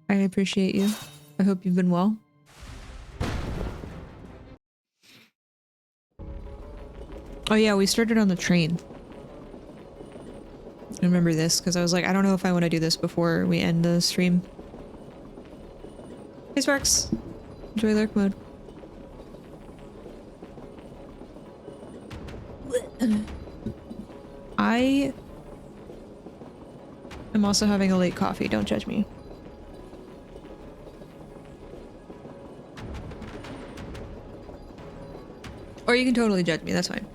I appreciate you. I hope you've been well. Oh yeah, we started on the train. I remember this because I was like, I don't know if I want to do this before we end the stream. Hey Sparks! Enjoy lurk mode. I am also having a late coffee, don't judge me. Or you can totally judge me, that's fine.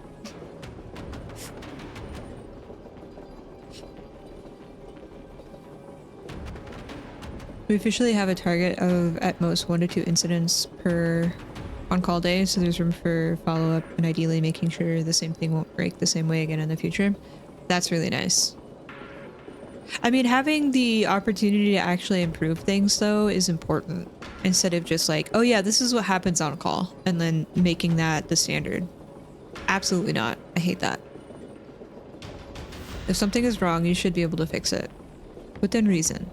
We officially have a target of at most 1 to 2 incidents per on-call day, so there's room for follow-up and ideally making sure the same thing won't break the same way again in the future. That's really nice. I mean, having the opportunity to actually improve things, though, is important. Instead of just like, oh yeah, this is what happens on call, and then making that the standard. Absolutely not. I hate that. If something is wrong, you should be able to fix it. Within reason.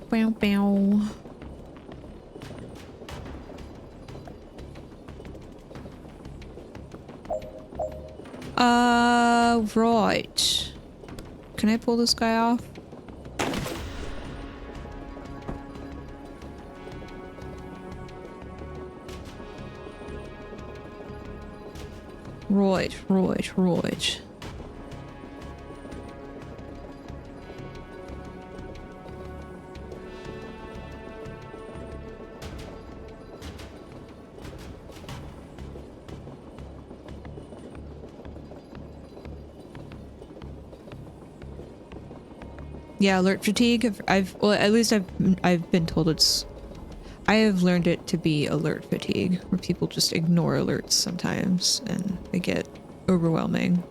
Bow, bow. Right. Can I pull this guy off? Right. Yeah, alert fatigue. Well, at least I've been told I have learned it to be alert fatigue, where people just ignore alerts sometimes and they get overwhelming.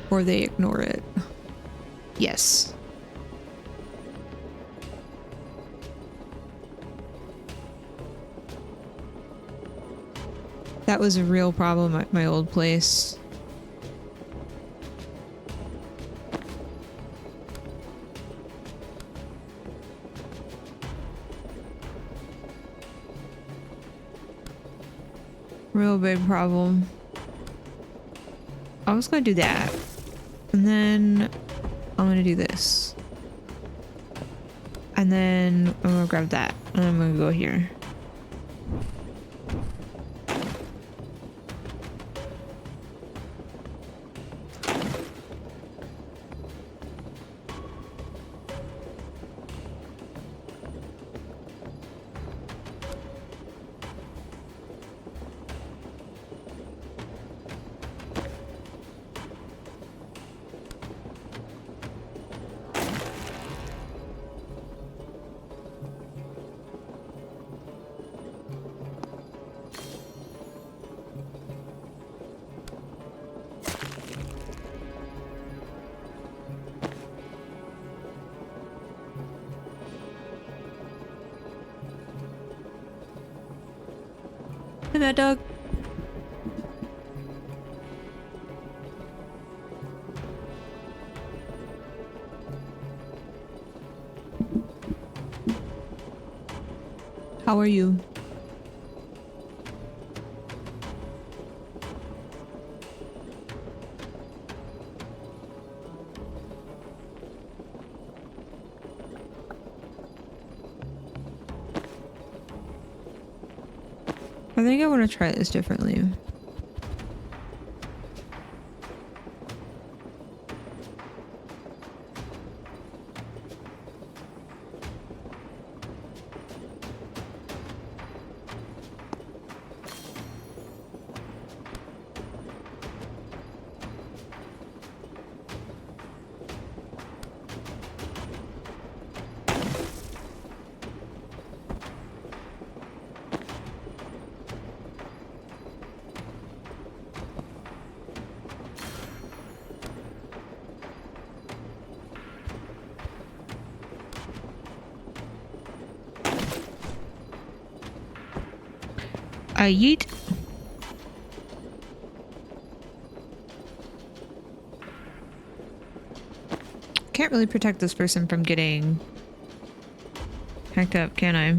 Or they ignore it. Yes. That was a real problem at my old place. Real big problem. I was gonna do that. And then I'm gonna do this. And then I'm gonna grab that. And I'm gonna go here. Hey, Mad Dog. How are you? I think I want to try this differently. I yeet. can't really protect this person from getting hacked up, can I?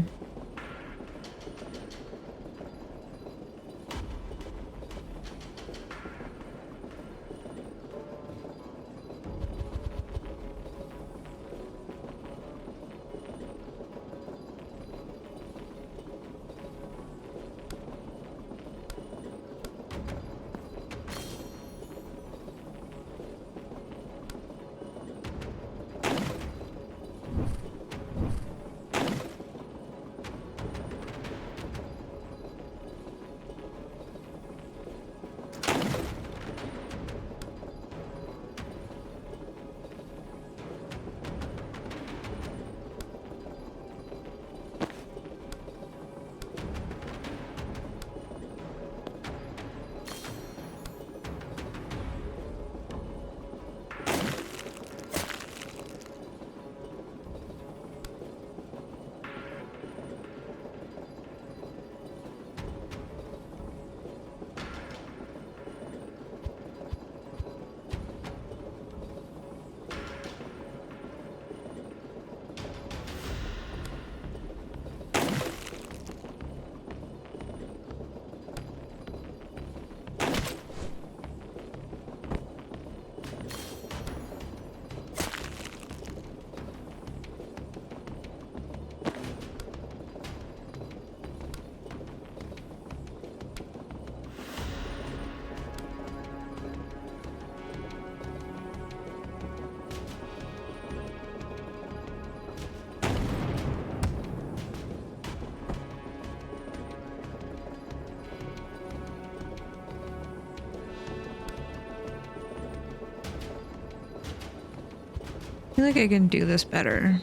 I feel like I can do this better.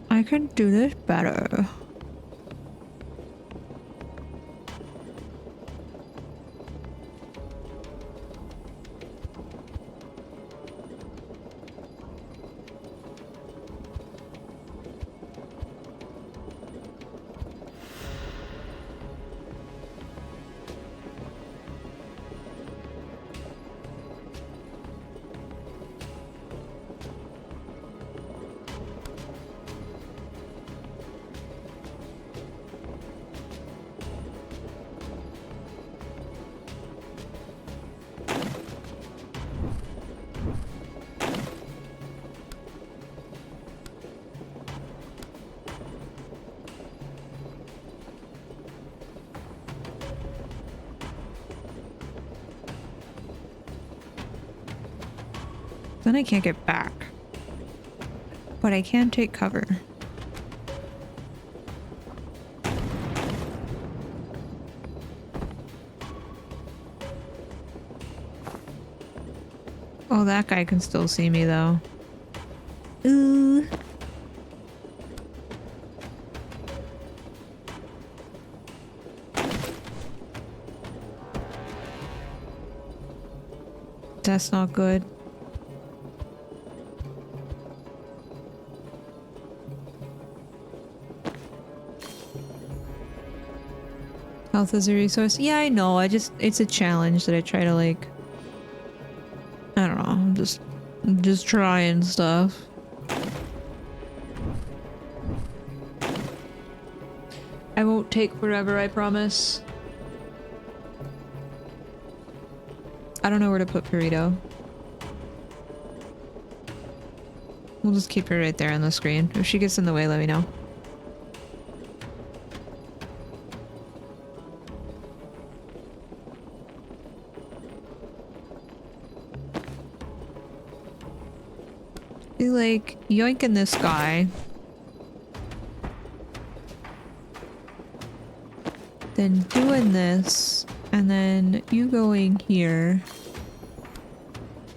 I can do this better. Then I can't get back. But I can take cover. Oh, that guy can still see me though. Ooh. That's not good. Health is a resource. Yeah, I know. It's a challenge that I try to like. I don't know. I'm just trying stuff. I won't take forever, I promise. I don't know where to put Burrito. We'll just keep her right there on the screen. If she gets in the way, let me know. Be like yoinking this guy. Then doing this. And then you going here.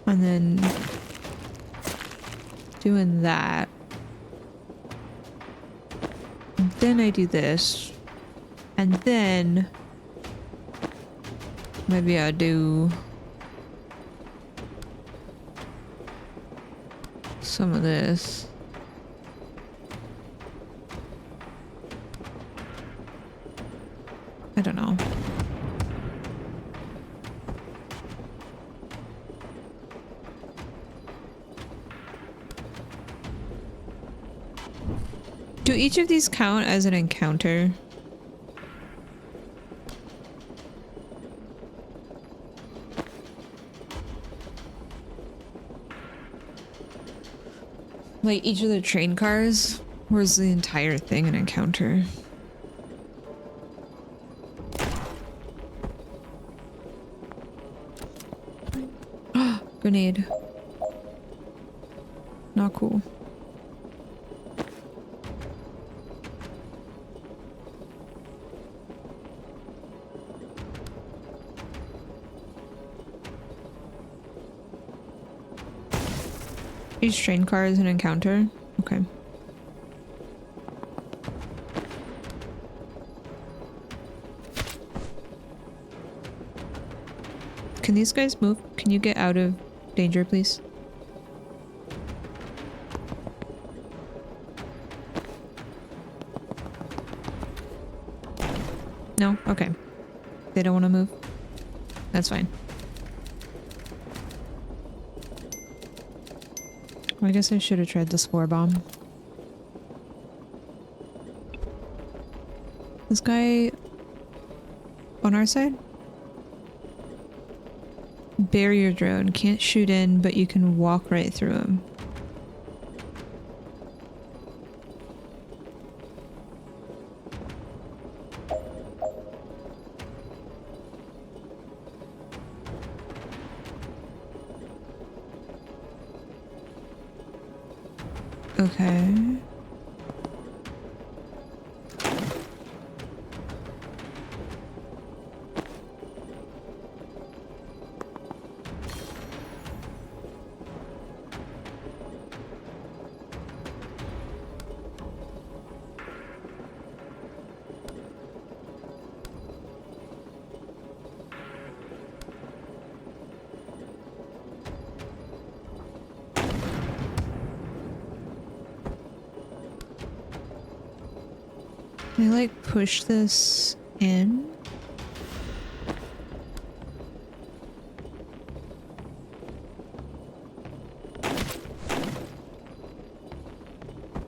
And then doing that. And then I do this. And then maybe I'll do some of this. I don't know. Do each of these count as an encounter? Like each of the train cars? Or is the entire thing an encounter? Grenade. Not cool. Each train car is an encounter? Okay. Can these guys move? Can you get out of danger, please? No? Okay. They don't want to move? That's fine. Well, I guess I should have tried the spore bomb. This guy on our side? Barrier drone. Can't shoot in, but you can walk right through him. Okay. Can I like push this in?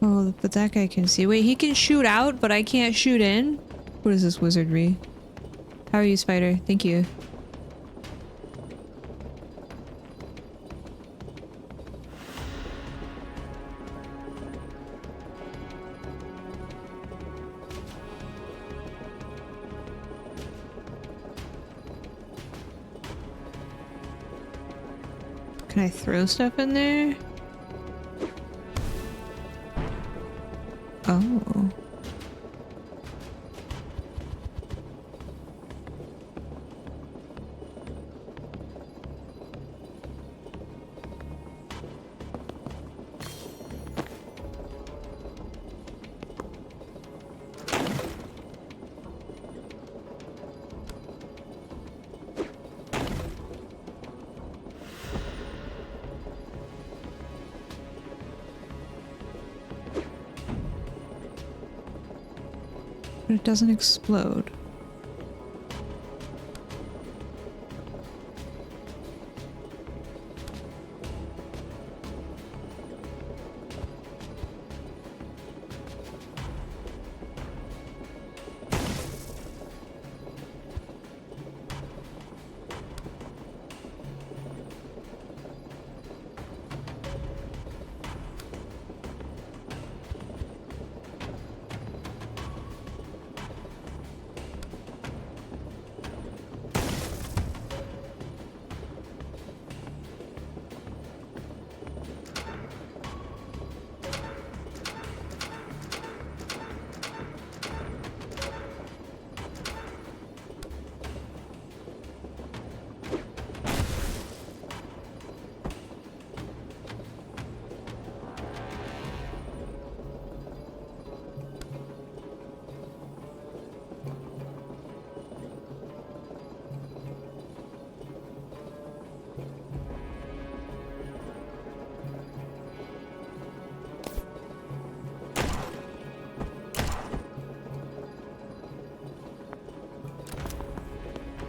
Oh, but that guy can see. Wait, he can shoot out, but I can't shoot in? What is this wizardry? How are you, Spider? Thank you. Can I throw stuff in there? Oh. But it doesn't explode.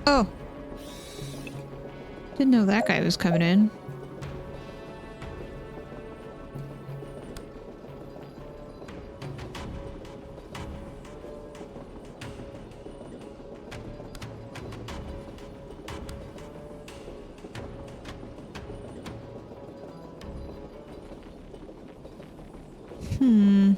Oh. Didn't know that guy was coming in. Hmm.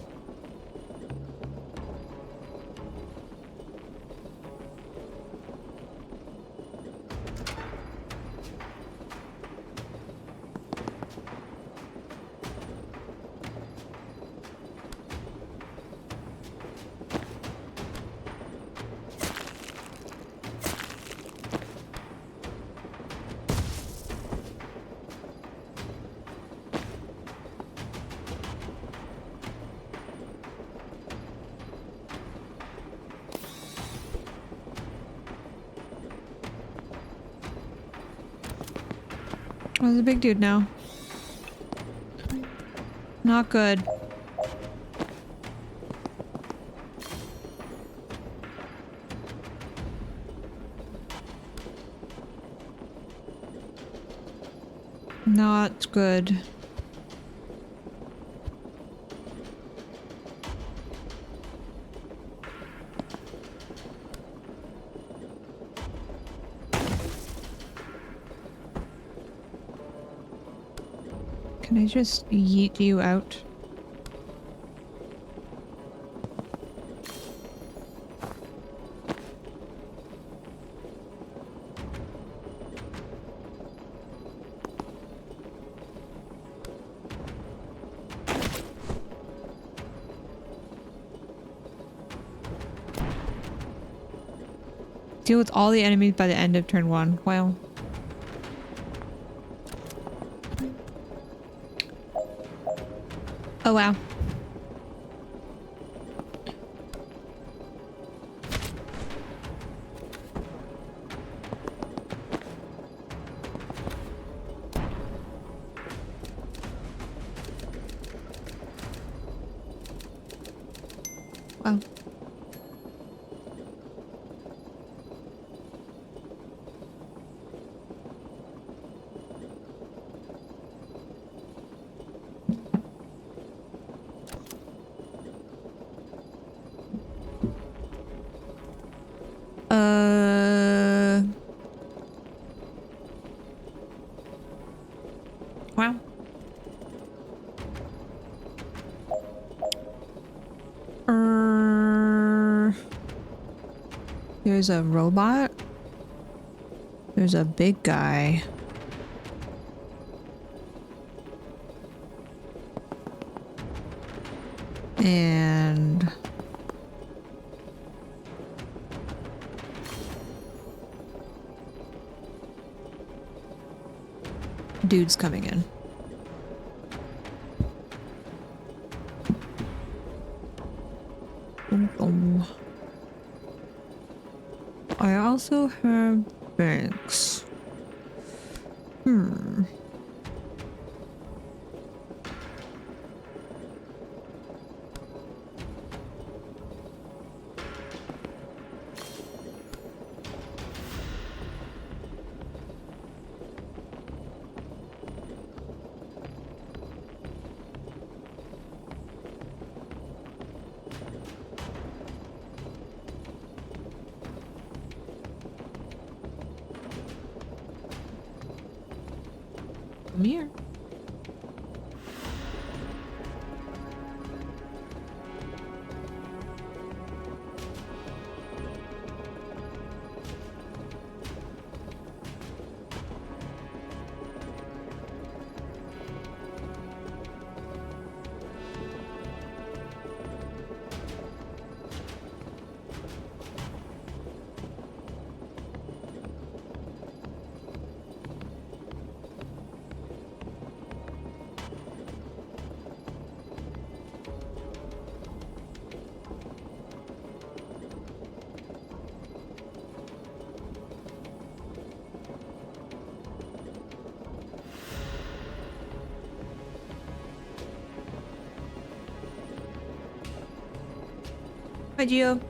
Oh, there's a big dude now. Not good. Not good. Can I just yeet you out? Deal with all the enemies by the end of turn 1. Wow. Oh wow. Wow. Wow. There's a robot. There's a big guy. And dude's coming in. Boom, boom. I also have banks. Come here. Hi, Gio.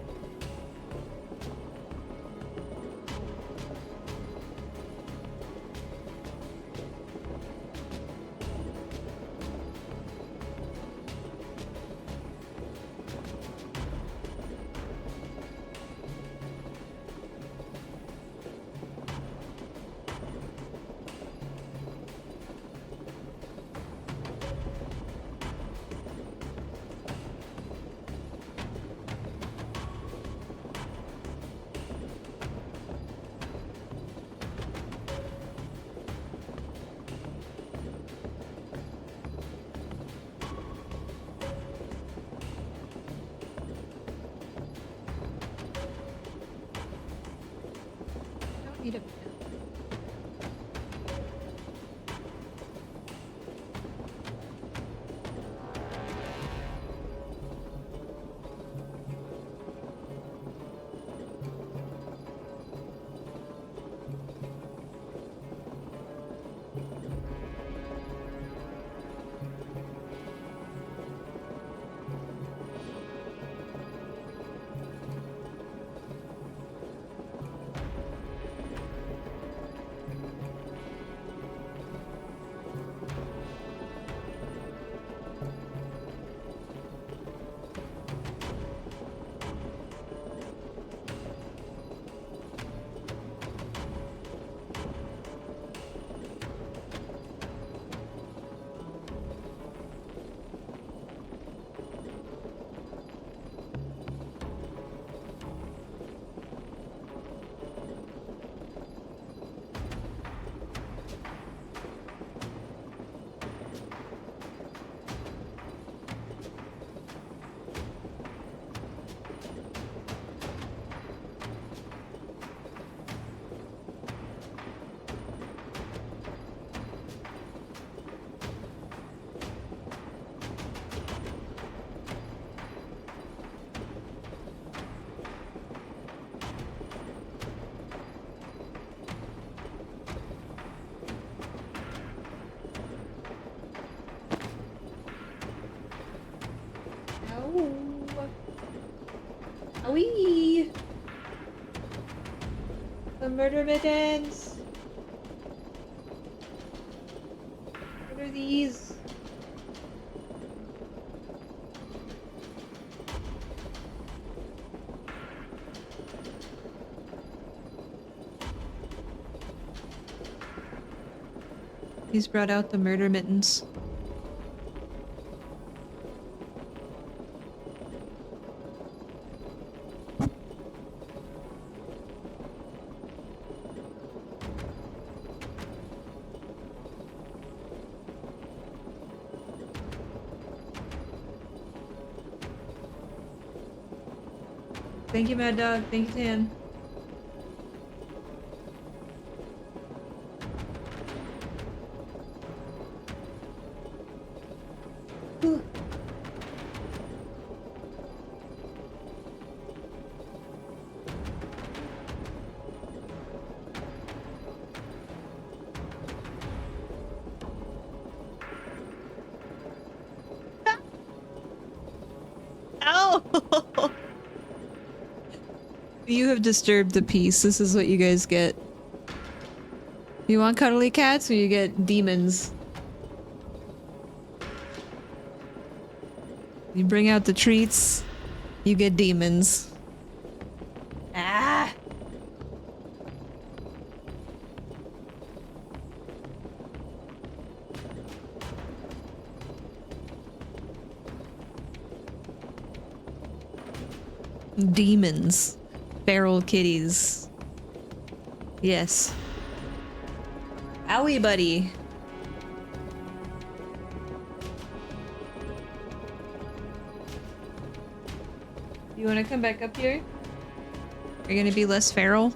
murder mittens! What are these? He's brought out the murder mittens. Thank you, Mad Dog. Thank you, Tan. Whew. Ow! You have disturbed the peace. This is what you guys get. You want cuddly cats or you get demons? You bring out the treats, you get demons. Ah! Demons. Feral kitties. Yes. Owie, buddy. You wanna come back up here? You're gonna be less feral?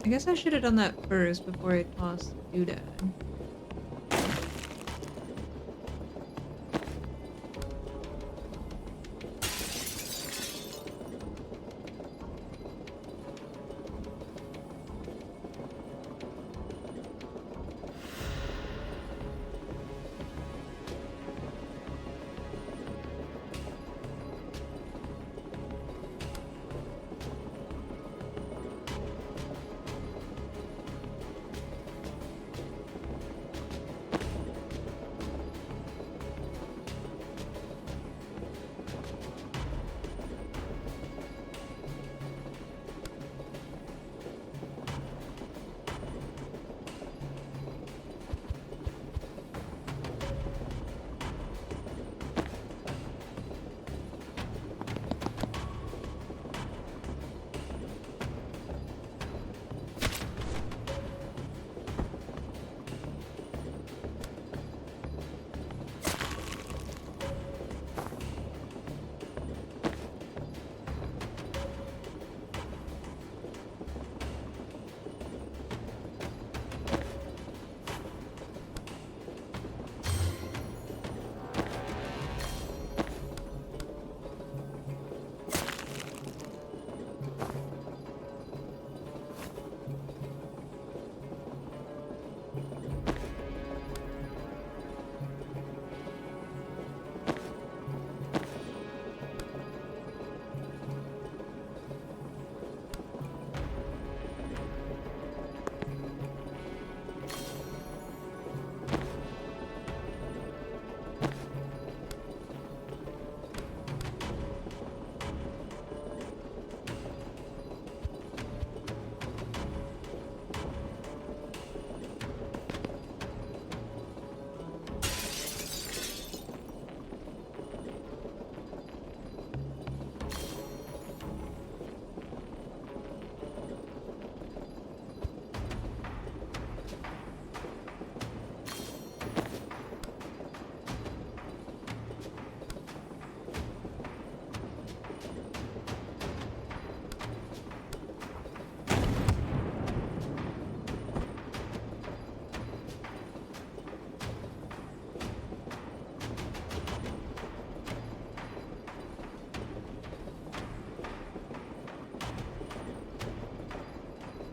I guess I should have done that first before I tossed the doodad.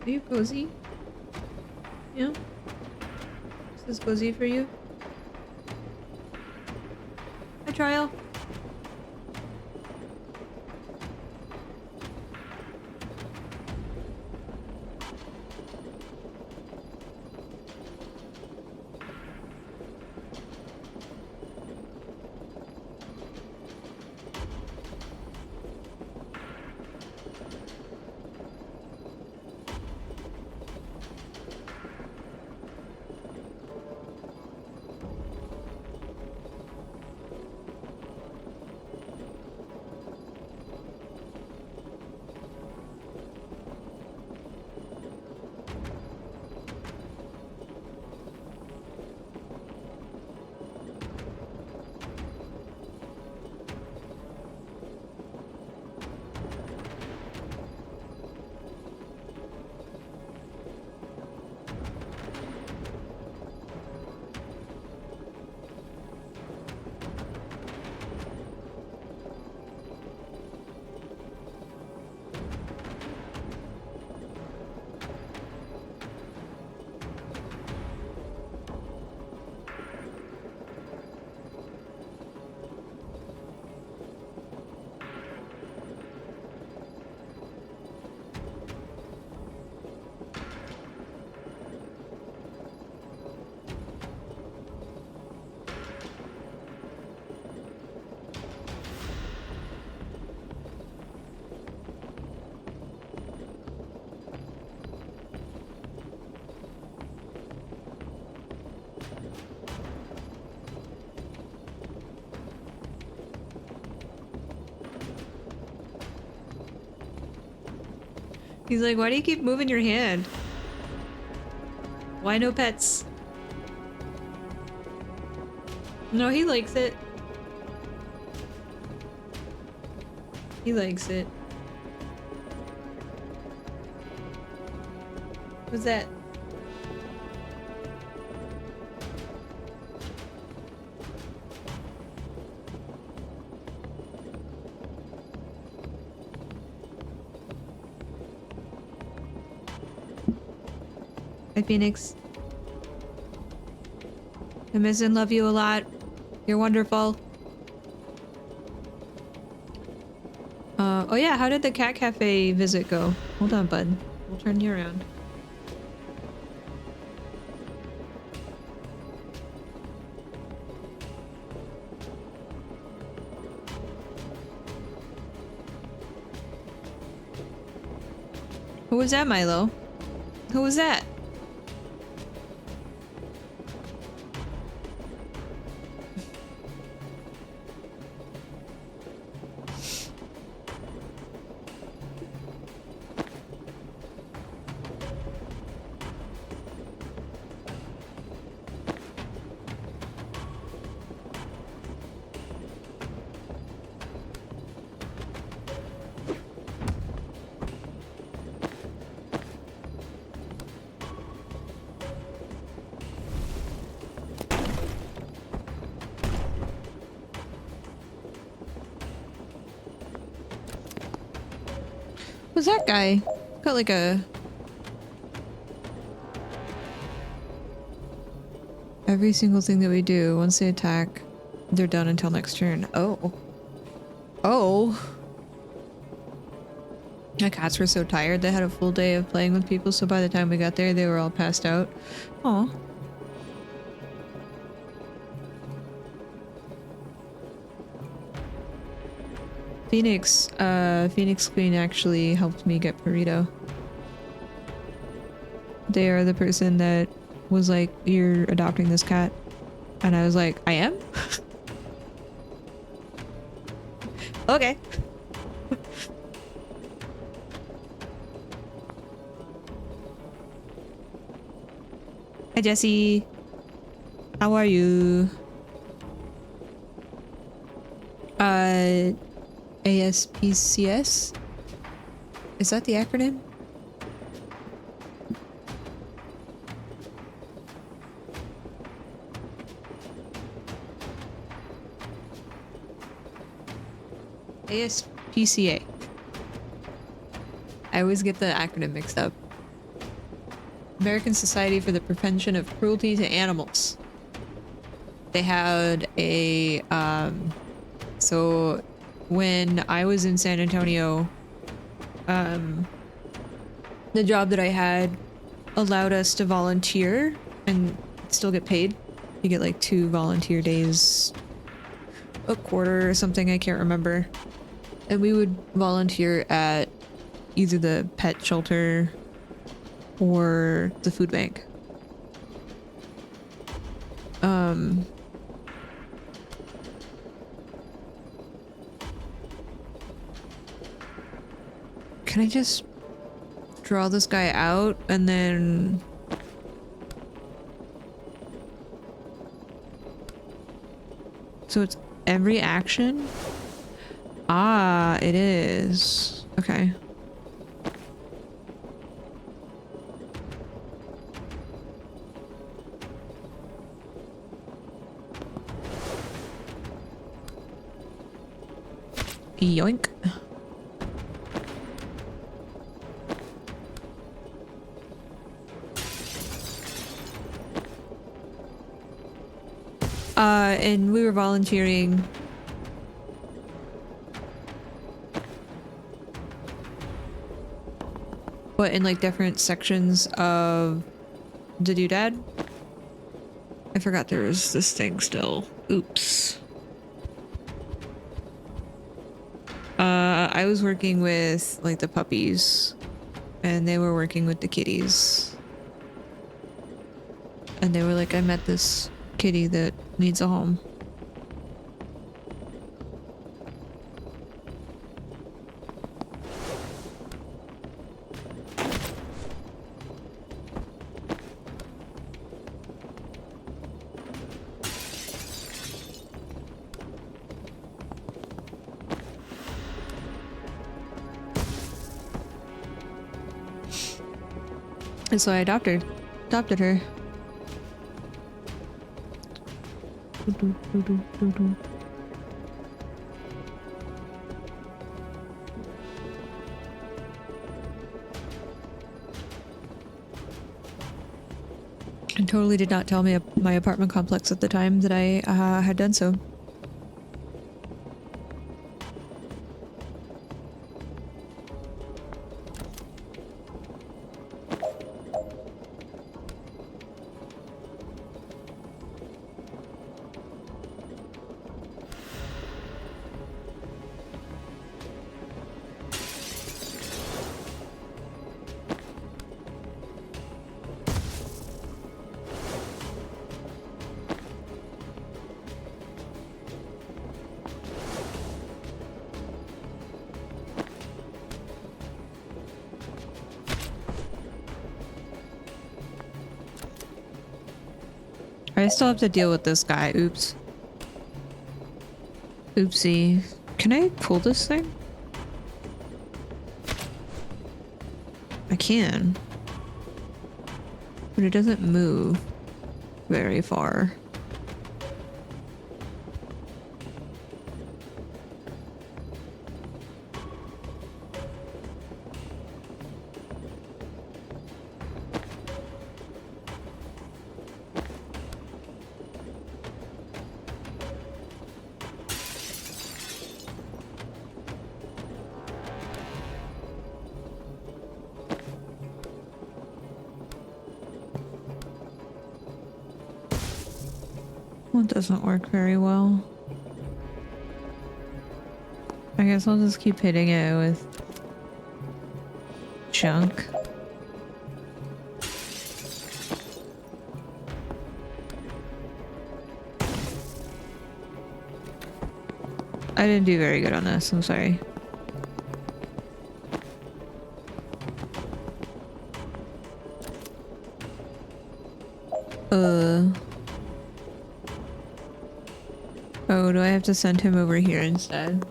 Are you cozy? Yeah? This is cozy for you? Hi, Trial. He's like, why do you keep moving your hand? Why no pets? No, he likes it. He likes it. Who's that? Hi, Phoenix. I miss and love you a lot. You're wonderful. Oh yeah, how did the cat cafe visit go? Hold on, bud. We'll turn you around. Who was that, Milo? Who was that? Who's that guy? Got like a... Every single thing that we do, once they attack, they're done until next turn. Oh. Oh. My cats were so tired, they had a full day of playing with people, so by the time we got there, they were all passed out. Aw. Phoenix Queen actually helped me get Burrito. They are the person that was like, you're adopting this cat. And I was like, I am? Okay. Hi, Jesse. How are you? ASPCS? Is that the acronym? ASPCA. I always get the acronym mixed up. American Society for the Prevention of Cruelty to Animals. They had a, so when I was in San Antonio, the job that I had allowed us to volunteer and still get paid. You get like 2 volunteer days a quarter or something, I can't remember. And we would volunteer at either the pet shelter or the food bank. Can I just draw this guy out and then... So it's every action? Ah, it is. Okay. Yoink. And we were volunteering. But in like different sections of the doodad. I forgot there was this thing still. Oops. I was working with like the puppies and they were working with the kitties. And they were like, I met this kitty that needs a home. And so I adopted her. And totally did not tell me my apartment complex at the time that I had done so. I still have to deal with this guy. Oops. Oopsie. Can I pull this thing? I can. But it doesn't move very far. Well, it doesn't work very well. I guess I'll just keep hitting it with junk. I didn't do very good on this, I'm sorry. Oh, do I have to send him over here instead?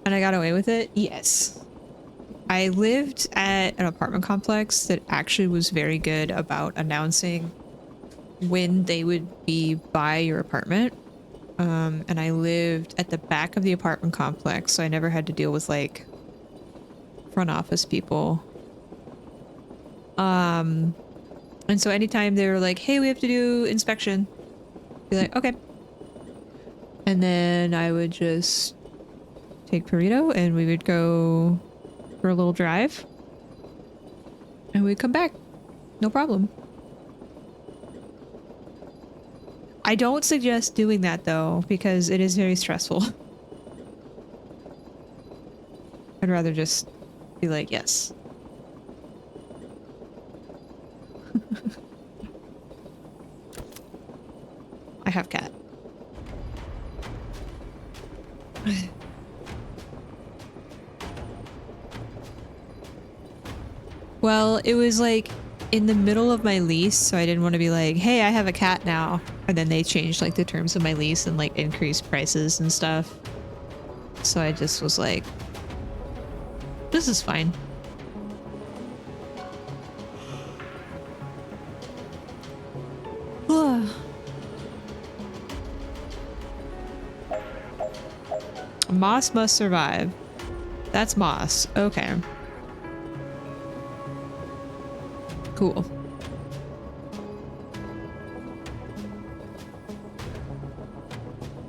And I got away with it? Yes. I lived at an apartment complex that actually was very good about announcing when they would be by your apartment. And I lived at the back of the apartment complex, so I never had to deal with like front office people. And so anytime they were like, hey, we have to do inspection, be like, okay. And then I would just take Burrito and we would go for a little drive and we'd come back. No problem. I don't suggest doing that though, because it is very stressful. I'd rather just be like, yes. I have cat. Well, it was like in the middle of my lease, so I didn't want to be like, hey, I have a cat now. And then they changed like the terms of my lease and like increased prices and stuff. So I just was like, this is fine. Moss must survive. That's Moss. Okay. Cool.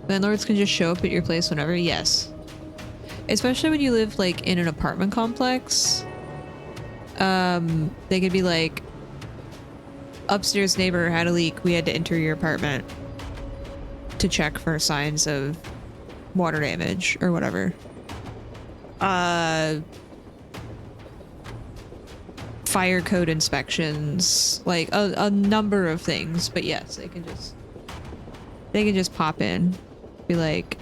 Landlords can just show up at your place whenever? Yes. Especially when you live like in an apartment complex. They could be like, upstairs neighbor had a leak, we had to enter your apartment to check for signs of water damage or whatever. Fire code inspections, like a number of things, but yes, they can just pop in, be like,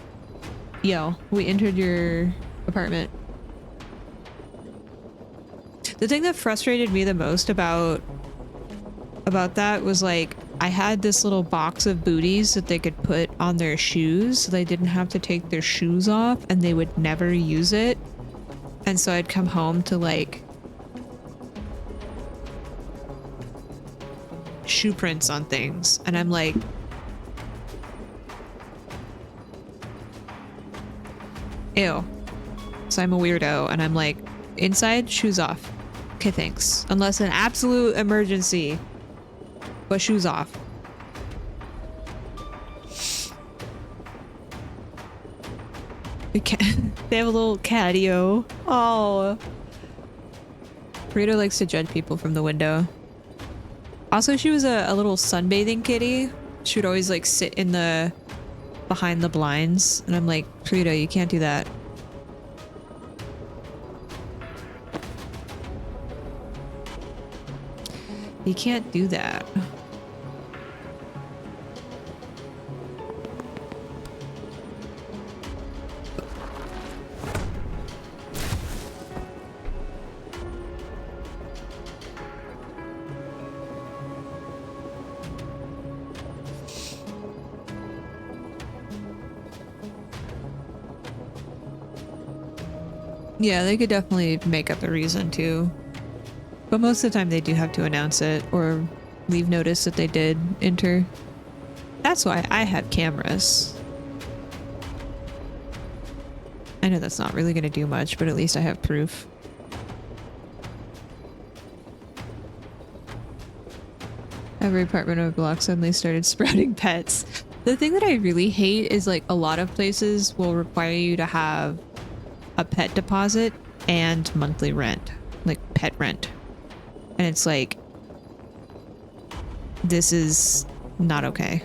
yo, we entered your apartment. The thing that frustrated me the most about that was like, I had this little box of booties that they could put on their shoes so they didn't have to take their shoes off and they would never use it. And so I'd come home to like shoe prints on things and I'm like, ew. So I'm a weirdo and I'm like, inside, shoes off. Okay, thanks. Unless an absolute emergency. But shoes off. They have a little catio. Oh. Burrito likes to judge people from the window. Also, she was a little sunbathing kitty. She would always like sit in the behind the blinds. And I'm like, Burrito, you can't do that. You can't do that. Yeah, they could definitely make up a reason too. But most of the time they do have to announce it or leave notice that they did enter. That's why I have cameras. I know that's not really going to do much, but at least I have proof. Every apartment on a block suddenly started sprouting pets. The thing that I really hate is like a lot of places will require you to have a pet deposit and monthly rent, like pet rent. And it's like, this is not okay.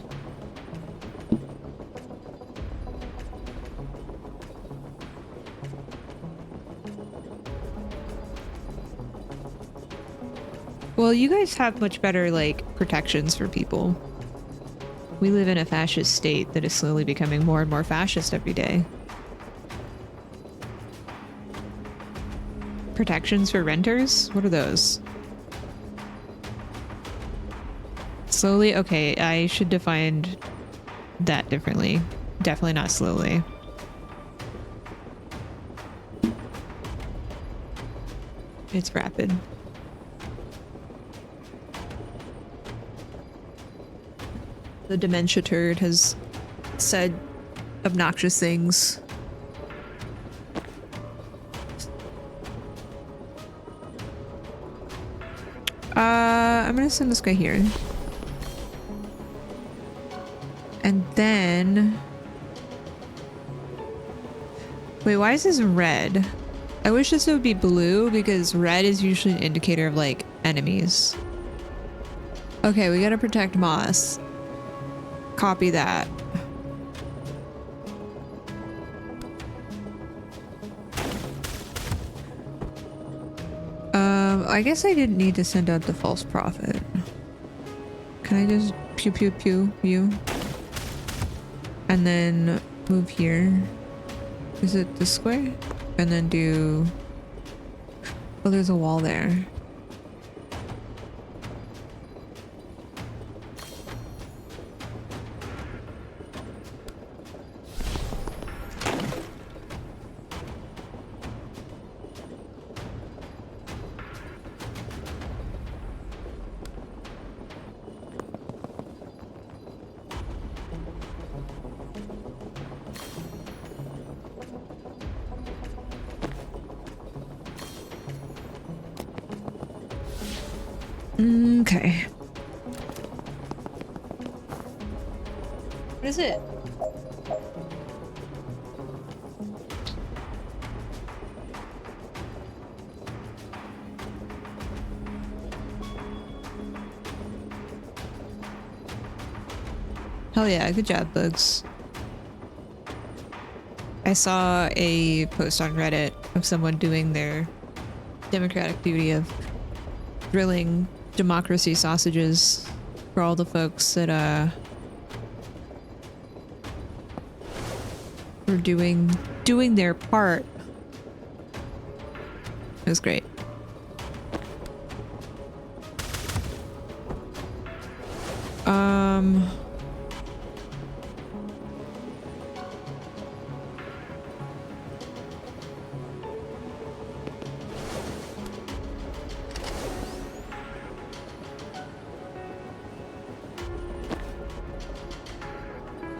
Well, you guys have much better, like, protections for people. We live in a fascist state that is slowly becoming more and more fascist every day. Protections for renters? What are those? Slowly? Okay, I should define that differently. Definitely not slowly. It's rapid. The dementia turd has said obnoxious things. I'm gonna send this guy here. And then... Wait, why is this red? I wish this would be blue because red is usually an indicator of, like, enemies. Okay, we gotta protect Moss. Copy that. I guess I didn't need to send out the false prophet. Can I just pew pew pew you? And then move here. Is it this way? And then do... Oh, there's a wall there. Okay. What is it? Hell yeah, good job, Bugs. I saw a post on Reddit of someone doing their democratic duty of drilling democracy sausages for all the folks that were doing their part. It was great.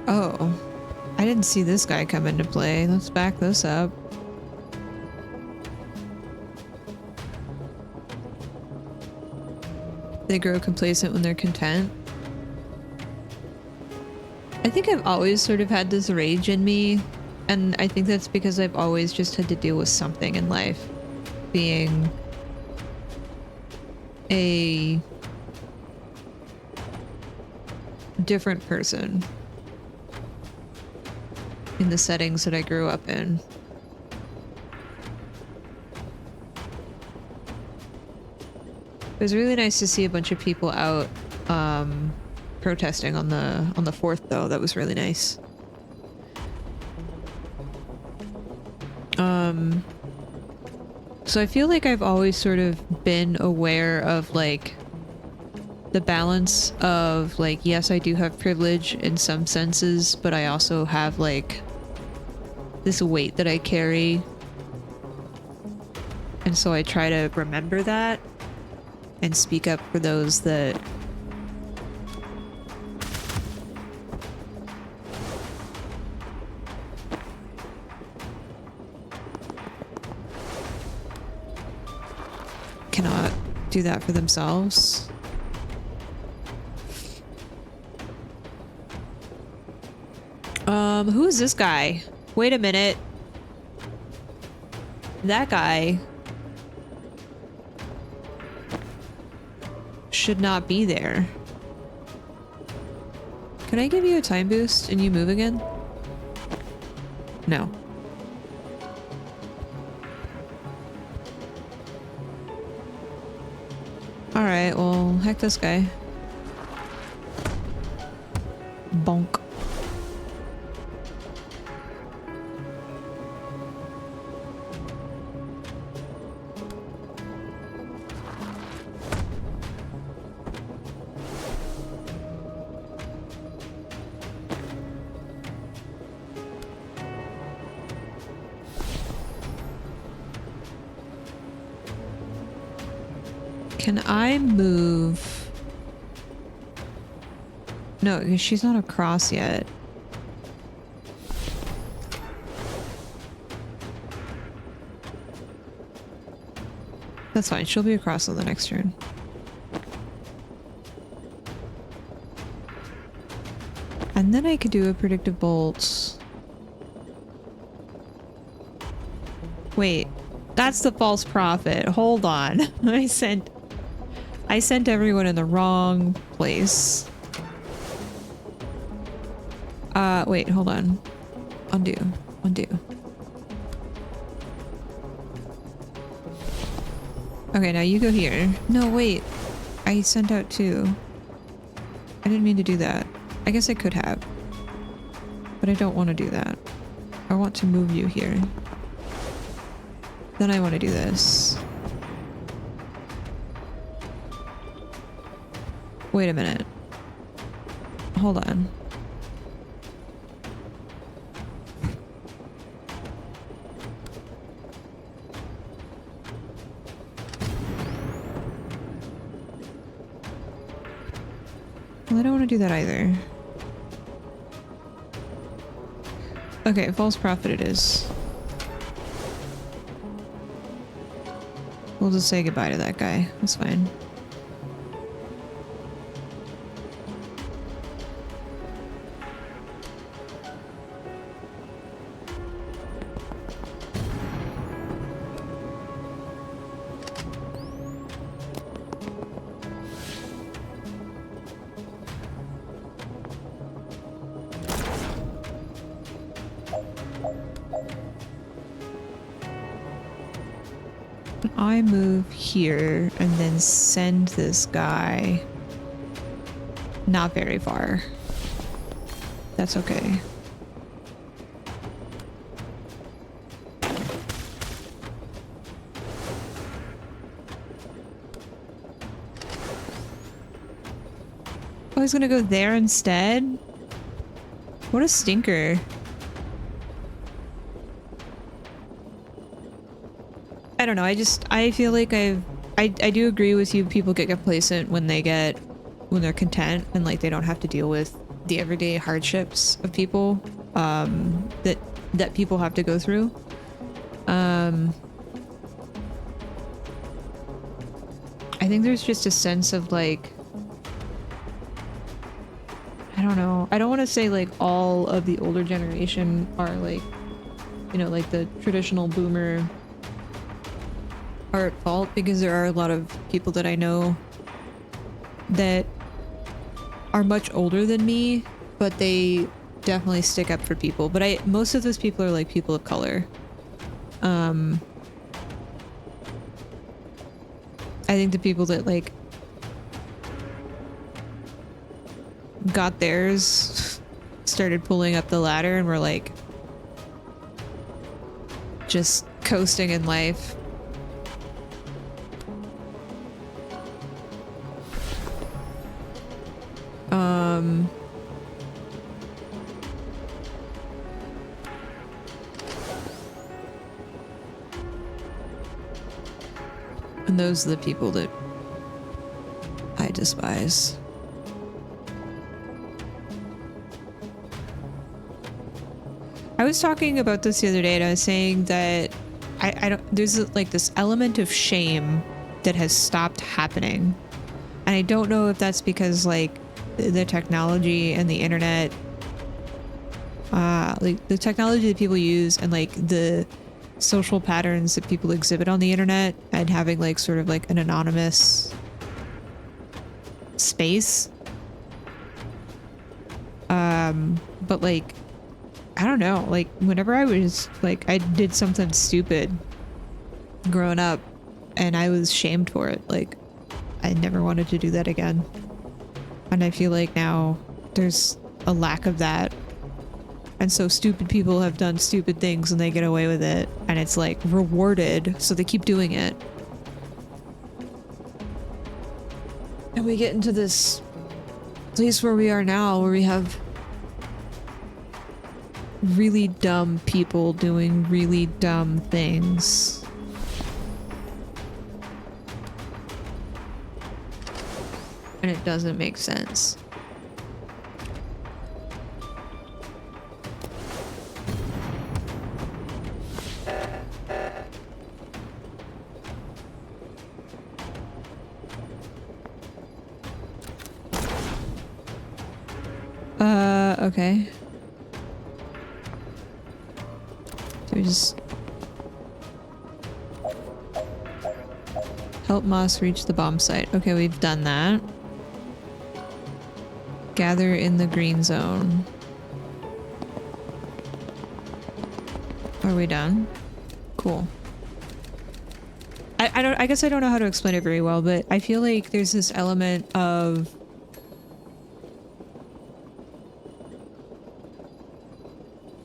Oh, I didn't see this guy come into play. Let's back this up. They grow complacent when they're content. I think I've always sort of had this rage in me, and I think that's because I've always just had to deal with something in life. Being a different person in the settings that I grew up in. It was really nice to see a bunch of people out protesting on the 4th, though. That was really nice. So I feel like I've always sort of been aware of like the balance of like, yes, I do have privilege in some senses, but I also have like this weight that I carry. And so I try to remember that and speak up for those that cannot do that for themselves. Who is this guy? Wait a minute. That guy should not be there. Can I give you a time boost and you move again? No. Alright, well, heck this guy. Bonk. Can I move? No, because she's not across yet. That's fine. She'll be across on the next turn. And then I could do a predictive bolt. Wait, that's the false prophet. Hold on. I sent everyone in the wrong place. Wait, hold on. Undo. Okay, now you go here. No, wait. I sent out 2. I didn't mean to do that. I guess I could have. But I don't want to do that. I want to move you here. Then I want to do this. Wait a minute. Hold on. Well, I don't want to do that either. Okay, false prophet it is. We'll just say goodbye to that guy. That's fine. I move here and then send this guy not very far. That's okay. I was gonna go there instead? What a stinker. I don't know, I feel like I do agree with you, people get complacent when they're content and like they don't have to deal with the everyday hardships of people, that people have to go through. I think there's just a sense of like, I don't know. I don't want to say like all of the older generation are like, you know, like the traditional boomer are at fault, because there are a lot of people that I know that are much older than me, but they definitely stick up for people. But most of those people are like people of color. I think the people that like got theirs started pulling up the ladder and were like just coasting in life. And those are the people that I despise. I was talking about this the other day, and I was saying that I don't, there's like this element of shame that has stopped happening. And I don't know if that's because like the technology and the internet, like the technology that people use and like the social patterns that people exhibit on the internet, and having like sort of like an anonymous space. But like, I don't know, like whenever I was like, I did something stupid growing up and I was shamed for it, like I never wanted to do that again. And I feel like now there's a lack of that. And so stupid people have done stupid things and they get away with it, and it's like rewarded, so they keep doing it. And we get into this place where we are now, where we have really dumb people doing really dumb things. And it doesn't make sense. Okay. Do we just help Moss reach the bomb site? Okay, we've done that. Gather in the green zone. Are we done? Cool. I guess I don't know how to explain it very well, but I feel like there's this element of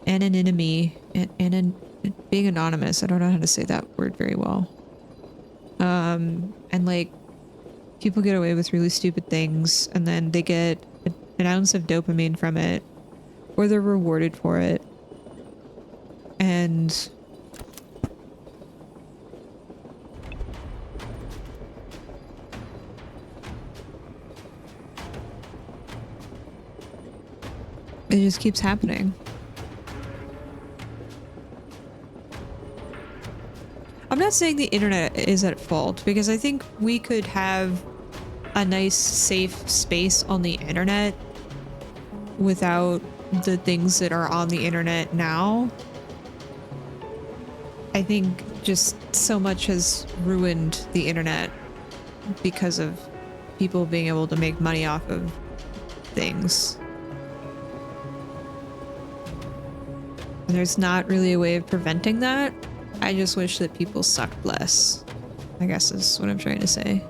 anonymity and being anonymous. I don't know how to say that word very well. And like people get away with really stupid things, and then they get an ounce of dopamine from it, or they're rewarded for it. And it just keeps happening. I'm not saying the internet is at fault, because I think we could have a nice, safe space on the internet without the things that are on the internet now. I think just so much has ruined the internet because of people being able to make money off of things. And there's not really a way of preventing that. I just wish that people sucked less, I guess is what I'm trying to say.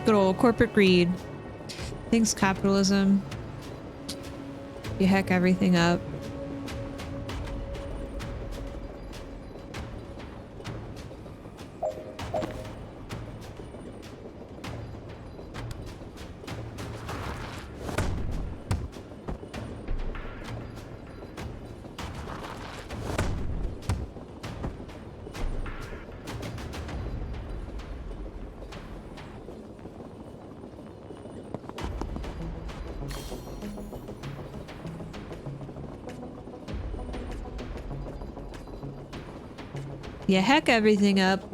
Good old corporate greed. Thanks, capitalism. You heck everything up. You heck everything up.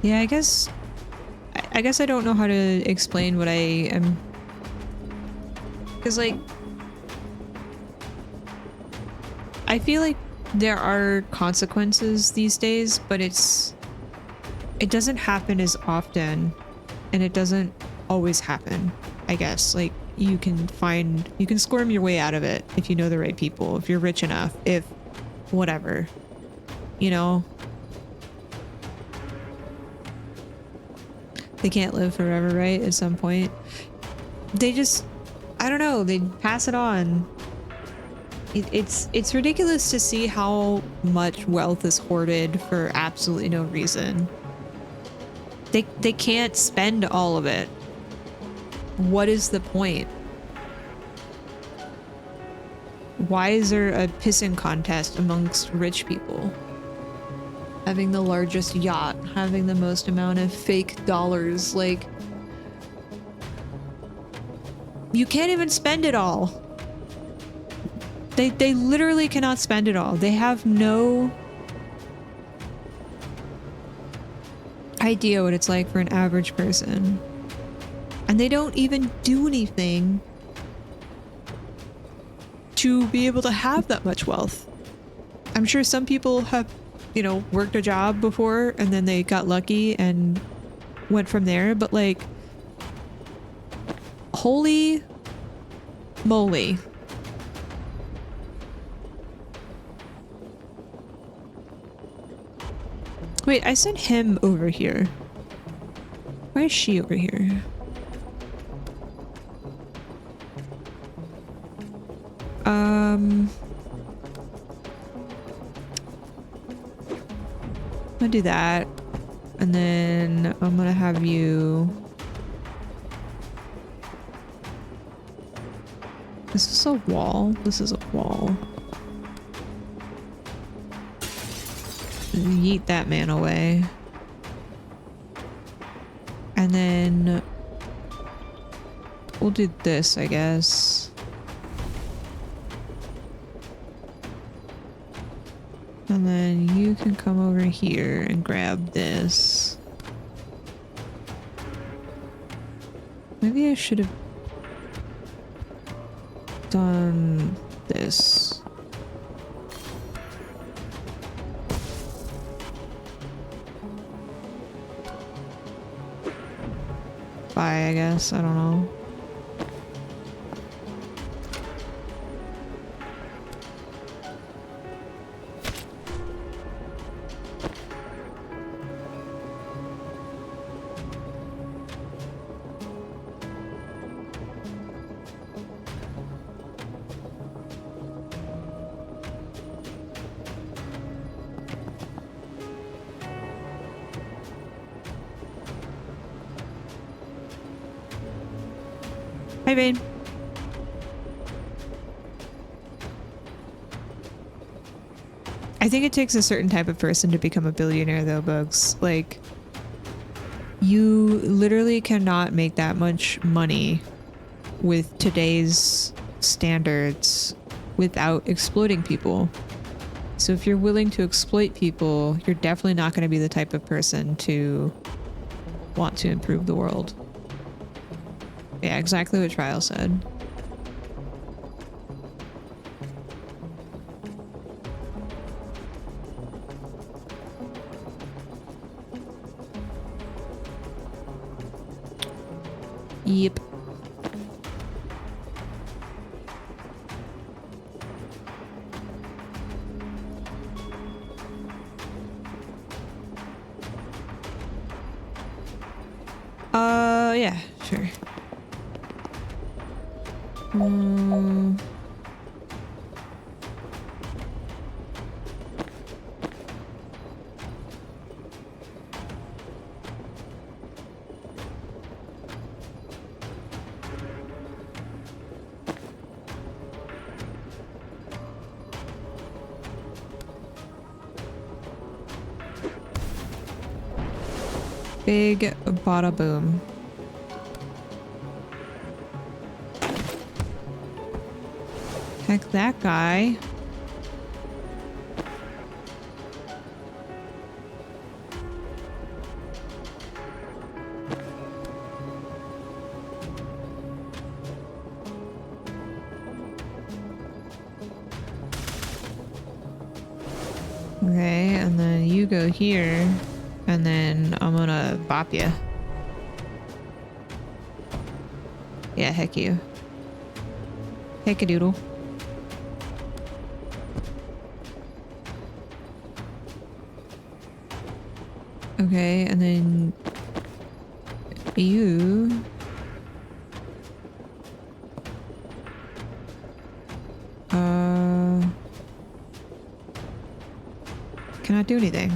Yeah, I guess I don't know how to explain what I am, because like I feel like there are consequences these days, but it doesn't happen as often, and it doesn't always happen. I guess like you can squirm your way out of it if you know the right people, if you're rich enough, if whatever, you know. They can't live forever, right? At some point. They just, I don't know, they pass it on. It's ridiculous to see how much wealth is hoarded for absolutely no reason. They can't spend all of it. What is the point? Why is there a pissing contest amongst rich people? Having the largest yacht, having the most amount of fake dollars, like you can't even spend it all. They literally cannot spend it all. They have no idea what it's like for an average person. And they don't even do anything to be able to have that much wealth. I'm sure some people have, you know, worked a job before and then they got lucky and went from there, but like, holy moly. Wait, I sent him over here. Why is she over here? I'm gonna do that, and then I'm gonna have you. Is this a wall? This is a wall. Yeet that man away. And then we'll do this, I guess. And then you can come over here and grab this. Maybe I should have done this. Bye, I guess. I don't know. Hi, Vane. I think it takes a certain type of person to become a billionaire, though, Bugs. Like, you literally cannot make that much money with today's standards without exploiting people. So if you're willing to exploit people, you're definitely not going to be the type of person to want to improve the world. Yeah, exactly what Trial said. Yep. Yeah, sure. Big bada boom. Heck, that guy. Okay, and then you go here, and then I'm gonna bop you. Yeah, heck you. Heck a doodle. Okay, and then you. Cannot do anything.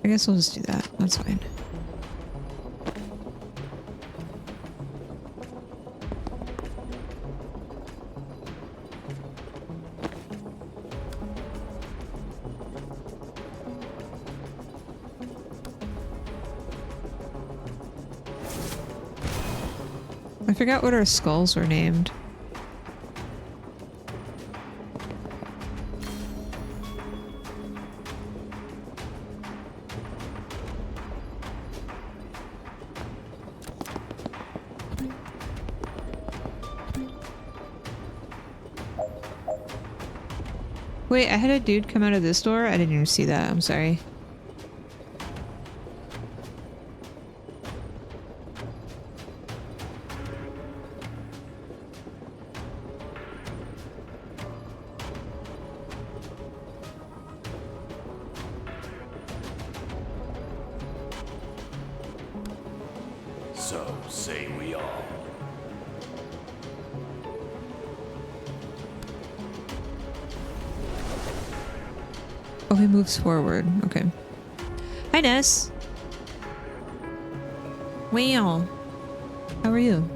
I guess we'll just do that. That's fine. I forgot what our skulls were named. Wait, I had a dude come out of this door? I didn't even see that. I'm sorry. So say we all. Oh, he moves forward. Okay. Hi, Ness. Wow. How are you?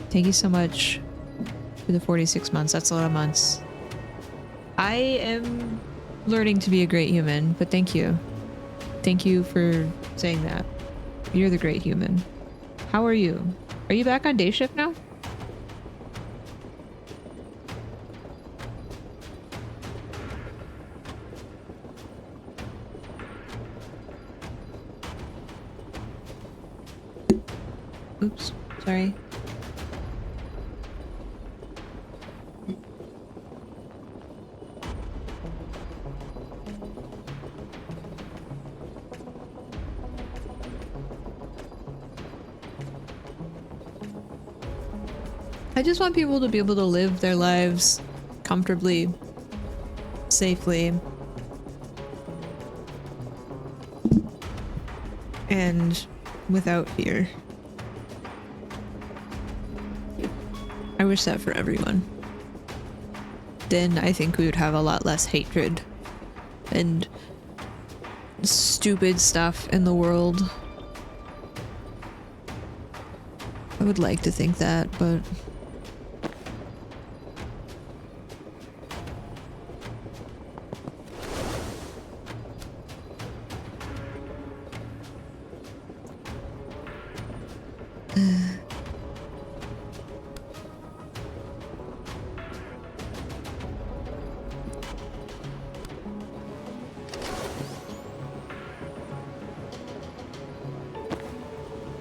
Thank you so much for the 46 months. That's a lot of months. I am learning to be a great human, but thank you. Thank you for saying that. You're the great human. How are you? Are you back on day shift now? Oops, sorry. I just want people to be able to live their lives comfortably, safely, and without fear. I wish that for everyone. Then I think we would have a lot less hatred and stupid stuff in the world. I would like to think that, but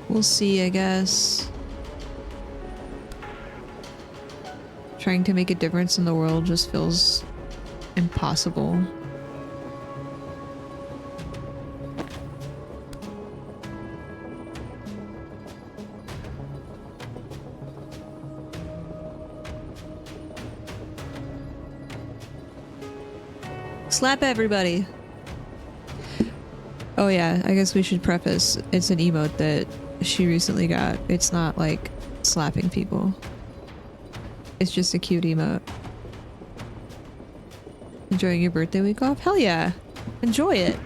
we'll see, I guess. Trying to make a difference in the world just feels impossible. Slap everybody. Oh yeah, I guess we should preface, it's an emote that she recently got. It's not like slapping people. It's just a cute emote. Enjoying your birthday week off? Hell yeah! Enjoy it!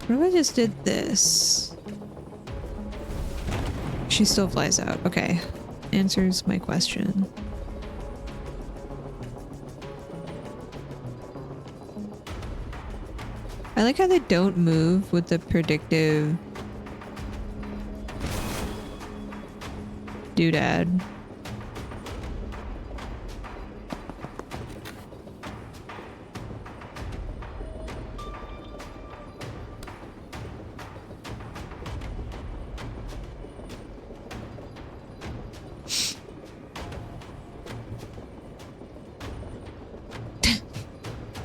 What if I just did this? She still flies out. Okay. Answers my question. I like how they don't move with the predictive doodad.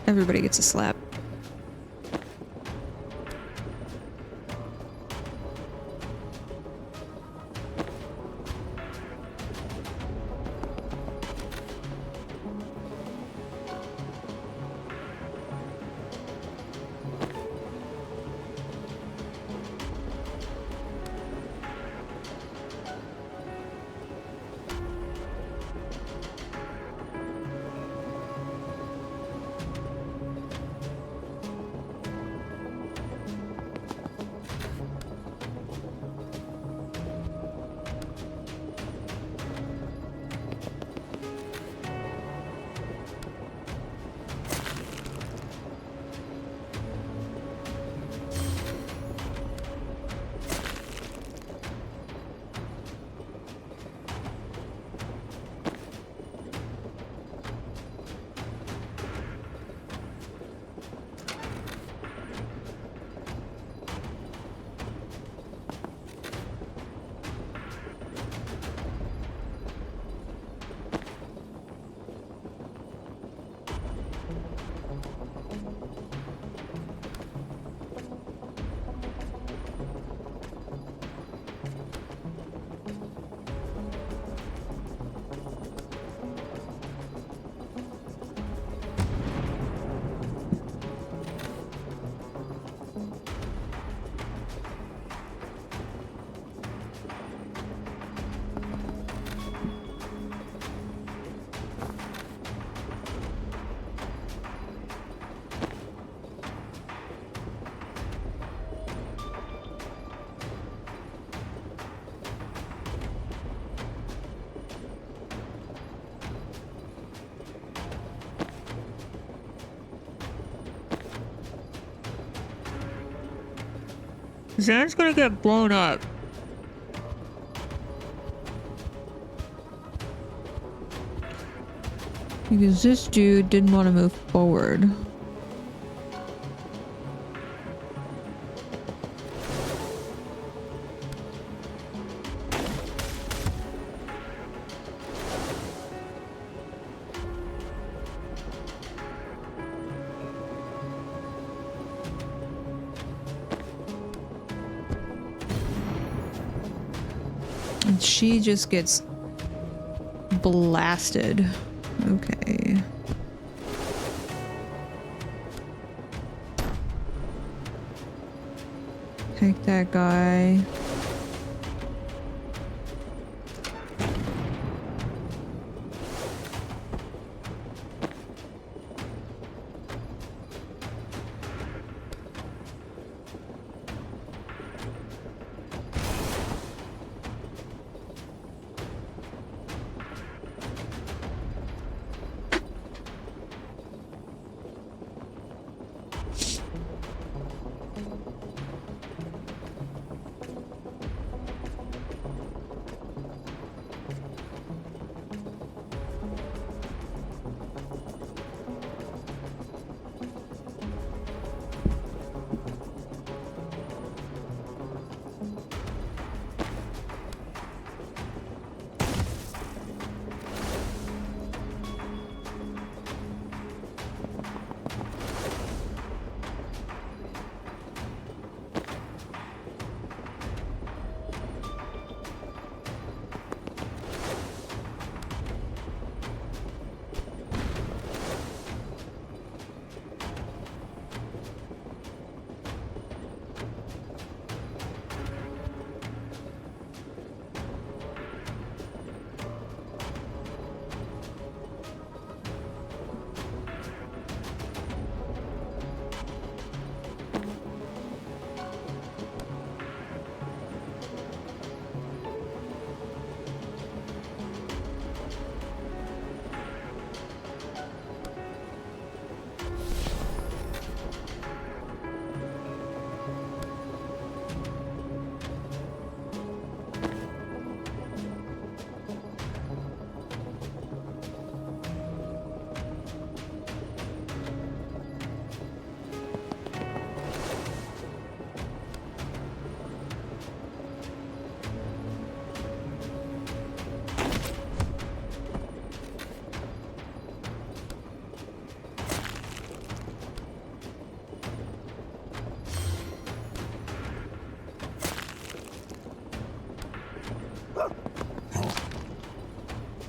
Everybody gets a slap. Zan's gonna get blown up. Because this dude didn't want to move forward. And she just gets blasted. Okay. Take that guy.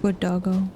Good doggo.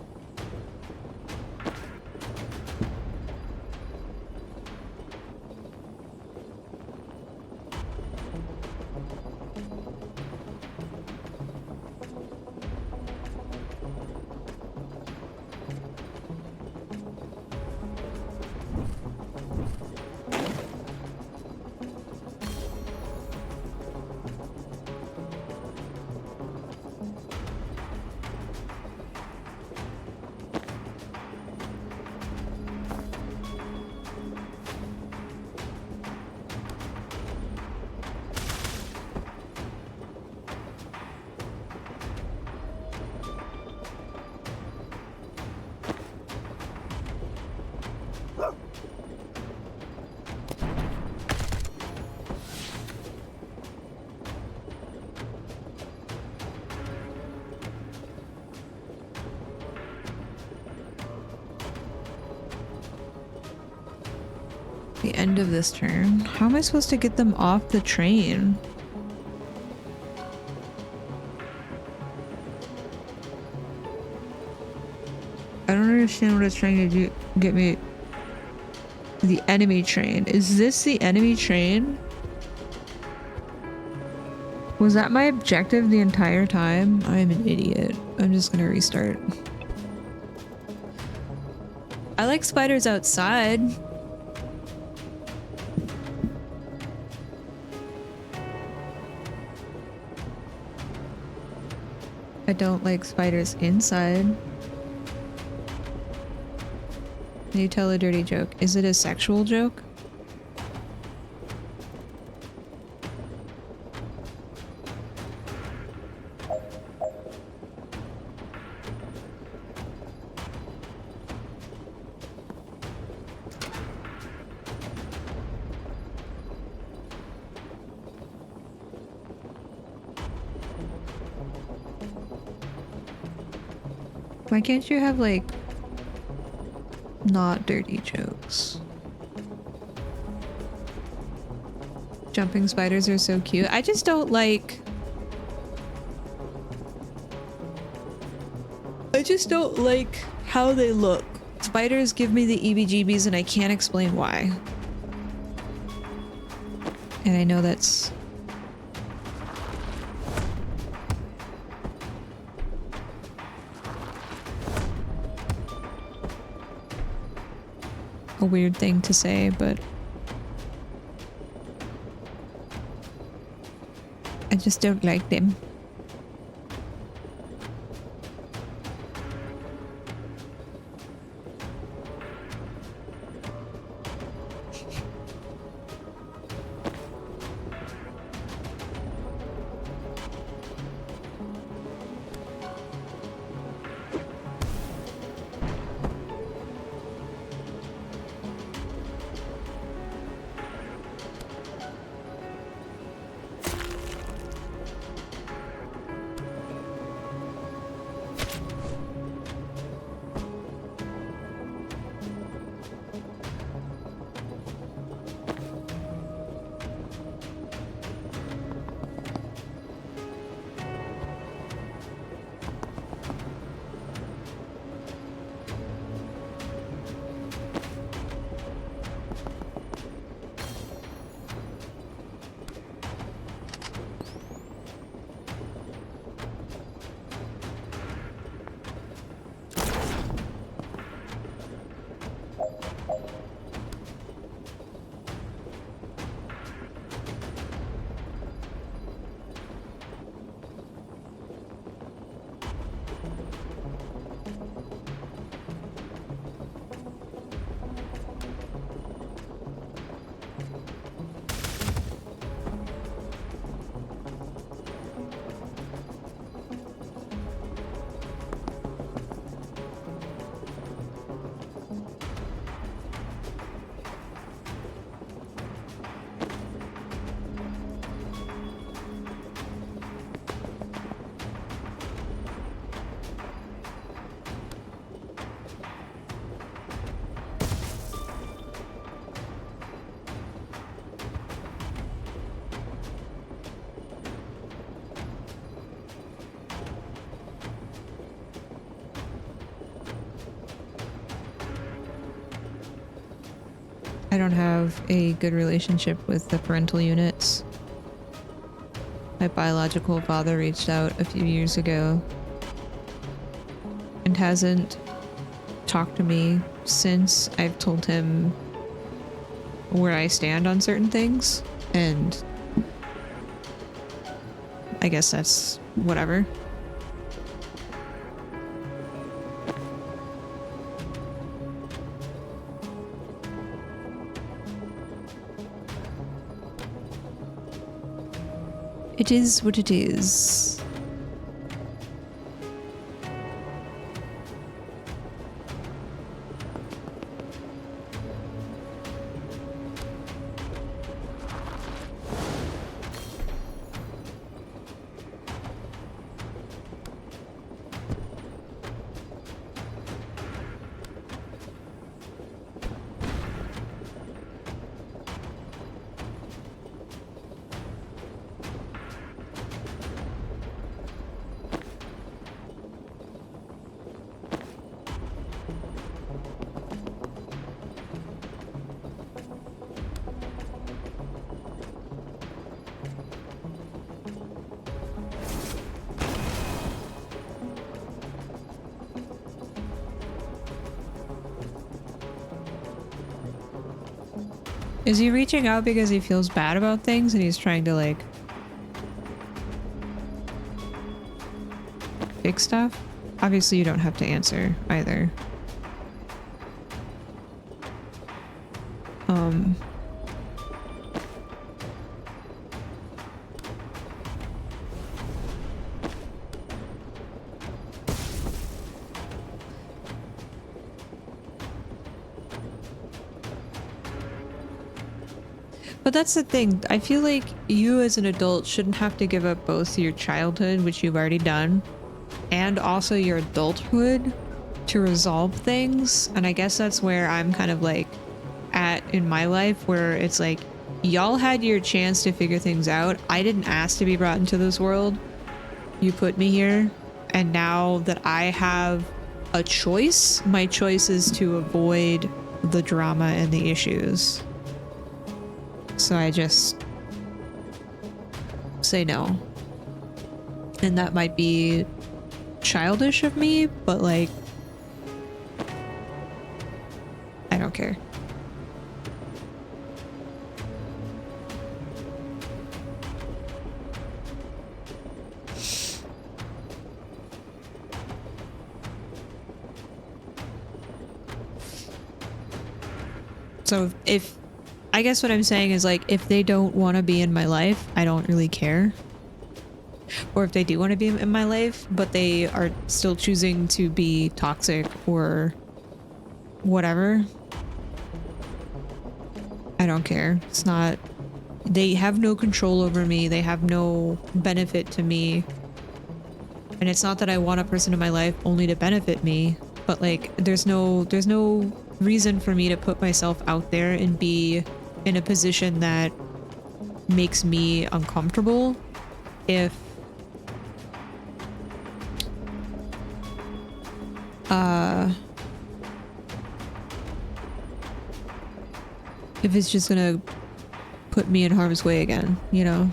The end of this turn. How am I supposed to get them off the train? I don't understand what it's trying to do. Get me. The enemy train. Is this the enemy train? Was that my objective the entire time? I'm an idiot. I'm just gonna restart. I like spiders outside. I don't like spiders inside. Can you tell a dirty joke? Is it a sexual joke? Why can't you have, like, not dirty jokes? Jumping spiders are so cute. I just don't like... I just don't like how they look. Spiders give me the EBGBs and I can't explain why. And I know that's... a weird thing to say, but I just don't like them. I don't have a good relationship with the parental units. My biological father reached out a few years ago and hasn't talked to me since. I've told him where I stand on certain things, and I guess that's whatever. It is what it is. Is he reaching out because he feels bad about things and he's trying to like fix stuff? Obviously you don't have to answer either. But that's the thing. I feel like you as an adult shouldn't have to give up both your childhood, which you've already done, and also your adulthood to resolve things. And I guess that's where I'm kind of like at in my life, where it's like, y'all had your chance to figure things out. I didn't ask to be brought into this world. You put me here. And now that I have a choice, my choice is to avoid the drama and the issues. So I just say no. And that might be childish of me, but like, I don't care. So if I guess what I'm saying is like, if they don't want to be in my life, I don't really care. Or if they do want to be in my life, but they are still choosing to be toxic or whatever, I don't care. It's not, they have no control over me. They have no benefit to me. And it's not that I want a person in my life only to benefit me, but like, there's no reason for me to put myself out there and be in a position that makes me uncomfortable if it's just gonna put me in harm's way again, you know?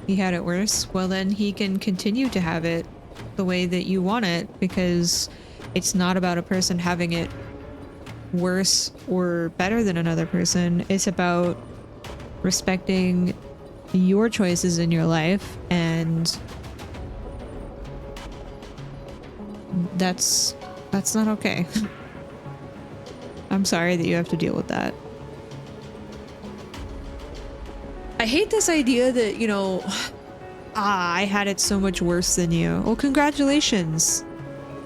He had it worse. Well, then he can continue to have it the way that you want it, because it's not about a person having it worse or better than another person. It's about respecting your choices in your life, and that's not okay. I'm sorry that you have to deal with that. I hate this idea that, you know, I had it so much worse than you. Well, congratulations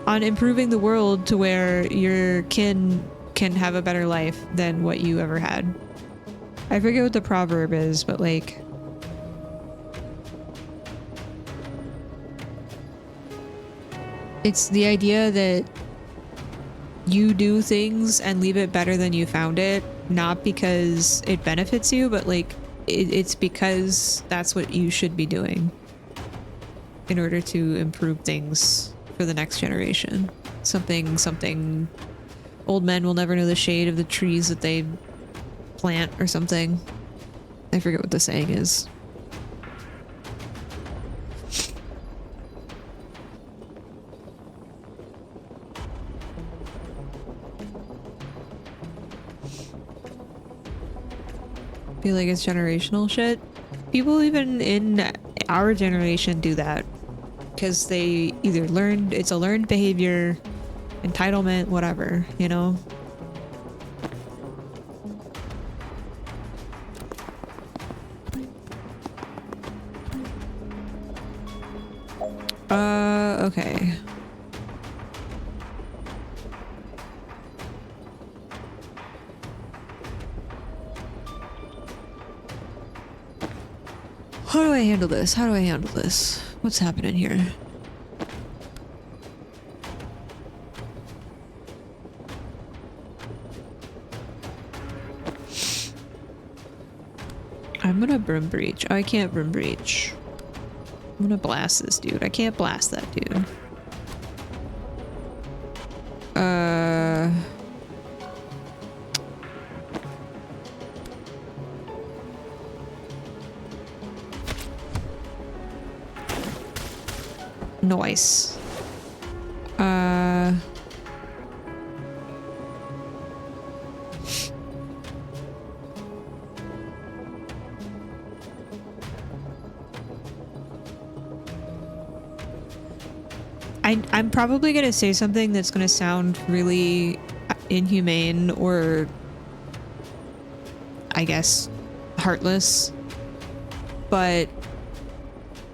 on improving the world to where your kin can have a better life than what you ever had. I forget what the proverb is, but like, it's the idea that you do things and leave it better than you found it, not because it benefits you, but like, it's because that's what you should be doing in order to improve things for the next generation. Something old men will never know the shade of the trees that they plant or something. I forget what the saying is. Feel like it's generational shit. People even in our generation do that because they either it's a learned behavior, entitlement, whatever, you know? Okay. How do I handle this? How do I handle this? What's happening here? I'm gonna brim breach. I can't brim breach. I'm gonna blast this dude. I can't blast that dude. Nice. I'm probably gonna say something that's gonna sound really inhumane or, I guess, heartless, but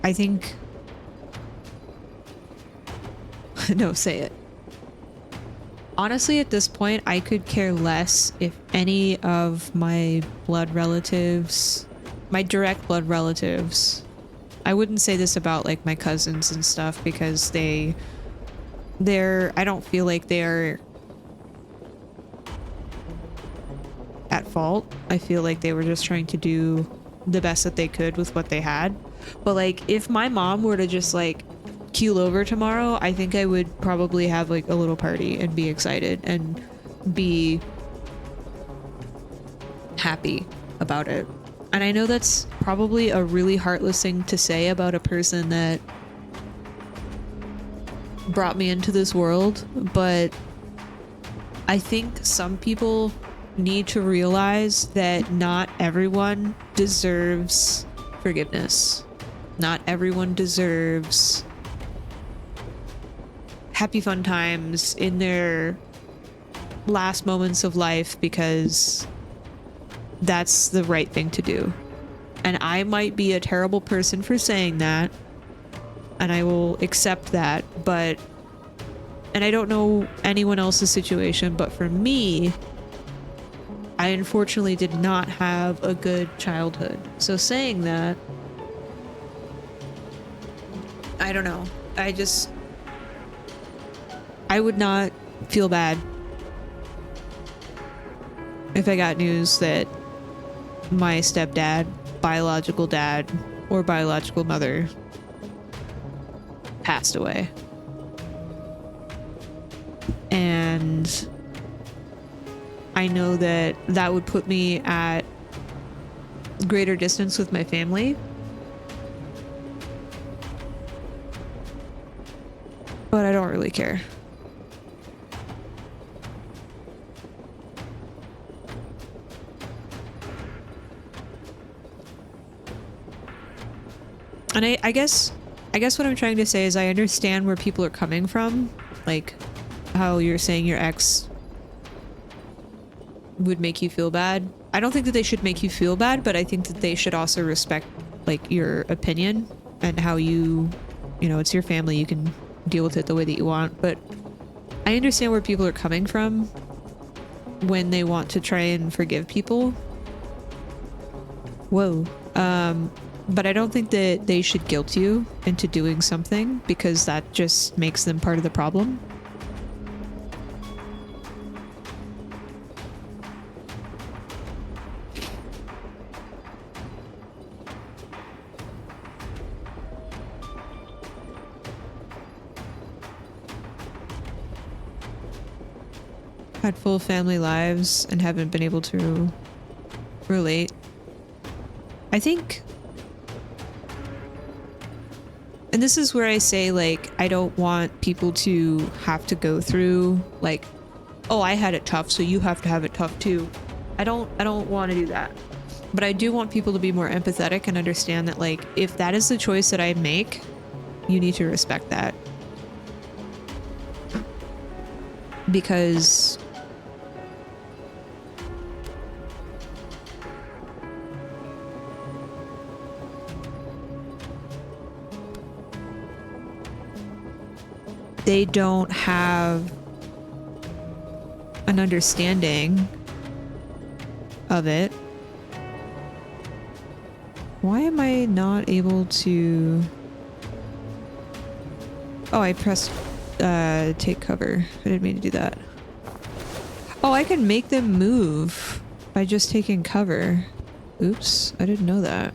I think no, say it. Honestly, at this point, I could care less if any of my blood relatives, my direct blood relatives, I wouldn't say this about like my cousins and stuff because I don't feel like they're at fault. I feel like they were just trying to do the best that they could with what they had. But like if my mom were to just like keel over tomorrow, I think I would probably have like a little party and be excited and be happy about it. And I know that's probably a really heartless thing to say about a person that brought me into this world, but I think some people need to realize that not everyone deserves forgiveness. Not everyone deserves happy fun times in their last moments of life because that's the right thing to do. And I might be a terrible person for saying that, and I will accept that, and I don't know anyone else's situation, but for me, I unfortunately did not have a good childhood. So saying that, I don't know. I would not feel bad if I got news that my stepdad, biological dad, or biological mother passed away. And I know that that would put me at greater distance with my family. But I don't really care. And I guess what I'm trying to say is I understand where people are coming from, like how you're saying your ex would make you feel bad. I don't think that they should make you feel bad, but I think that they should also respect like your opinion and how it's your family, you can deal with it the way that you want. But I understand where people are coming from when they want to try and forgive people. Whoa. But I don't think that they should guilt you into doing something because that just makes them part of the problem. had full family lives and haven't been able to relate. I think, and this is where I say, like, I don't want people to have to go through, like, oh, I had it tough, so you have to have it tough too. I don't want to do that. But I do want people to be more empathetic and understand that, like, if that is the choice that I make, you need to respect that. Because they don't have an understanding of it. Why am I not able to... Oh, I pressed take cover. I didn't mean to do that. Oh, I can make them move by just taking cover. Oops, I didn't know that.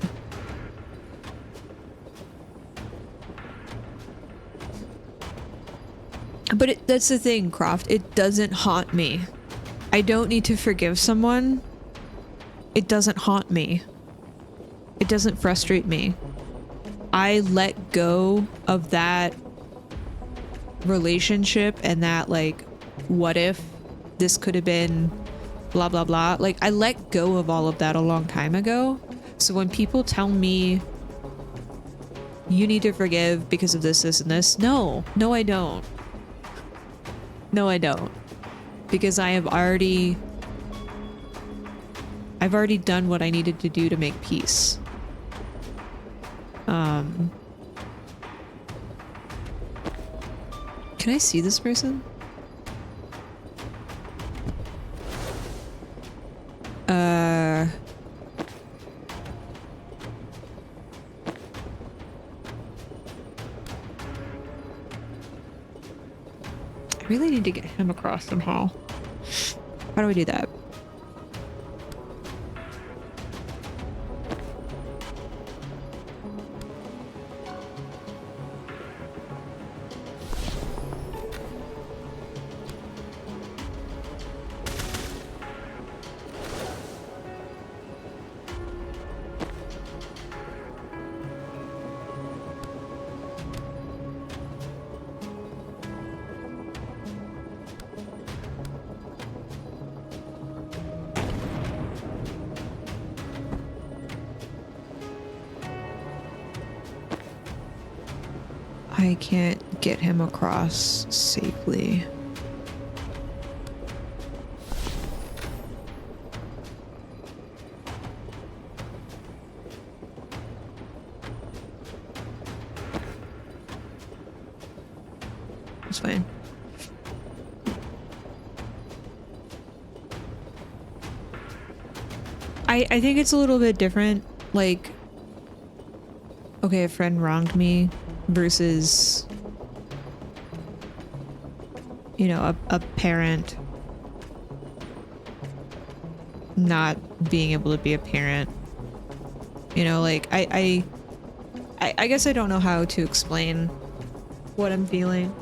But that's the thing, Croft. It doesn't haunt me. I don't need to forgive someone. It doesn't haunt me. It doesn't frustrate me. I let go of that relationship and that, like, what if this could have been blah blah blah. Like, I let go of all of that a long time ago. So when people tell me you need to forgive because of this, this, and this, no I don't. No, I don't. Because I've already done what I needed to do to make peace. Can I see this person? I really need to get him across somehow. How do we do that? I can't get him across safely. It's fine. I think it's a little bit different. Like, okay, a friend wronged me versus, you know, a parent not being able to be a parent. You know, like, I guess I don't know how to explain what I'm feeling,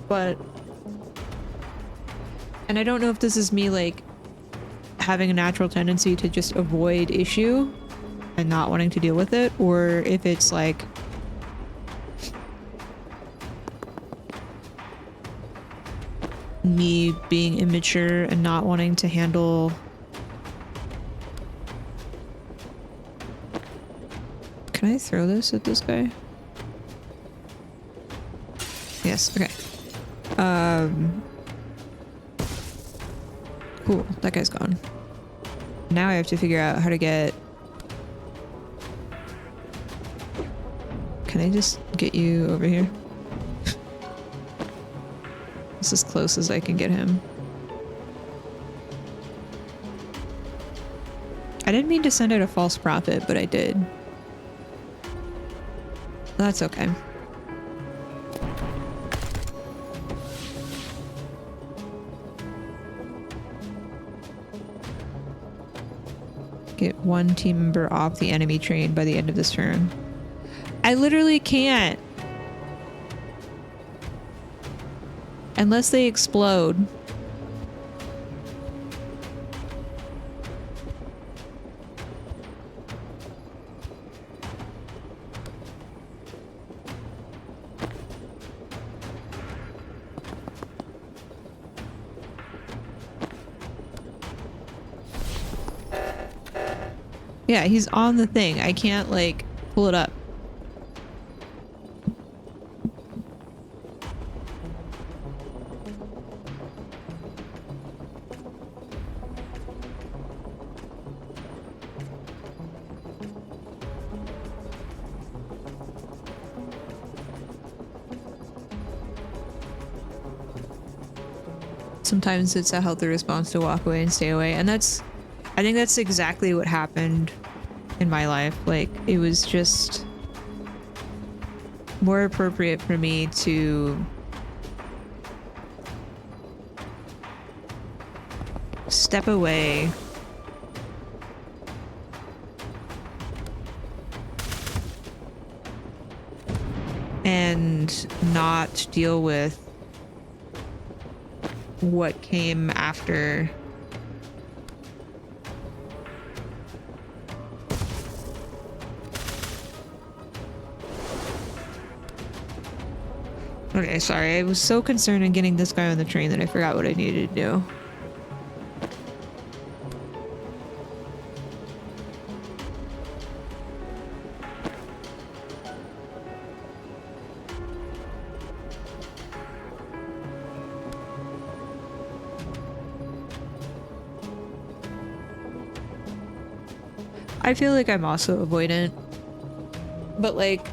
but, and I don't know if this is me, like, having a natural tendency to just avoid issue and not wanting to deal with it, or if it's like me being immature and not wanting to handle. Can I throw this at this guy? Yes, okay. Cool, that guy's gone. Now I have to figure out how to get... Can I just get you over here? It's as close as I can get him. I didn't mean to send out a false prophet, but I did. That's okay. Get one team member off the enemy train by the end of this turn. I literally can't. Unless they explode. Yeah, he's on the thing. I can't, like, pull it up. Sometimes it's a healthy response to walk away and stay away. And I think that's exactly what happened in my life. Like, it was just more appropriate for me to step away and not deal with what came after. Okay, sorry. I was so concerned in getting this guy on the train that I forgot what I needed to do. I feel like I'm also avoidant, but like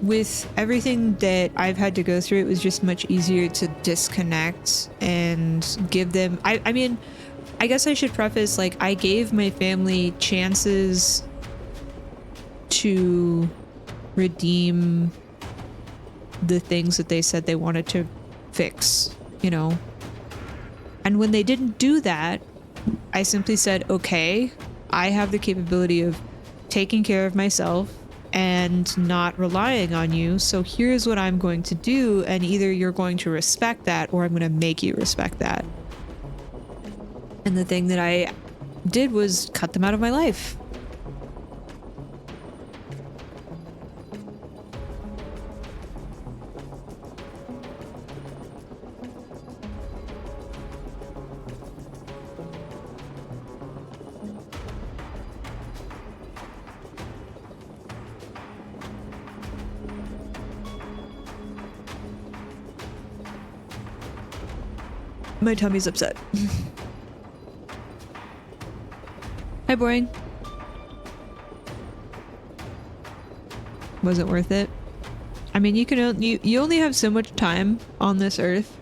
with everything that I've had to go through, it was just much easier to disconnect and give them. I mean, I guess I should preface, like, I gave my family chances to redeem the things that they said they wanted to fix, you know? And when they didn't do that, I simply said, okay, I have the capability of taking care of myself and not relying on you. So here's what I'm going to do. And either you're going to respect that or I'm going to make you respect that. And the thing that I did was cut them out of my life. My tummy's upset. Hi, boring. Was it worth it? I mean, you only have so much time on this earth,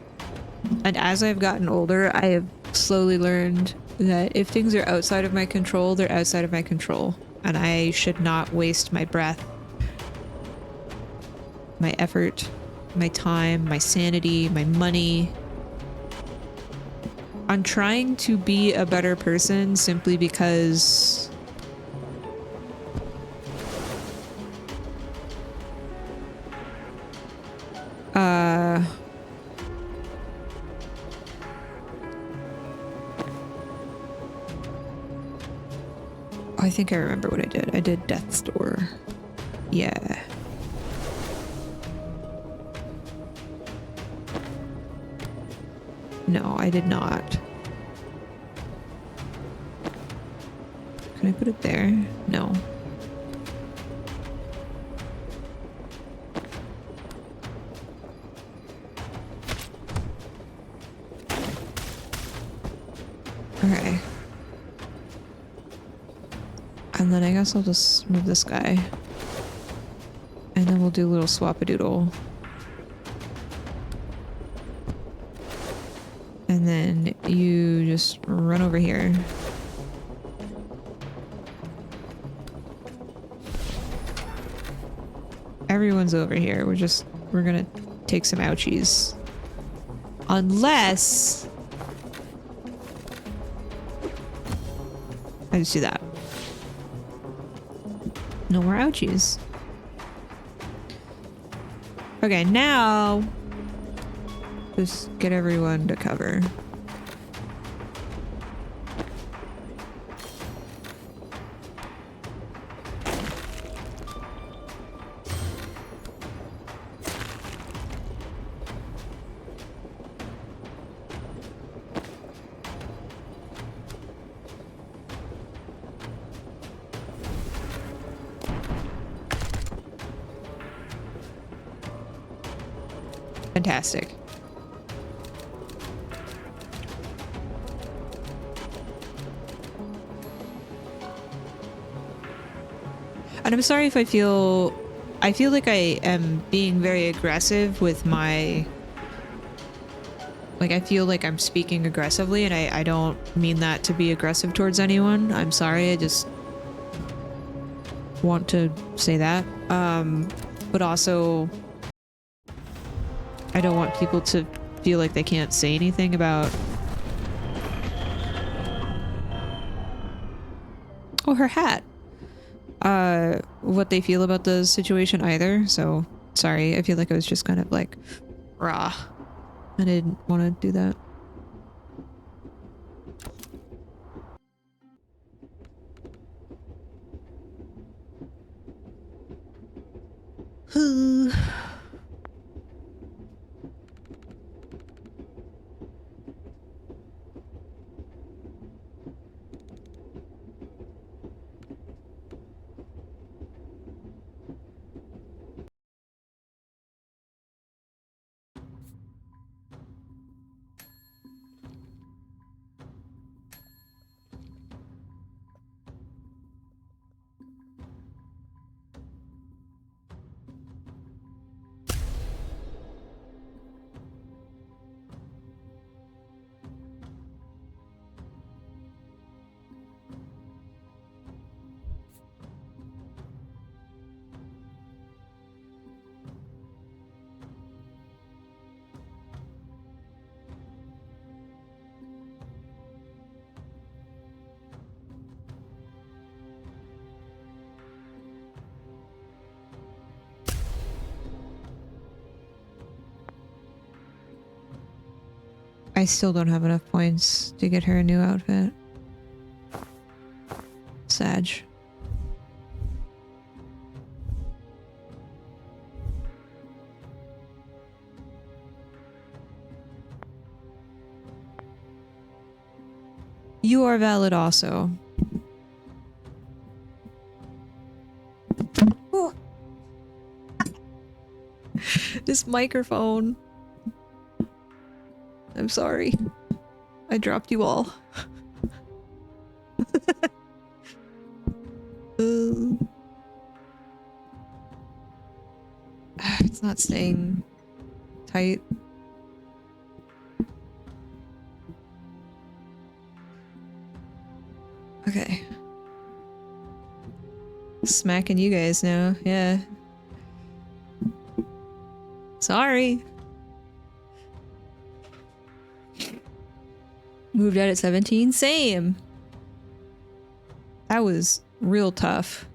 and as I've gotten older, I have slowly learned that if things are outside of my control, they're outside of my control, and I should not waste my breath, my effort, my time, my sanity, my money on trying to be a better person simply because I think I remember what I did. I did Death's Door. Yeah. No, I did not. Can I put it there? No. Okay. And then I guess I'll just move this guy. And then we'll do a little swap-a-doodle. And then you just run over here. Everyone's over here. We're gonna take some ouchies. Unless I just do that. No more ouchies. Okay, now just get everyone to cover. Fantastic. And I'm sorry if I feel like I am being very aggressive with my, like, I feel like I'm speaking aggressively, and I don't mean that to be aggressive towards anyone. I'm sorry, I just want to say that. But also, I don't want people to feel like they can't say anything about... Oh, her hat. What they feel about the situation either. So, sorry, I feel like I was just kind of like, rah. I didn't want to do that. I still don't have enough points to get her a new outfit. Sag. You are valid also. Oh. This microphone. I'm sorry. I dropped you all. It's not staying tight. Okay. Smacking you guys now, yeah. Sorry. Moved out at 17? Same. That was real tough.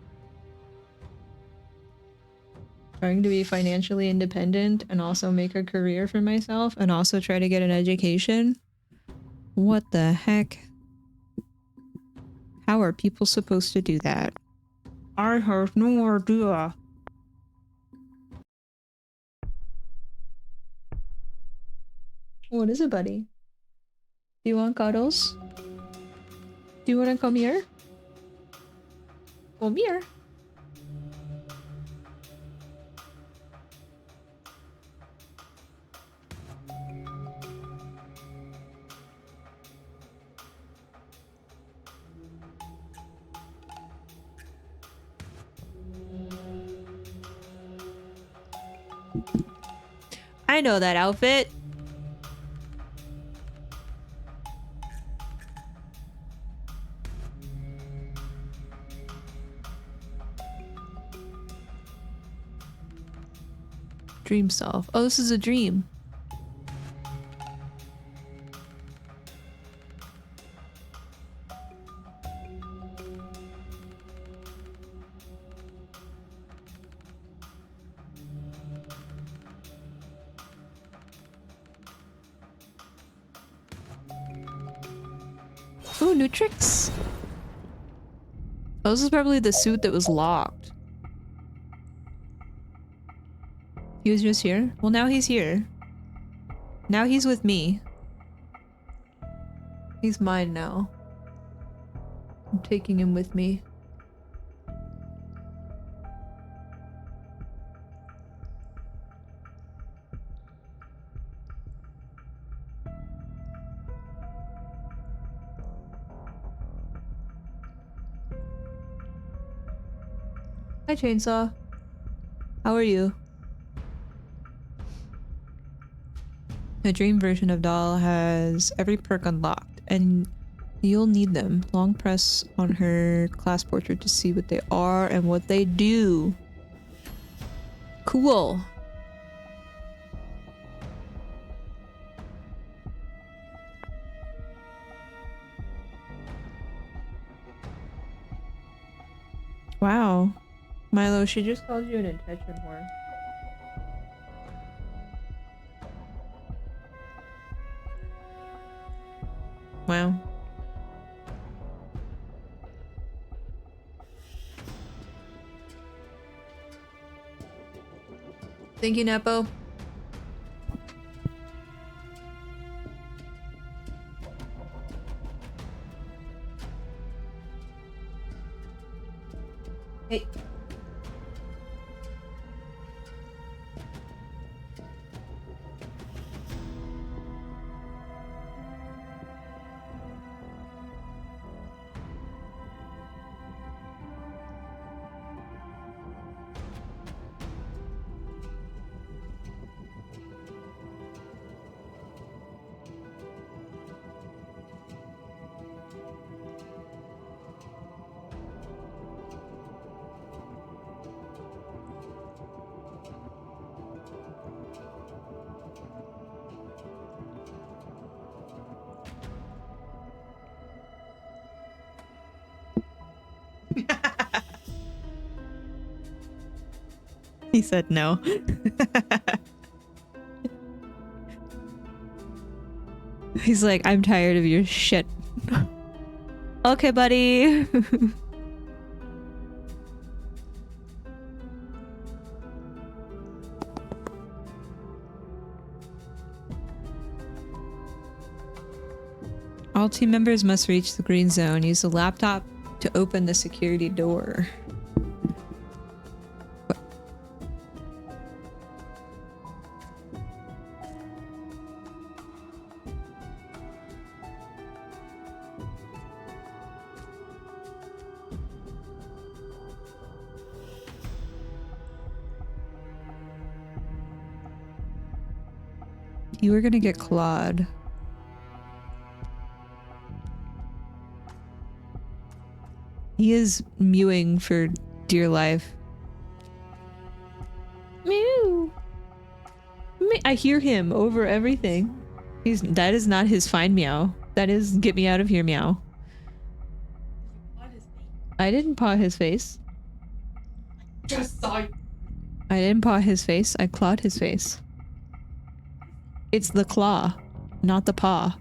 Trying to be financially independent and also make a career for myself and also try to get an education. What the heck? How are people supposed to do that? I have no idea. What is it, buddy? Do you want cuddles? Do you want to come here? Come here. I know that outfit. Dream solve. Oh, this is a dream. Ooh, new tricks. Oh, this is probably the suit that was locked. He was just here? Well, now he's here. Now he's with me. He's mine now. I'm taking him with me. Hi, Chainsaw. How are you? The dream version of Doll has every perk unlocked, and you'll need them. Long press on her class portrait to see what they are and what they do. Cool. Wow. Milo, she just called you an intention whore. Wow. Thank you, Nepo. Hey. He said no. He's like, I'm tired of your shit. Okay, buddy. All team members must reach the green zone. Use the laptop to open the security door. You were gonna get clawed. He is mewing for dear life. Mew. I hear him over everything. That is not his fine meow. That is get me out of here meow. I didn't paw his face. Just saw you. I didn't paw his face. I clawed his face. It's the claw, not the paw.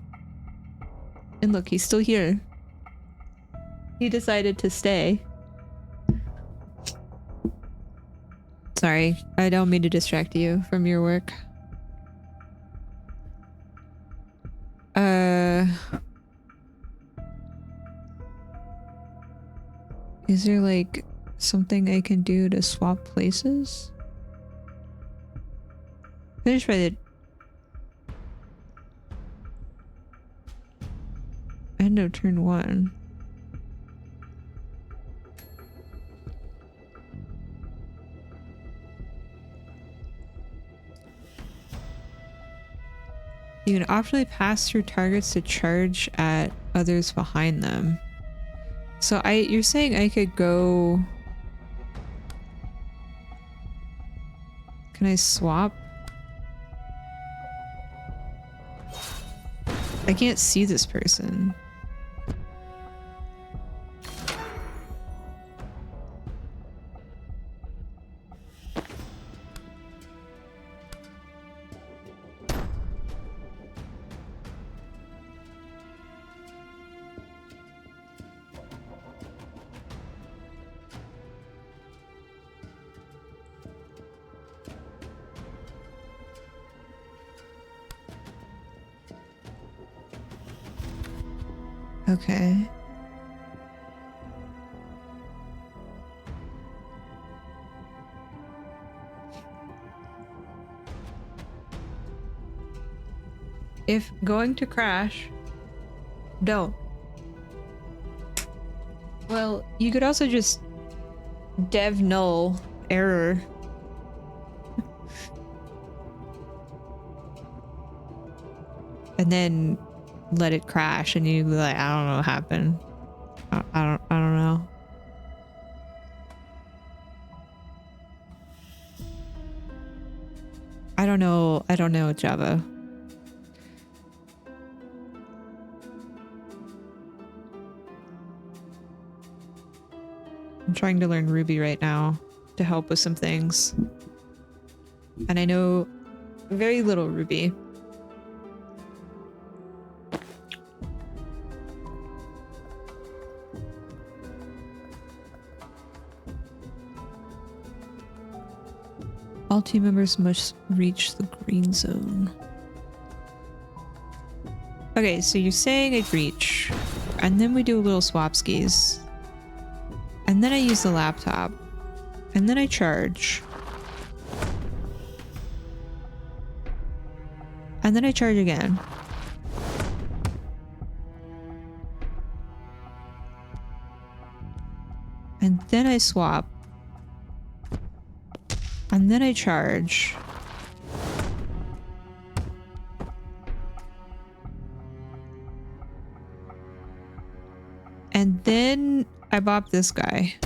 And look, he's still here. He decided to stay. Sorry, I don't mean to distract you from your work. Is there like something I can do to swap places? Finish by the end of turn 1. You can optionally pass through targets to charge at others behind them. So you're saying I could go... Can I swap? I can't see this person. Okay. If going to crash, don't. Well, you could also just dev null error. And then let it crash and you'd be like, I don't know what happened. I don't know. I don't know Java. I'm trying to learn Ruby right now to help with some things. And I know very little Ruby. All team members must reach the green zone. Okay, so you're saying I'd reach, and then we do a little swap skis. And then I use the laptop. And then I charge. And then I charge again. And then I swap. And then I charge. And then I bop this guy.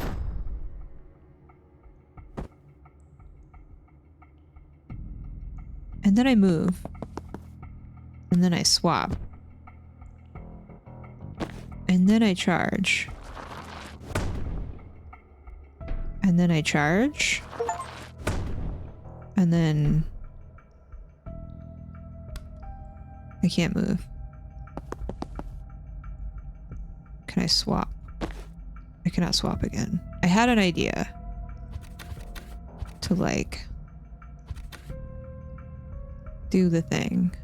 And then I move. And then I swap. And then I charge. And then I charge. And then I can't move. Can I swap? I cannot swap again. I had an idea to like do the thing.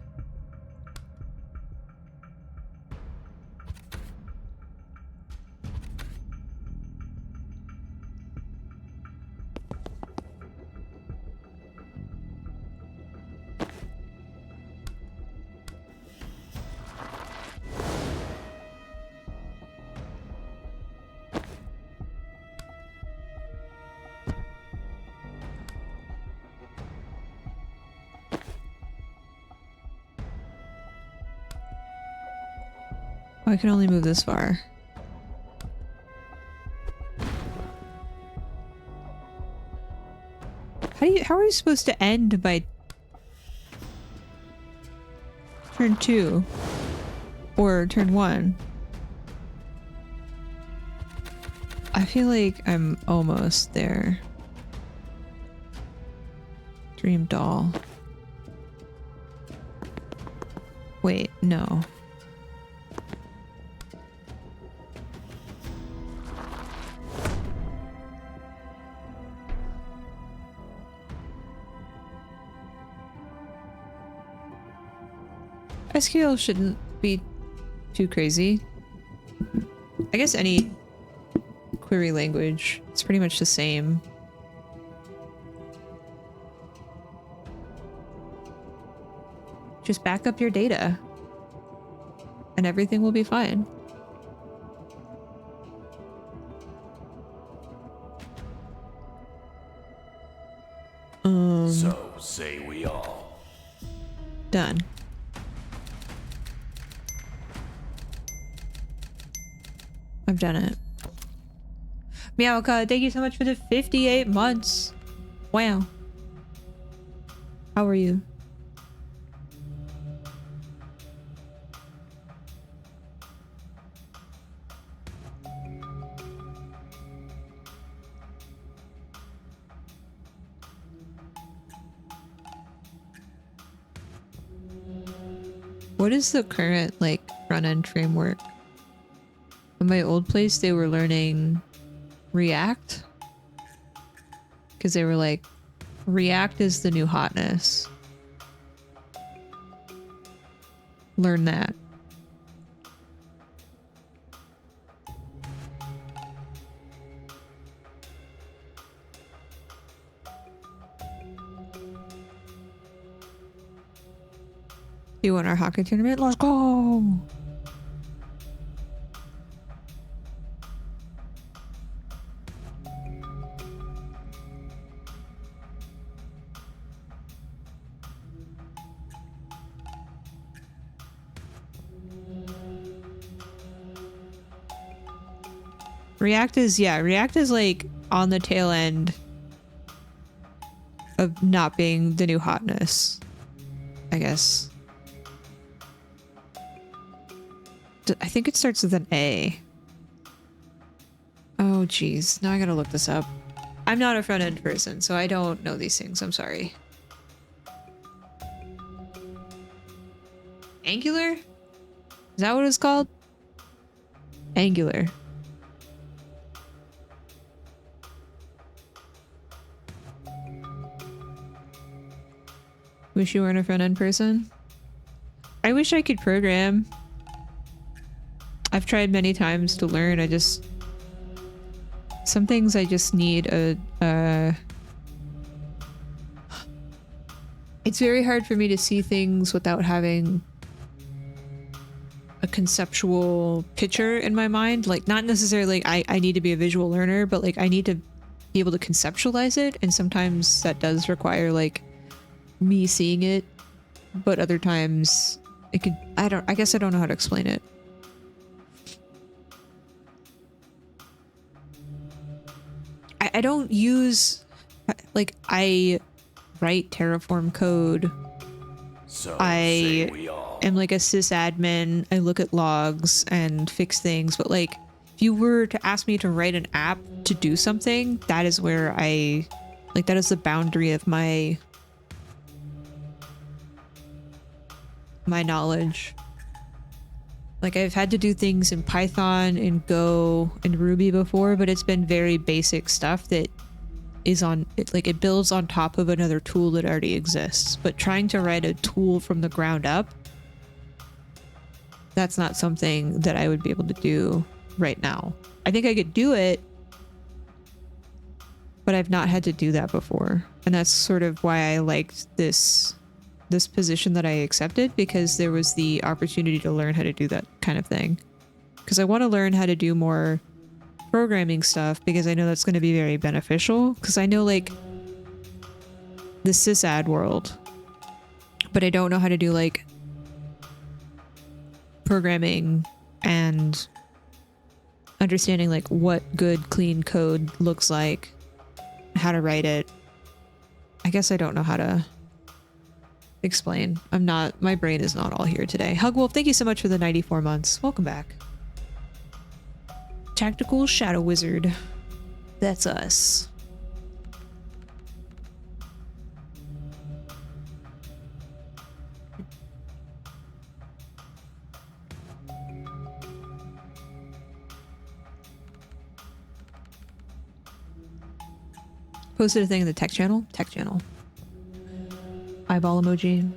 Oh, I can only move this far. How are you supposed to end by turn 2 or turn 1? I feel like I'm almost there. Dream doll. Wait, no. SQL shouldn't be too crazy. I guess any query language, it's pretty much the same. Just back up your data and everything will be fine. So say we all. Done. I've done it. Meowka, thank you so much for the 58 months. Wow. How are you? What is the current, like, front-end framework? In my old place, they were learning React. Because they were like, React is the new hotness. Learn that. You want our hockey tournament? Let's go! React is, yeah, React is like on the tail end of not being the new hotness, I guess. I think it starts with an A. Oh, geez. Now I gotta look this up. I'm not a front-end person, so I don't know these things. I'm sorry. Angular? Is that what it's called? Angular. Wish you weren't a front-end person? I wish I could program. I've tried many times to learn. Some things I just need it's very hard for me to see things without having a conceptual picture in my mind. Like, not necessarily like I need to be a visual learner, but like I need to be able to conceptualize it. And sometimes that does require like me seeing it, but other times it could, I guess I don't know how to explain it. I don't use, like, I write Terraform code. So I say we all. am like a sysadmin. I look at logs and fix things, but like if you were to ask me to write an app to do something, that is where that is the boundary of my knowledge. Like, I've had to do things in Python and Go and Ruby before, but it's been very basic stuff that is on it, like it builds on top of another tool that already exists. But trying to write a tool from the ground up, that's not something that I would be able to do right now. I think I could do it, but I've not had to do that before. And that's sort of why I liked this position that I accepted, because there was the opportunity to learn how to do that kind of thing. Because I want to learn how to do more programming stuff, because I know that's going to be very beneficial. Because I know like the sysad world, but I don't know how to do like programming and understanding like what good clean code looks like, how to write it. I guess I don't know how to explain. My brain is not all here today. Hugwolf, thank you so much for the 94 months. Welcome back. Tactical Shadow Wizard. That's us. Posted a thing in the tech channel. Eyeball emoji.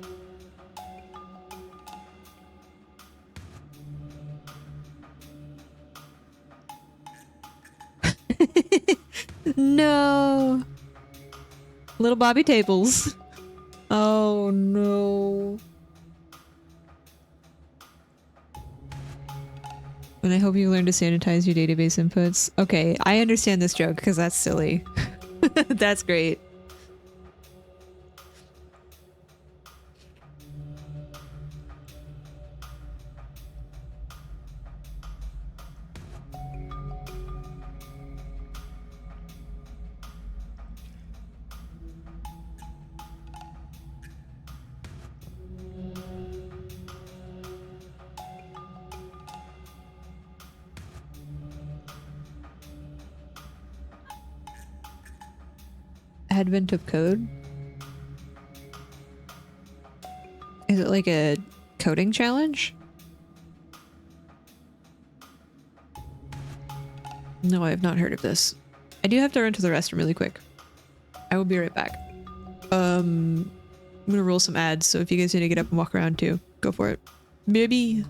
No. Little Bobby Tables. Oh no. And I hope you learn to sanitize your database inputs. Okay, I understand this joke because that's silly. That's great. Advent of code? Is it like a coding challenge? No, I have not heard of this. I do have to run to the restroom really quick. I will be right back. I'm gonna roll some ads, so if you guys need to get up and walk around too, go for it. Maybe.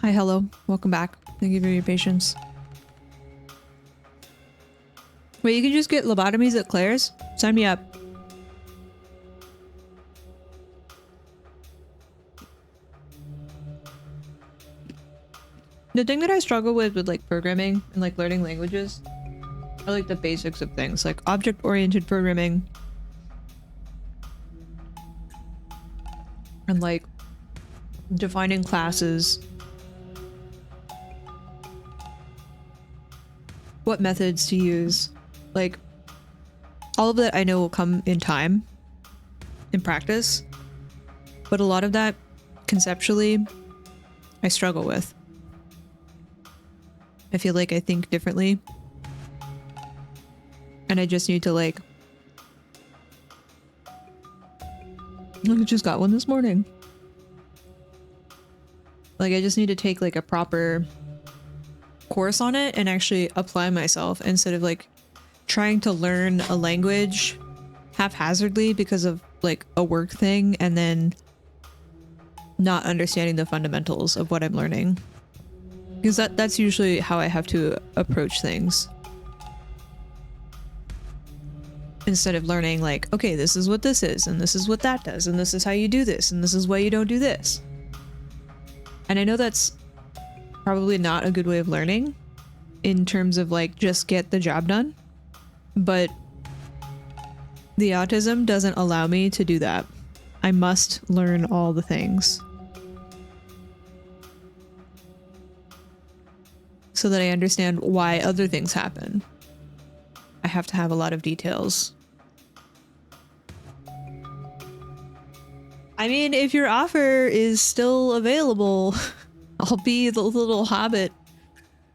Hi, hello. Welcome back. Thank you for your patience. Wait, you can just get lobotomies at Claire's? Sign me up. The thing that I struggle with like programming and like learning languages are like the basics of things, like object-oriented programming and like defining classes, what methods to use. Like all of that I know will come in time, in practice, but a lot of that conceptually I struggle with. I feel like I think differently and I just need to like, I just got one this morning. Like I just need to take like a proper course on it and actually apply myself instead of like trying to learn a language haphazardly because of like a work thing and then not understanding the fundamentals of what I'm learning. Because that's usually how I have to approach things. Instead of learning like, okay, this is what this is and this is what that does and this is how you do this and this is why you don't do this. And I know that's probably not a good way of learning in terms of like just get the job done, but the autism doesn't allow me to do that. I must learn all the things so that I understand why other things happen. I have to have a lot of details. I mean, if your offer is still available, I'll be the little hobbit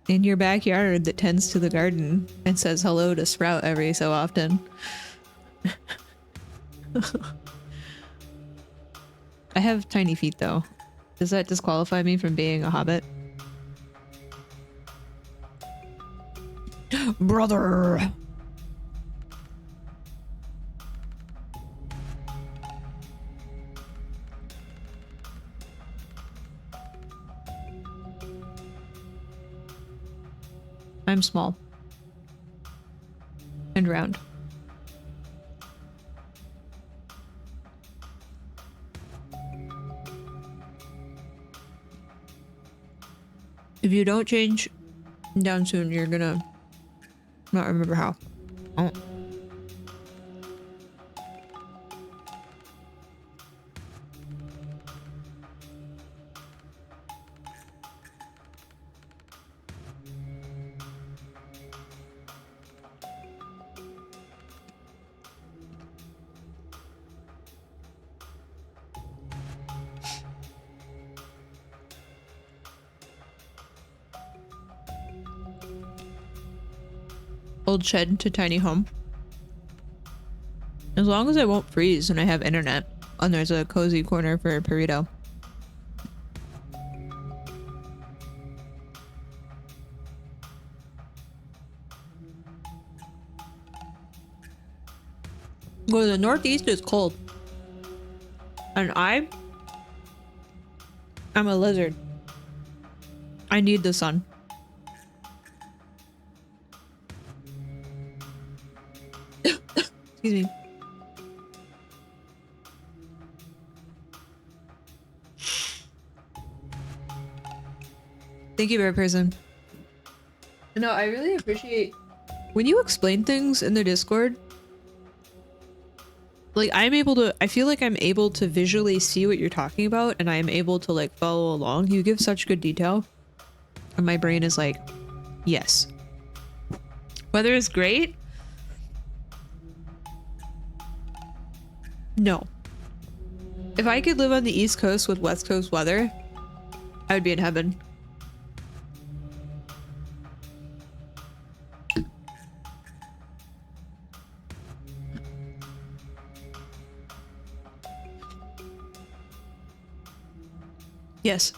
in your backyard that tends to the garden and says hello to Sprout every so often. I have tiny feet though. Does that disqualify me from being a hobbit? Brother! I'm small. And round. If you don't change down soon, you're gonna not remember how. Oh. Old shed to tiny home. As long as I won't freeze and I have internet, and there's a cozy corner for a burrito. Well, the Northeast is cold. And I'm a lizard. I need the sun. Excuse me. Thank you, Bear Person. No, I really appreciate when you explain things in the Discord. Like, I feel like I'm able to visually see what you're talking about, and I am able to, like, follow along. You give such good detail. And my brain is like, yes. Weather is great? No. If I could live on the East Coast with West Coast weather, I would be in heaven. Yes.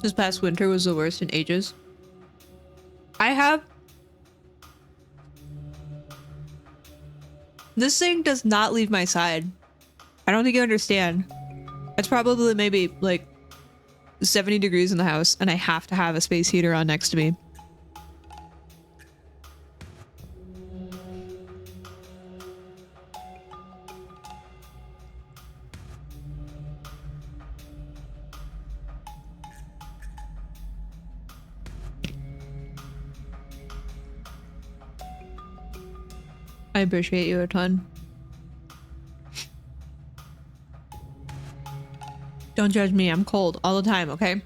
This past winter was the worst in ages. I have This thing does not leave my side. I don't think you understand. It's probably maybe like 70 degrees in the house, and I have to have a space heater on next to me. I appreciate you a ton. Don't judge me, I'm cold all the time, okay?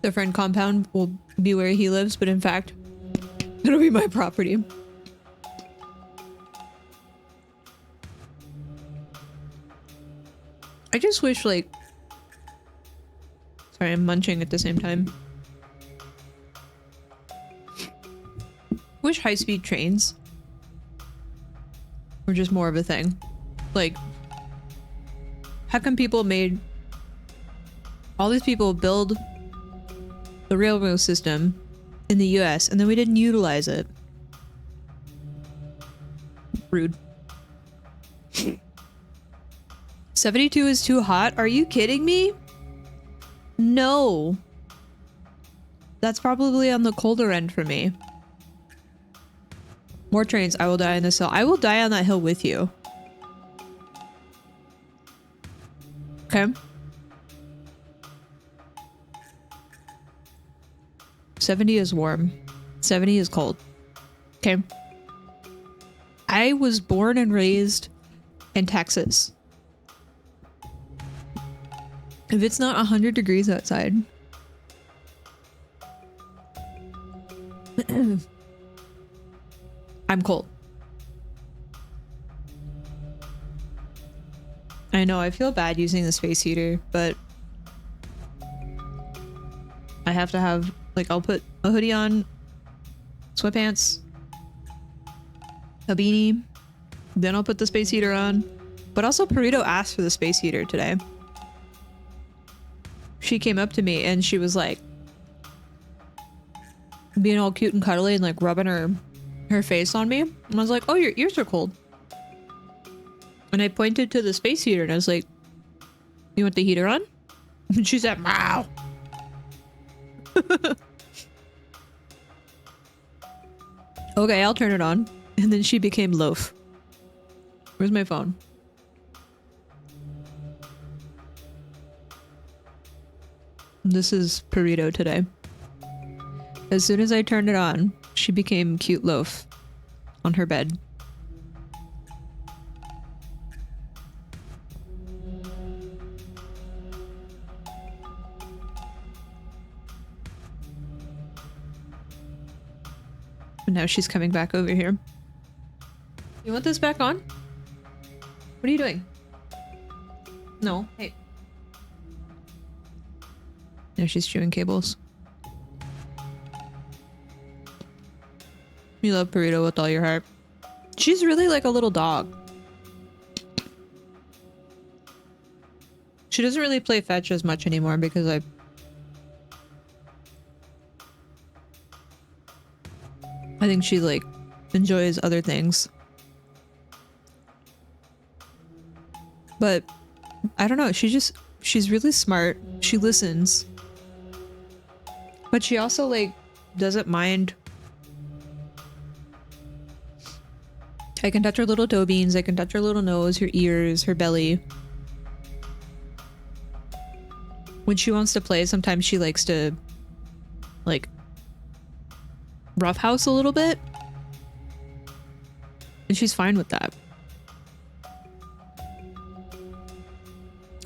The friend compound will be where he lives, but in fact, it'll be my property. I just wish, like... Sorry, I'm munching at the same time. Wish high-speed trains were just more of a thing. Like, how come people made... All these people build the railroad system in the US and then we didn't utilize it? Rude. 72 is too hot? Are you kidding me? No. That's probably on the colder end for me. More trains. I will die on this hill. I will die on that hill with you. Okay. 70 is warm. 70 is cold. Okay. I was born and raised in Texas. If it's not 100 degrees outside, I'm cold. I know, I feel bad using the space heater, but I have to have, like, I'll put a hoodie on, sweatpants, a beanie, then I'll put the space heater on. But also Perito asked for the space heater today. She came up to me and she was like being all cute and cuddly and like rubbing her face on me. And I was like, oh, your ears are cold. And I pointed to the space heater and I was like, you want the heater on? And she said, meow. Okay, I'll turn it on. And then she became loaf. Where's my phone? This is Perito today. As soon as I turned it on, she became cute loaf on her bed. And now she's coming back over here. You want this back on? What are you doing? No, hey. Now she's chewing cables. You love Perito with all your heart. She's really like a little dog. She doesn't really play fetch as much anymore because I think she like enjoys other things. But I don't know, she's really smart. She listens. But she also like doesn't mind. I can touch her little toe beans, I can touch her little nose, her ears, her belly. When she wants to play, sometimes she likes to like roughhouse a little bit. And she's fine with that.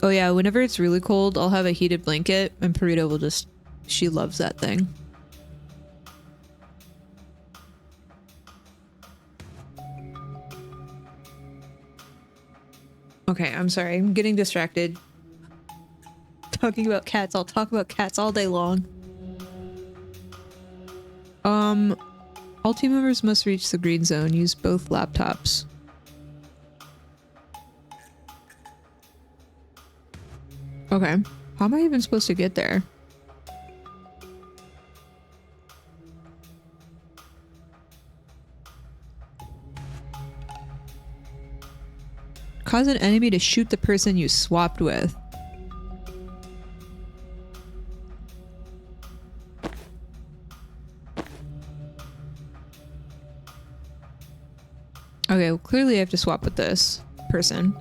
Oh yeah, whenever it's really cold, I'll have a heated blanket and Perito will just... She loves that thing. Okay, I'm sorry. I'm getting distracted. Talking about cats. I'll talk about cats all day long. All team members must reach the green zone. Use both laptops. Okay. How am I even supposed to get there? Cause an enemy to shoot the person you swapped with. Okay, well, clearly I have to swap with this person.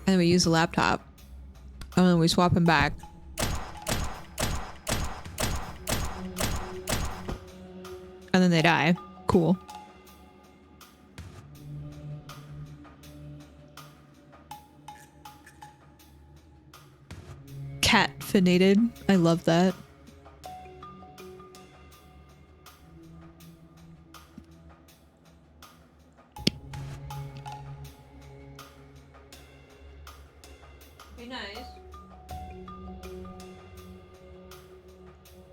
And then we use the laptop. And then we swap him back. And then they die. Cool. Catfinated. I love that. Be nice.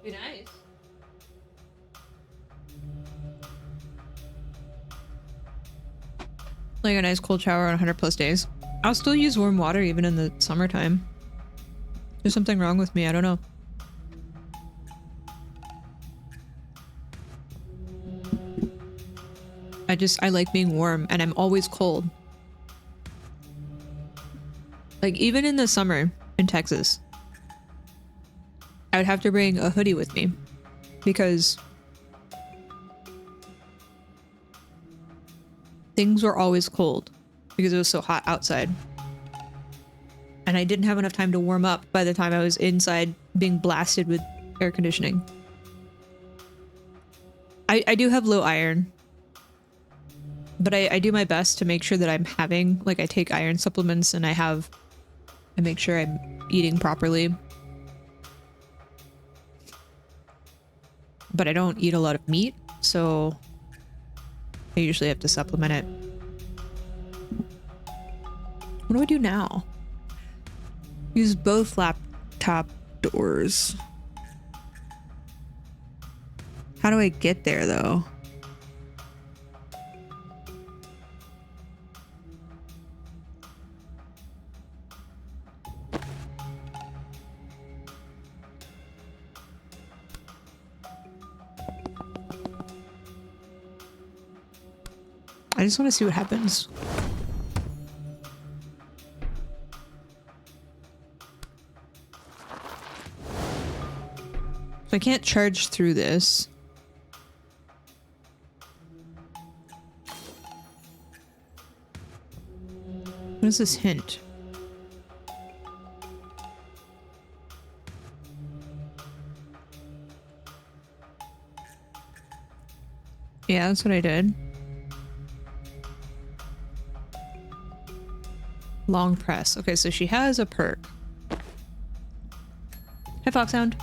Be nice. Like a nice cold shower on 100 plus days. I'll still use warm water even in the summertime. There's something wrong with me, I don't know. I like being warm and I'm always cold. Like even in the summer in Texas, I would have to bring a hoodie with me because things were always cold because it was so hot outside. And I didn't have enough time to warm up by the time I was inside being blasted with air conditioning. I do have low iron, but I do my best to make sure that I'm having, like I take iron supplements and I make sure I'm eating properly. But I don't eat a lot of meat, so I usually have to supplement it. What do I do now? Use both laptop doors. How do I get there though? I just want to see what happens. So I can't charge through this. What is this hint? Yeah, that's what I did. Long press. Okay, so she has a perk. Hi, Foxhound.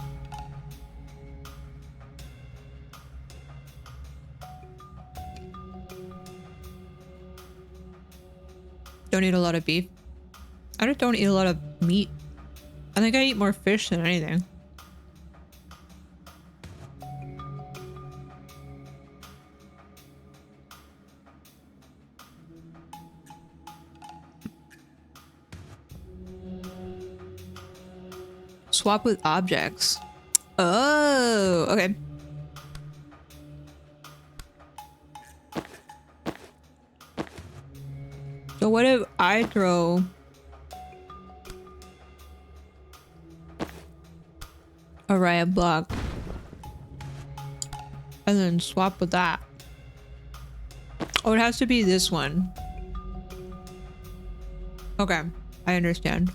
Don't eat a lot of beef. I just don't eat a lot of meat. I think I eat more fish than anything. Swap with objects. Oh, okay. So what if I throw a riot block and then swap with that? Oh, it has to be this one. Okay, I understand.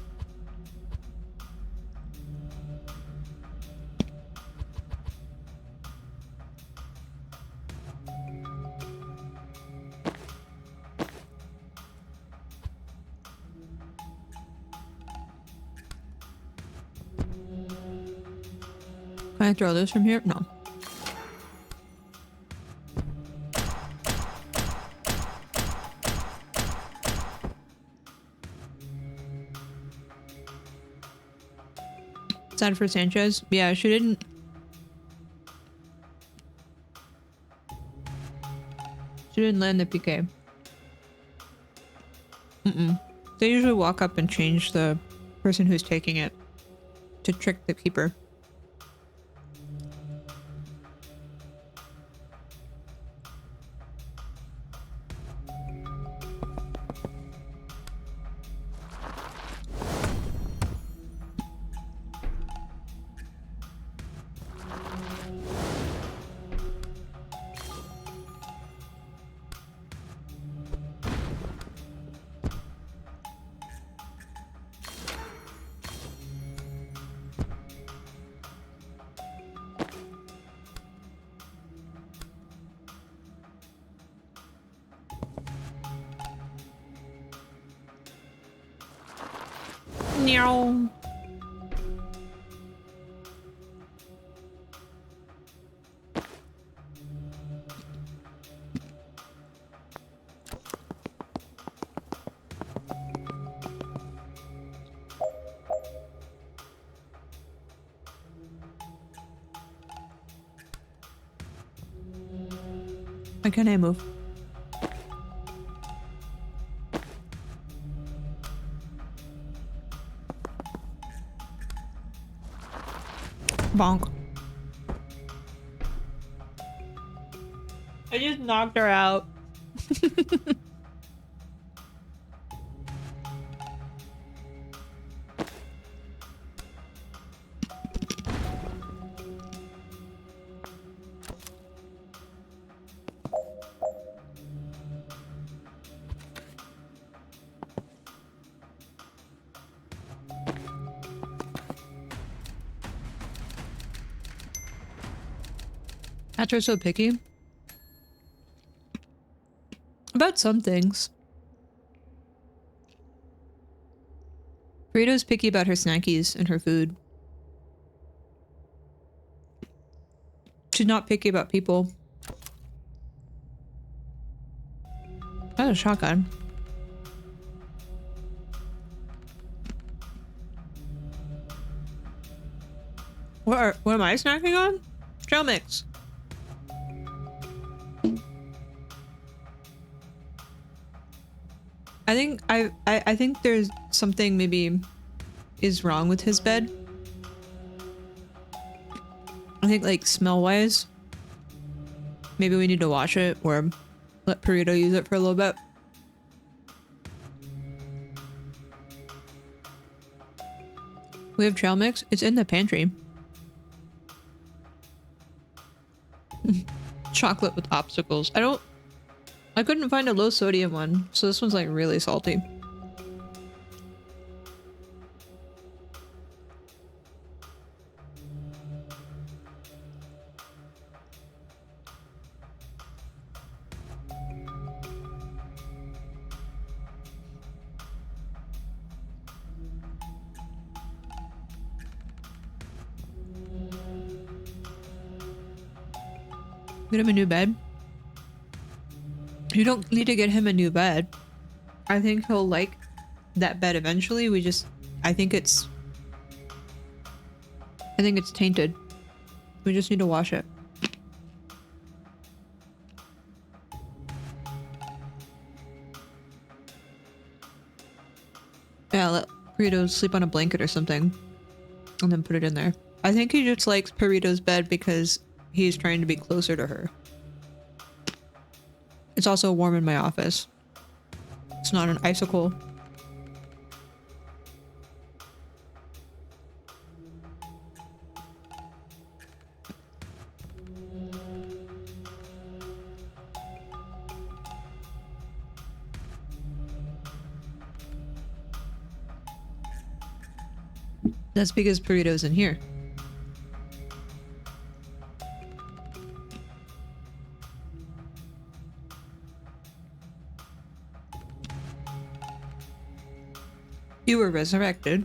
Can I throw this from here? No. Sad for Sanchez. Yeah, she didn't She didn't land the PK. They usually walk up and change the person who's taking it to trick the keeper. Meow. Why can't I move? Bonk. I just knocked her out. Cats are so picky about some things. Burrito's picky about her snackies and her food. She's not picky about people. That's a shotgun. What am I snacking on? Trail mix. I think there's something maybe is wrong with his bed. I think like smell wise, maybe we need to wash it or let Purito use it for a little bit. We have trail mix. It's in the pantry. Chocolate with obstacles. I couldn't find a low sodium one, so this one's like really salty. Get him a new bed. You don't need to get him a new bed. I think he'll like that bed eventually. I think it's tainted. We just need to wash it. Yeah, let Burrito sleep on a blanket or something and then put it in there. I think he just likes Burrito's bed because he's trying to be closer to her. It's also warm in my office. It's not an icicle. That's because Burrito's in here. You were resurrected.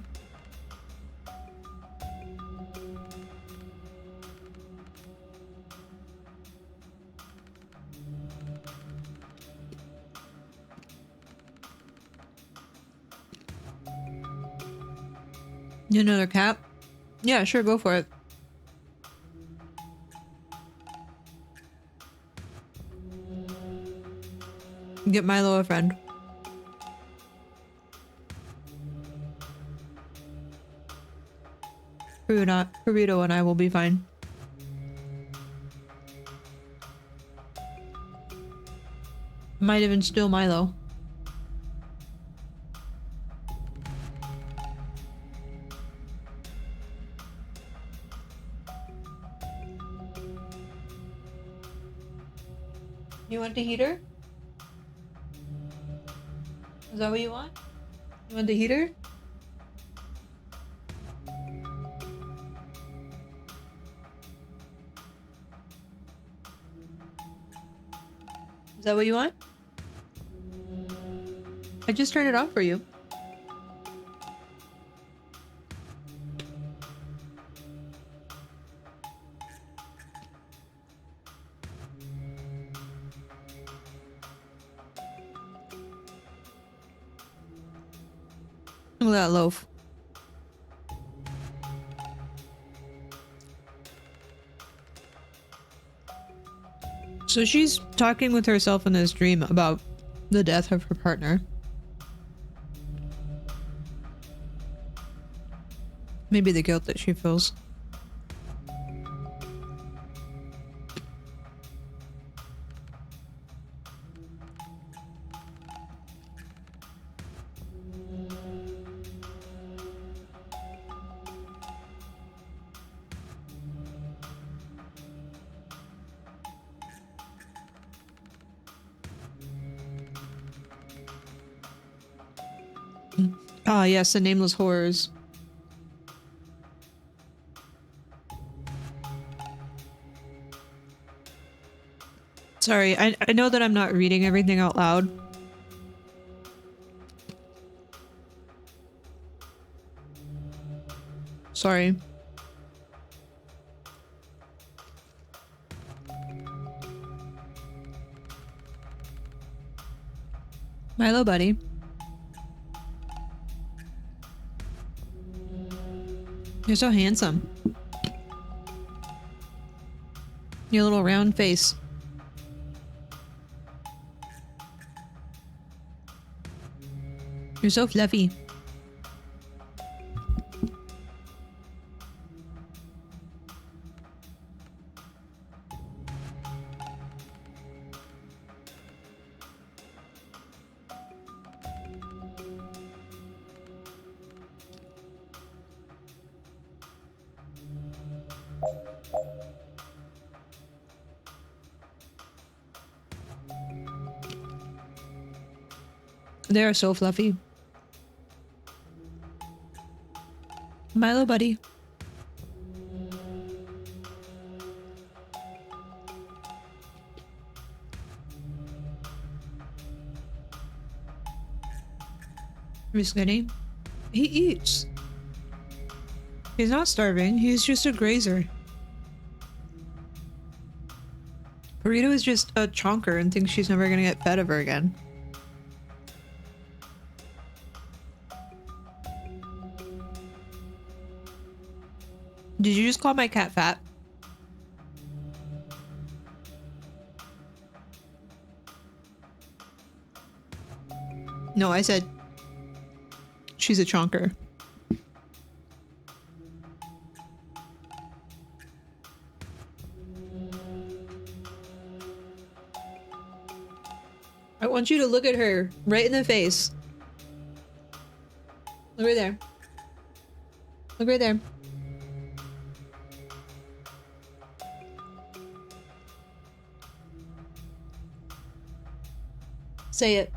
Need another cap? Yeah, sure, go for it. Get Milo a friend. Burrito and I will be fine. Might even steal Milo. You want the heater? Is that what you want? You want the heater? Is that what you want? I just turned it off for you. Look at that loaf. So she's talking with herself in this dream about the death of her partner. Maybe the guilt that she feels. Ah, yes, the nameless horrors. Sorry, I know that I'm not reading everything out loud. Sorry. Milo, buddy. You're so handsome. Your little round face. You're so fluffy. They are so fluffy. Milo, buddy. He's skinny. He eats. He's not starving. He's just a grazer. Burrito is just a chonker and thinks she's never gonna get fed ever again. Did you just call my cat fat? No, I said she's a chonker. I want you to look at her right in the face. Look right there. Look right there. Say it.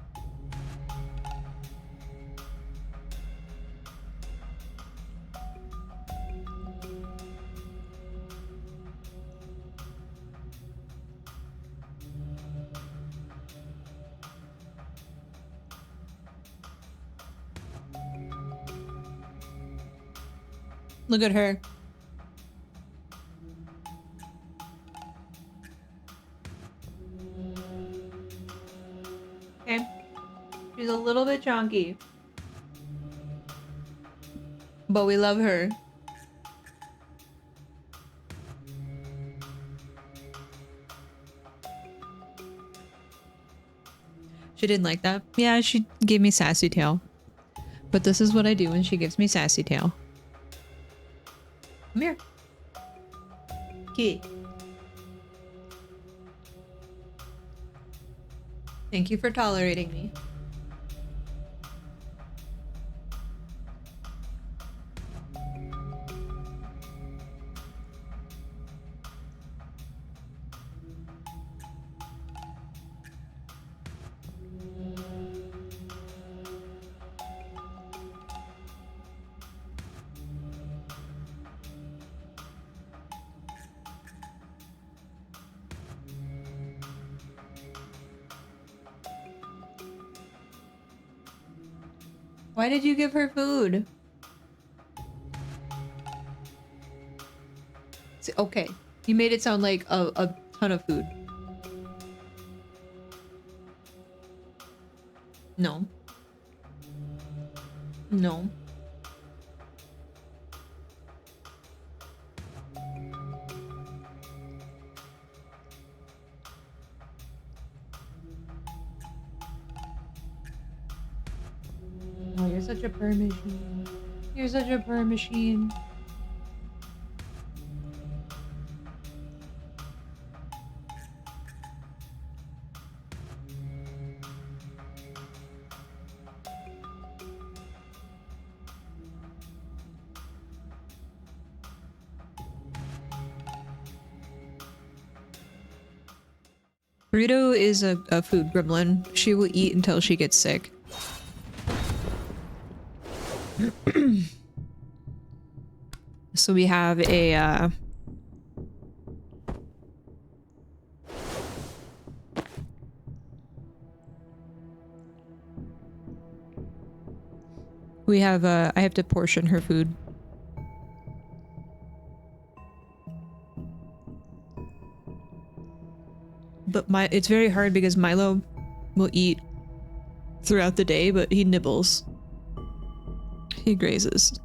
Look at her. Okay. She's a little bit chonky. But we love her. She didn't like that. Yeah, she gave me sassy tail. But this is what I do when she gives me sassy tail. Come here. Key. Thank you for tolerating me. Why did you give her food? Okay, you made it sound like a ton of food. No. No. Oh, you're such a purr machine. You're such a purr machine. Burrito is a food gremlin. She will eat until she gets sick. So we have a I have to portion her food. But it's very hard because Milo will eat throughout the day, but he nibbles. He grazes.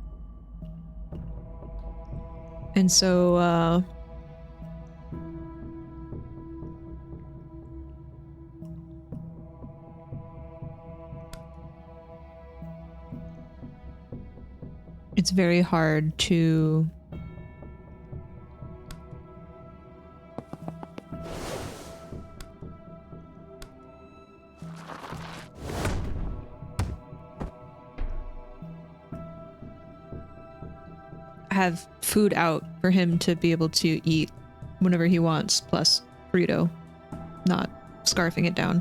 And so, it's very hard to have food out for him to be able to eat whenever he wants, plus burrito, not scarfing it down.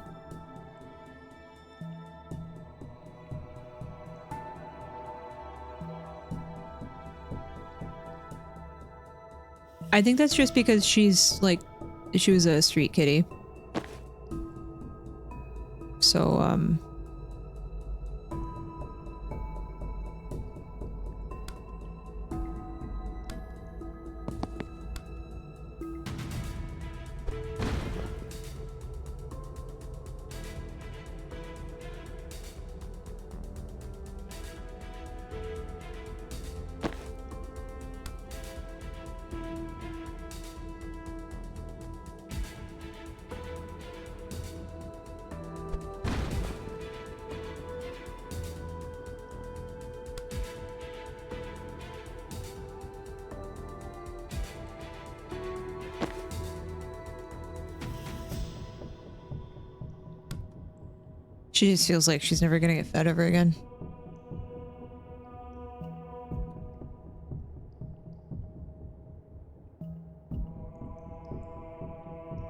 I think that's just because she was a street kitty. So, she just feels like she's never gonna get fed ever again.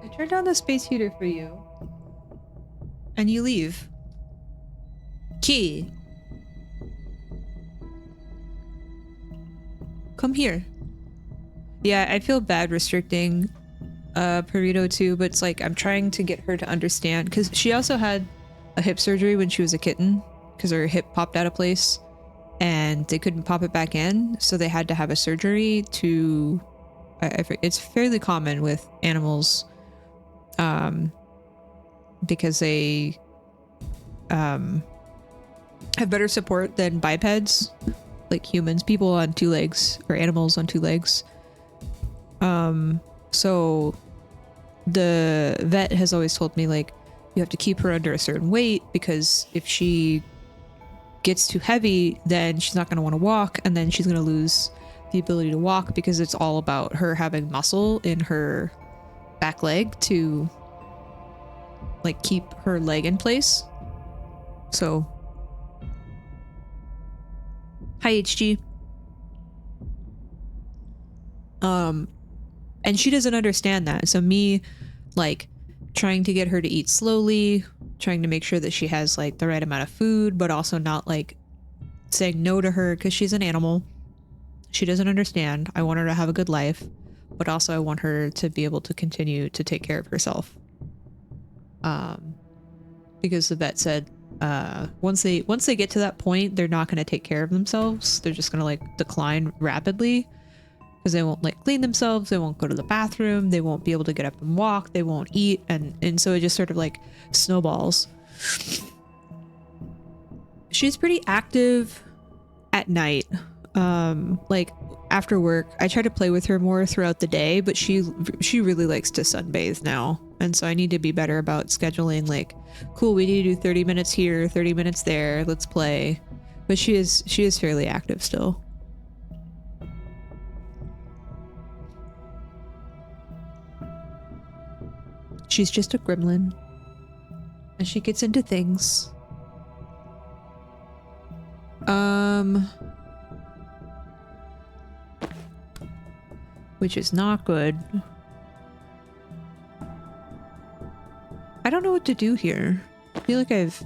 I turned on the space heater for you. And you leave. Key. Come here. Yeah, I feel bad restricting Burrito too, but it's like I'm trying to get her to understand, because she also had a hip surgery when she was a kitten because her hip popped out of place and they couldn't pop it back in, so they had to have a surgery to it's fairly common with animals because they have better support than bipeds, like humans, people on two legs, or animals on two legs. So the vet has always told me, like, You have to keep her under a certain weight because if she gets too heavy, then she's not going to want to walk, and then she's going to lose the ability to walk because it's all about her having muscle in her back leg to like keep her leg in place. So hi HG. And she doesn't understand that. So me like trying to get her to eat slowly, trying to make sure that she has like the right amount of food, but also not like saying no to her because she's an animal. She doesn't understand. I want her to have a good life, but also I want her to be able to continue to take care of herself. Because the vet said once they get to that point, they're not going to take care of themselves. They're just going to like decline rapidly because they won't like clean themselves. They won't go to the bathroom. They won't be able to get up and walk. They won't eat. And so it just sort of like snowballs. She's pretty active at night. Like after work, I try to play with her more throughout the day, but she really likes to sunbathe now. And so I need to be better about scheduling like, cool, we need to do 30 minutes here, 30 minutes there, let's play. But she is fairly active still. She's just a gremlin. And she gets into things. Which is not good. I don't know what to do here. I feel like I've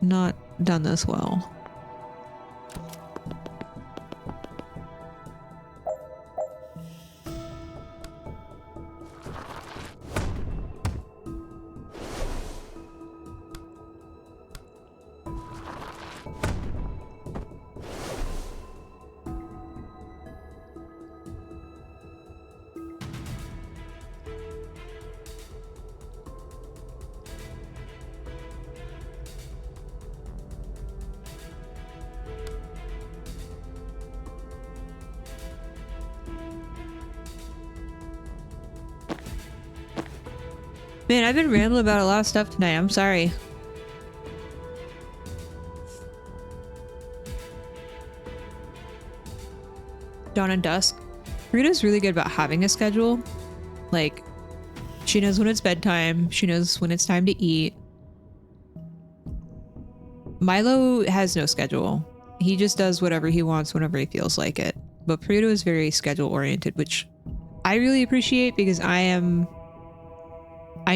not done this well. Man, I've been rambling about a lot of stuff tonight. I'm sorry. Dawn and dusk. Rita's really good about having a schedule. Like, she knows when it's bedtime. She knows when it's time to eat. Milo has no schedule. He just does whatever he wants whenever he feels like it. But Prudo is very schedule oriented, which I really appreciate because I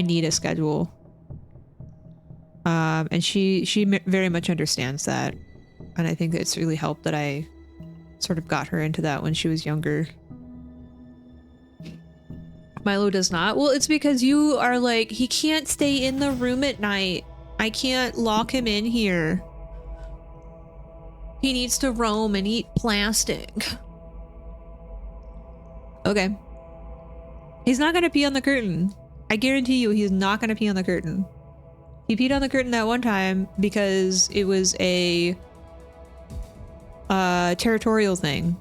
need a schedule. And she very much understands that. And I think it's really helped that I sort of got her into that when she was younger. Milo does not. Well, it's because you are like, he can't stay in the room at night. I can't lock him in here. He needs to roam and eat plastic. Okay. He's not gonna pee on the curtain. I guarantee you he's not gonna pee on the curtain. He peed on the curtain that one time because it was a territorial thing.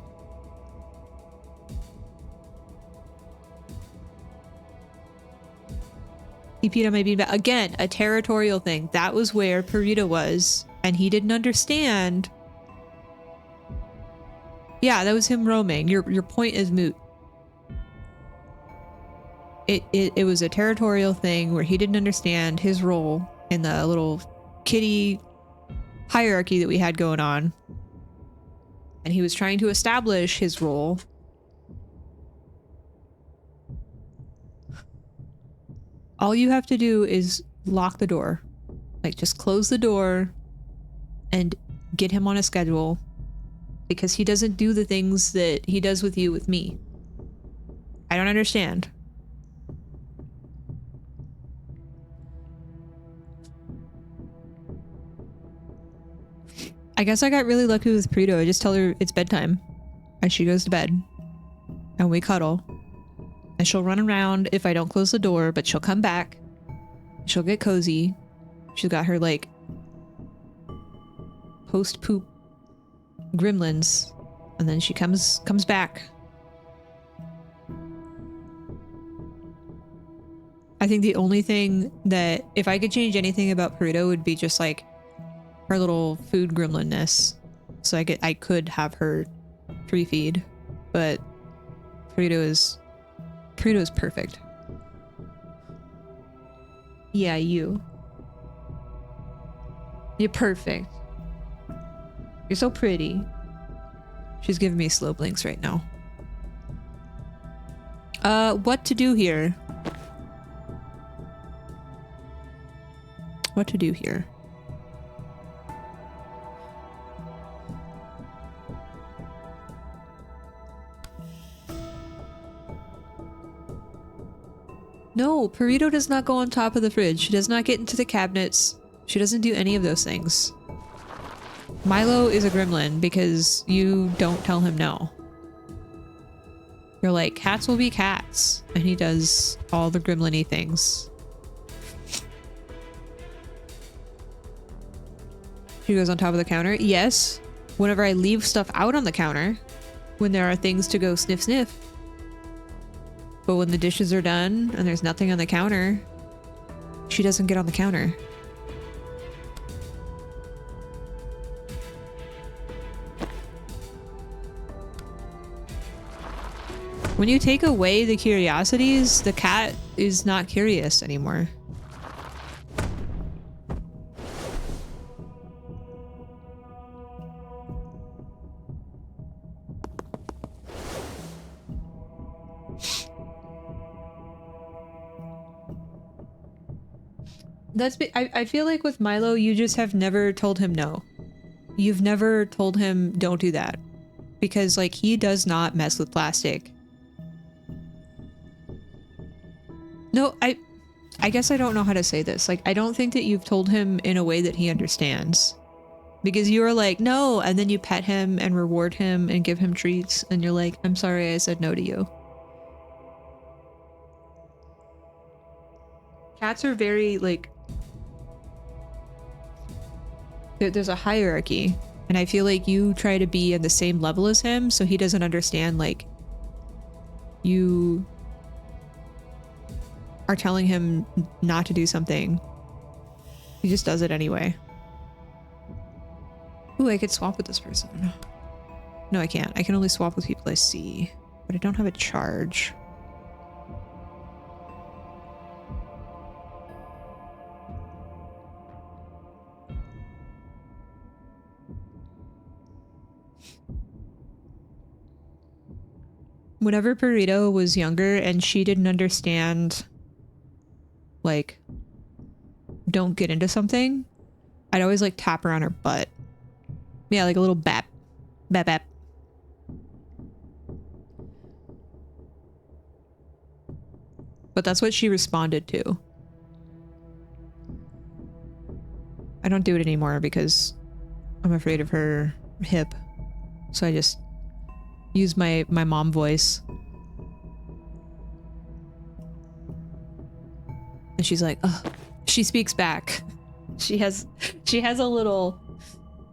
He peed on my beanbag. Again, a territorial thing. That was where Purita was, and he didn't understand. Yeah, that was him roaming. Your point is moot. It was a territorial thing where he didn't understand his role in the little kitty hierarchy that we had going on. And he was trying to establish his role. All you have to do is lock the door. Like, just close the door and get him on a schedule. Because he doesn't do the things that he does with you with me. I don't understand. I guess I got really lucky with Prudo. I just tell her it's bedtime. And she goes to bed. And we cuddle. And she'll run around if I don't close the door, but she'll come back. She'll get cozy. She's got her, like, post-poop gremlins. And then she comes back. I think the only thing that, if I could change anything about Peruto, would be just like her little food gremlinness. So I could have her free feed, but Peruto is perfect. Yeah, you're perfect. You're so pretty. She's giving me slow blinks right now. What to do here? What to do here? No, Perito does not go on top of the fridge. She does not get into the cabinets. She doesn't do any of those things. Milo is a gremlin because you don't tell him no. You're like, cats will be cats. And he does all the gremlin-y things. She goes on top of the counter. Yes. Whenever I leave stuff out on the counter, when there are things to go sniff sniff. But when the dishes are done and there's nothing on the counter, she doesn't get on the counter. When you take away the curiosities, the cat is not curious anymore. I feel like with Milo, you just have never told him no. You've never told him don't do that. Because like he does not mess with plastic. No, I guess I don't know how to say this. Like, I don't think that you've told him in a way that he understands. Because you are like, no, and then you pet him and reward him and give him treats, and you're like, I'm sorry I said no to you. Cats are very, like... There's a hierarchy, and I feel like you try to be at the same level as him, so he doesn't understand, like, you are telling him not to do something. He just does it anyway. Ooh, I could swap with this person. No, I can't. I can only swap with people I see, but I don't have a charge. Whenever Burrito was younger and she didn't understand, like, don't get into something, I'd always like tap her on her butt. Yeah, like a little bap. Bap bap. But that's what she responded to. I don't do it anymore because I'm afraid of her hip. So I just use my mom voice. And she's like, ugh. She speaks back. She has a little,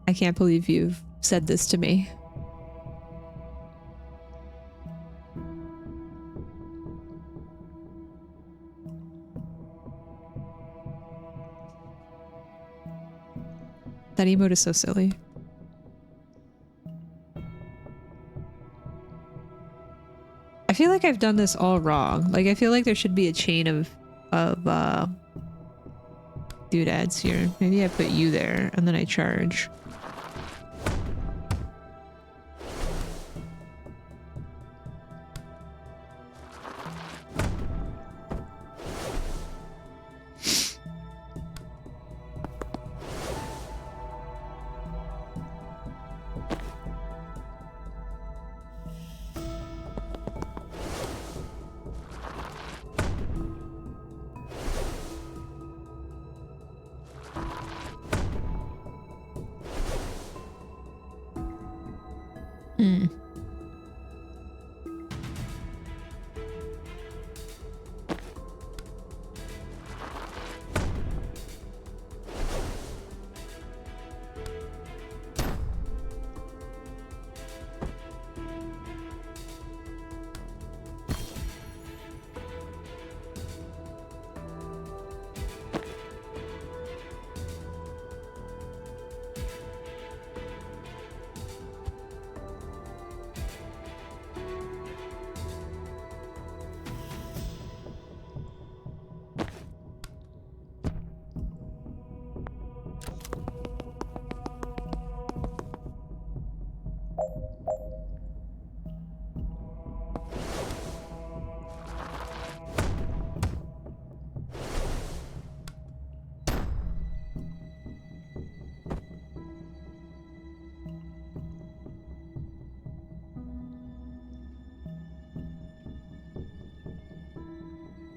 I can't believe you've said this to me. That emote is so silly. I feel like I've done this all wrong. Like, I feel like there should be a chain of doodads here. Maybe I put you there and then I charge.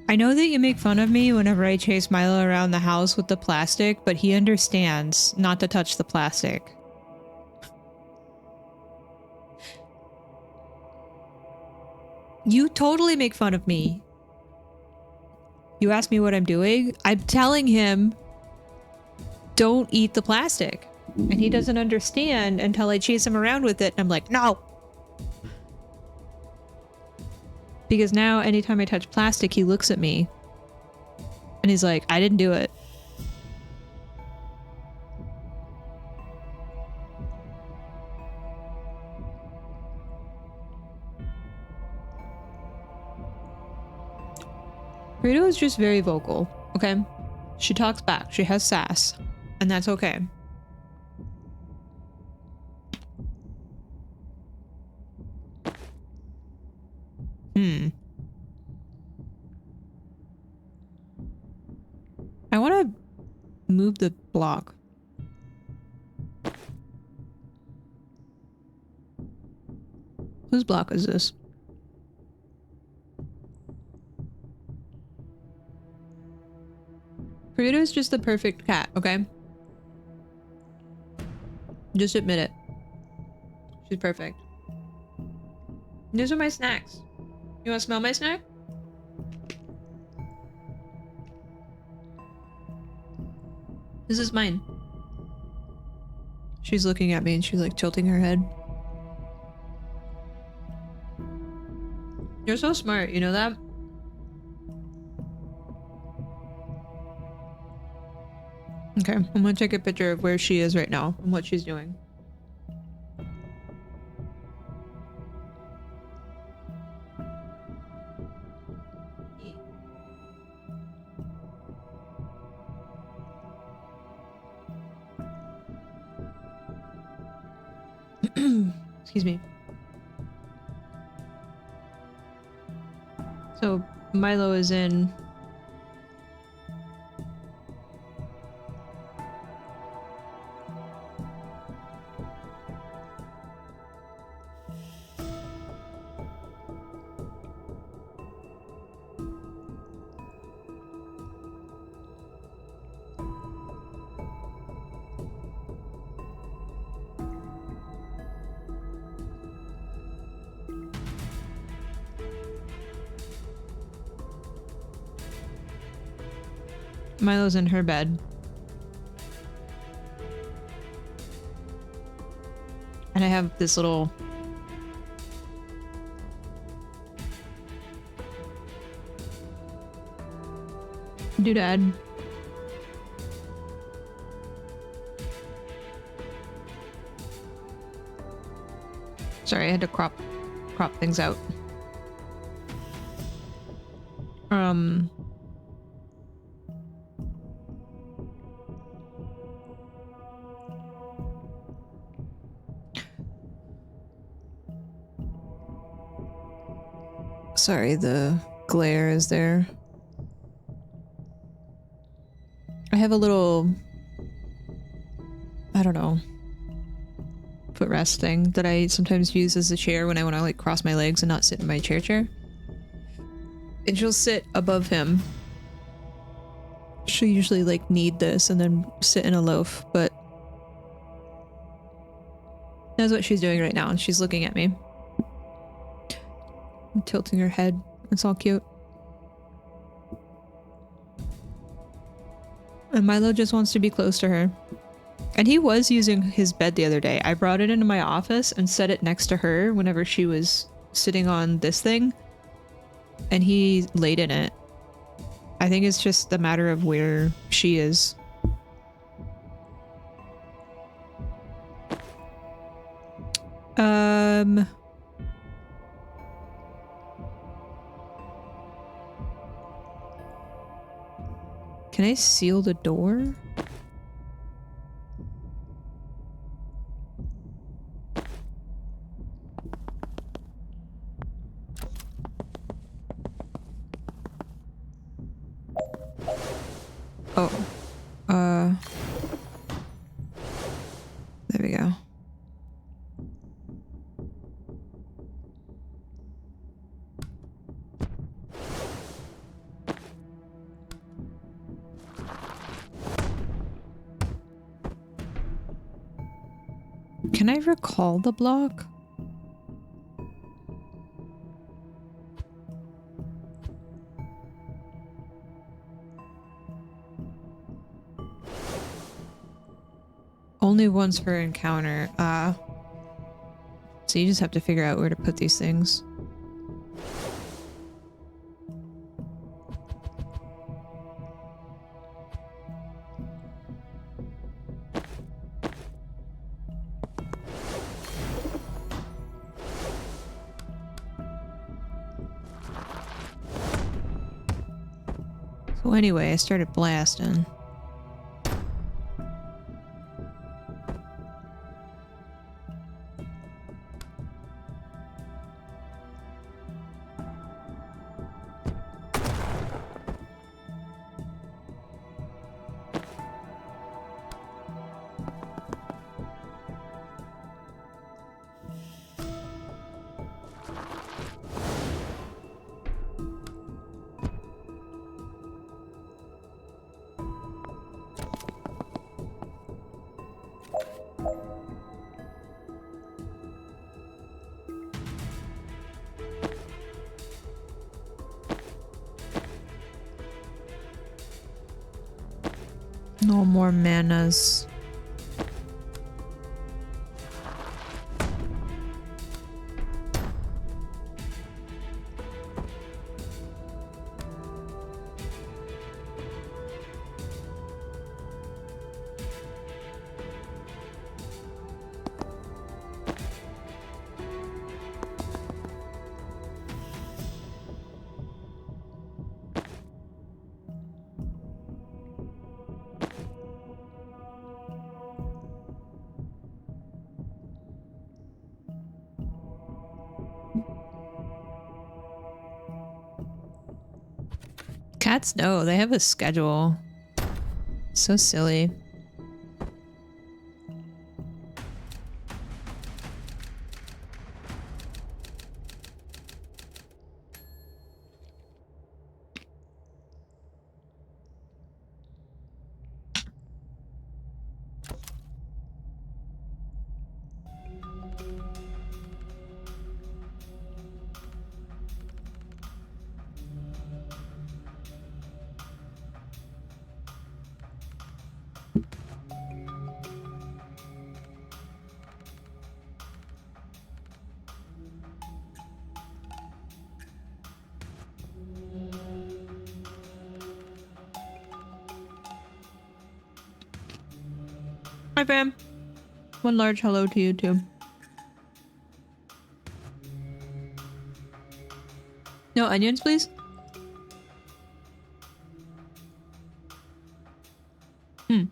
I know that you make fun of me whenever I chase Milo around the house with the plastic, but he understands not to touch the plastic. You totally make fun of me. You ask me what I'm doing. I'm telling him, don't eat the plastic. And he doesn't understand until I chase him around with it. And I'm like, no. Because now anytime I touch plastic, he looks at me. And he's like, I didn't do it. Rito is just very vocal, okay? She talks back. She has sass. And that's okay. I want to move the block. Whose block is this? Burrito is just the perfect cat, okay? Just admit it. She's perfect. These are my snacks. You want to smell my snack? This is mine. She's looking at me and she's like tilting her head. You're so smart, you know that? Okay, I'm gonna take a picture of where she is right now and what she's doing. Excuse me. So Milo is in. Milo's in her bed. And I have this little doodad. Sorry, I had to crop things out. Sorry, the glare is there. I have a little, I don't know, footrest thing that I sometimes use as a chair when I want to like cross my legs and not sit in my chair. And she'll sit above him. She'll usually like knead this and then sit in a loaf, but that's what she's doing right now, and she's looking at me. And tilting her head. It's all cute. And Milo just wants to be close to her. And he was using his bed the other day. I brought it into my office and set it next to her whenever she was sitting on this thing. And he laid in it. I think it's just a matter of where she is. Can I seal the door? Oh. There we go. Can I recall the block? Only once per encounter. So you just have to figure out where to put these things. So anyway, I started blasting. No more manas. Cats know, they have a schedule. So silly. Hi, fam. One large hello to you, too. No onions, please? Okay.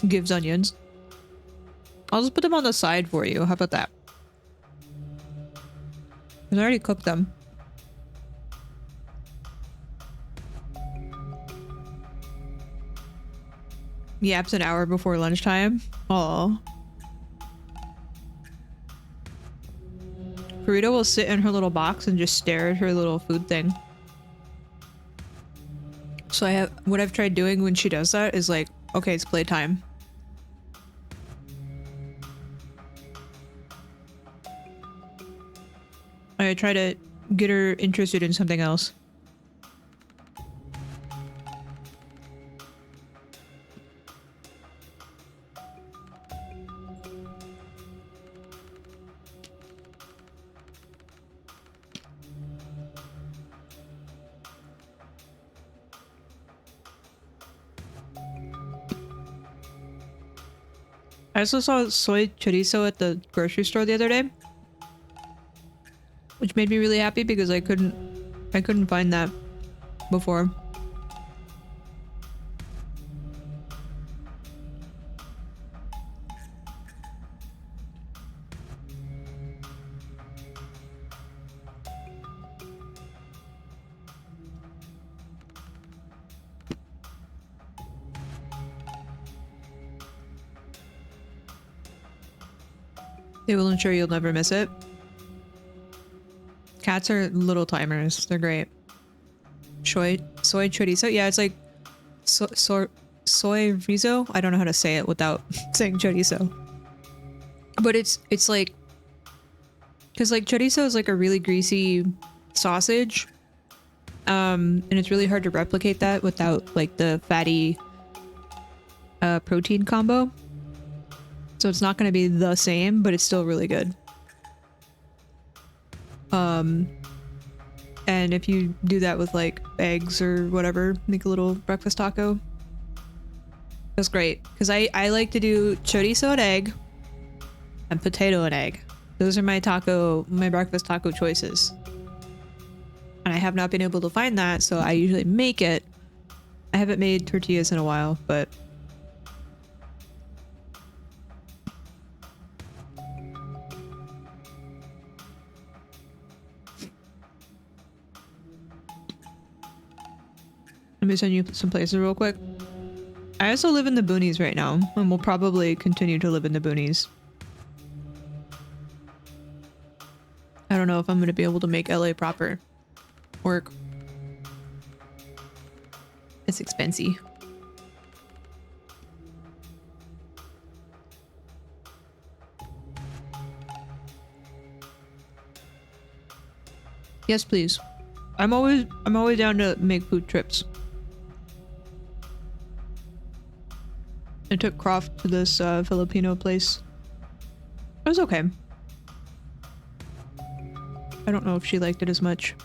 Gives onions. I'll just put them on the side for you. How about that? I already cooked them. Yaps an hour before lunchtime. Oh. Burrito will sit in her little box and just stare at her little food thing. So what I've tried doing when she does that is like, okay, it's playtime. I try to get her interested in something else. I also saw soy chorizo at the grocery store the other day, which made me really happy because I couldn't find that before. They will ensure you'll never miss it. Cats are little timers. They're great. soy chorizo. Yeah, it's like soy rizo. I don't know how to say it without saying chorizo. But it's like, because like chorizo is like a really greasy sausage, and it's really hard to replicate that without like the fatty protein combo. So it's not going to be the same, but it's still really good. And if you do that with like eggs or whatever, make a little breakfast taco. That's great. Because I like to do chorizo and egg and potato and egg. Those are my breakfast taco choices. And I have not been able to find that, so I usually make it. I haven't made tortillas in a while, but let me send you some places real quick. I also live in the boonies right now, and will probably continue to live in the boonies. I don't know if I'm going to be able to make LA proper work. It's expensive. Yes, please. I'm always down to make food trips. I took Croft to this Filipino place. It was okay. I don't know if she liked it as much.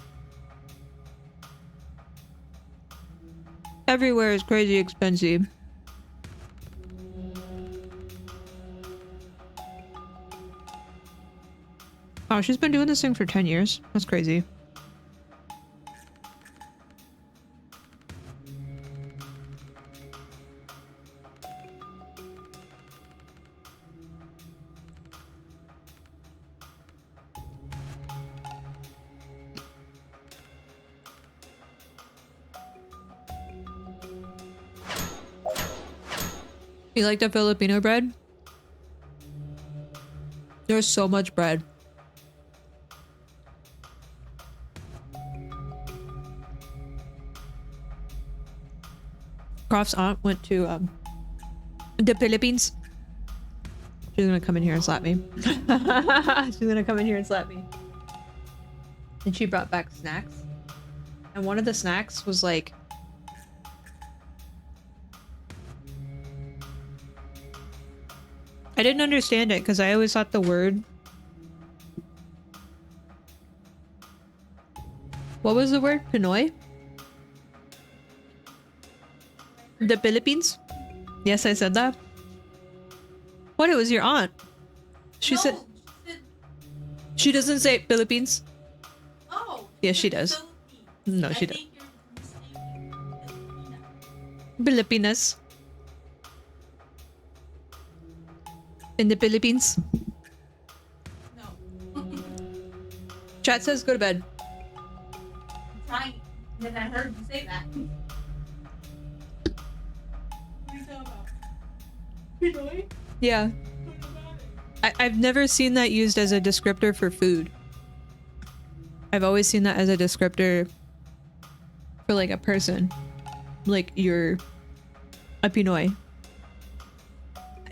Everywhere is crazy expensive. Oh, she's been doing this thing for 10 years. That's crazy. You like the Filipino bread? There's so much bread. Croft's aunt went to the Philippines. She's gonna come in here and slap me. She's gonna come in here and slap me. And she brought back snacks. And one of the snacks was like, I didn't understand it because I always thought the word... What was the word? Pinoy? The Philippines? Yes, I said that. What? It was your aunt. She said... She doesn't say Philippines. Oh. Yes, she does. Philippines. No, she I does. think you're mistaken. Filipinas. In the Philippines. No. Chat says go to bed. I'm trying. And then I heard you say that. What are you talking about? Pinoy? Yeah. What about it? I've never seen that used as a descriptor for food. I've always seen that as a descriptor for like a person. Like you're a Pinoy.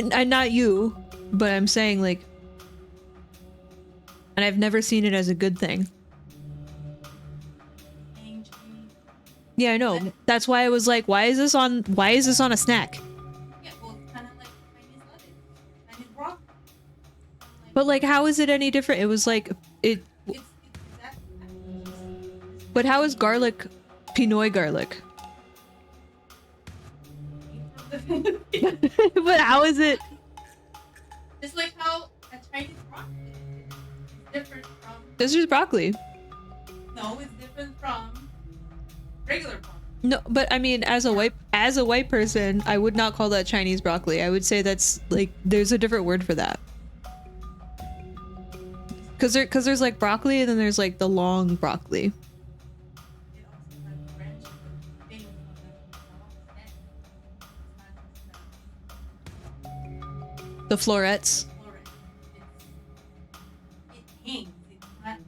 And not you, but I'm saying like... And I've never seen it as a good thing. Yeah, I know. That's why I was like, why is this on a snack? Yeah, well, it's kind of like Chinese lettuce. Chinese broccoli. But like, how is it any different? It was like, it... It's exactly. But how is garlic Pinoy garlic? But how is it? It's like how a Chinese broccoli is different from... This is broccoli. No, it's different from regular broccoli. No, but I mean, as a white person, I would not call that Chinese broccoli. I would say that's like, there's a different word for that. Cause there's like broccoli, and then there's like the long broccoli. It also has branches of things on The florets. it hangs. It's not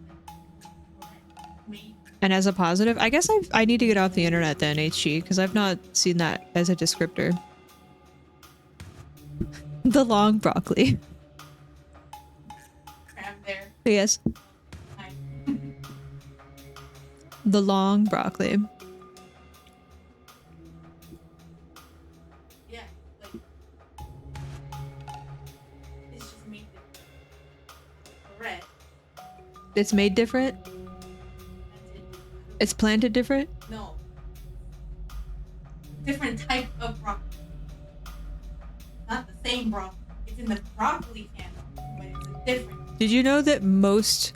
like made. And as a positive, I guess I need to get off the internet then, HG, because I've not seen that as a descriptor. The long broccoli. Cram there. Yes. Nice. The long broccoli. Yeah, like it's just made it red. It's made different. That's it. It's planted different. No. Different type of broccoli. Not the same broccoli. It's in the broccoli family, but it's a different. Did you know that most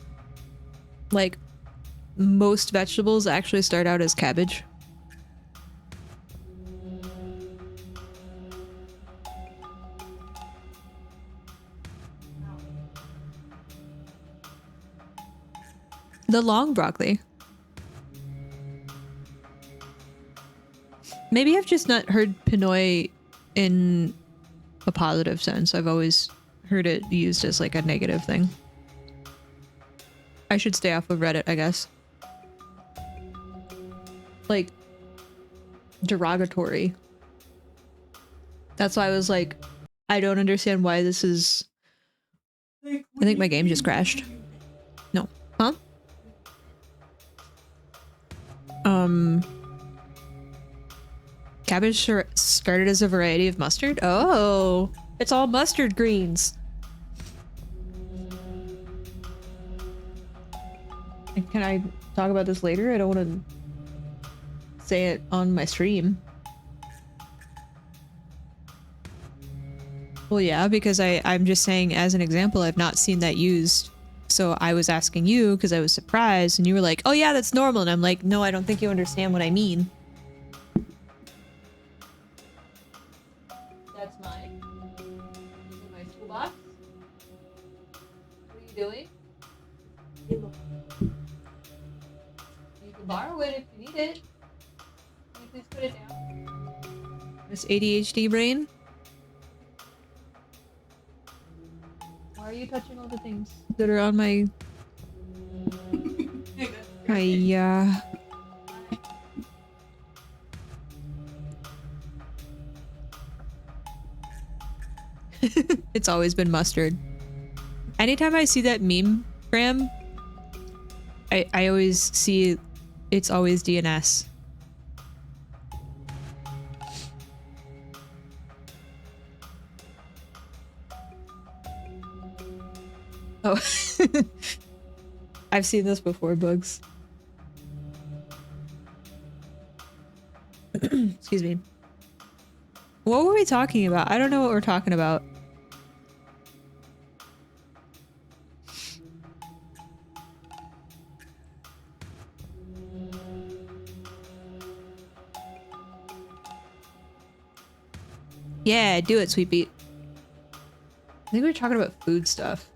vegetables actually start out as cabbage? The long broccoli. Maybe I've just not heard Pinoy in a positive sense. I've always heard it used as like a negative thing. I should stay off of Reddit, I guess. Like, derogatory. That's why I was like, I don't understand why this is... I think my game just crashed. No. Huh? Cabbage started as a variety of mustard? Oh! It's all mustard greens! Can I talk about this later? I don't want to say it on my stream. Well, yeah, because I'm just saying as an example, I've not seen that used. So I was asking you because I was surprised and you were like, oh yeah, that's normal. And I'm like, no, I don't think you understand what I mean. That's my toolbox. What are you doing? You can borrow it if you need it. Can you please put it down? This ADHD brain. Why are you touching all the things that are on my... It's always been mustard. Anytime I see that meme, Graham, I always see it's always DNS. Oh. I've seen this before, Bugs. Excuse me. What were we talking about? I don't know what we're talking about. Yeah, do it, Sweet Beat. I think we were talking about food stuff.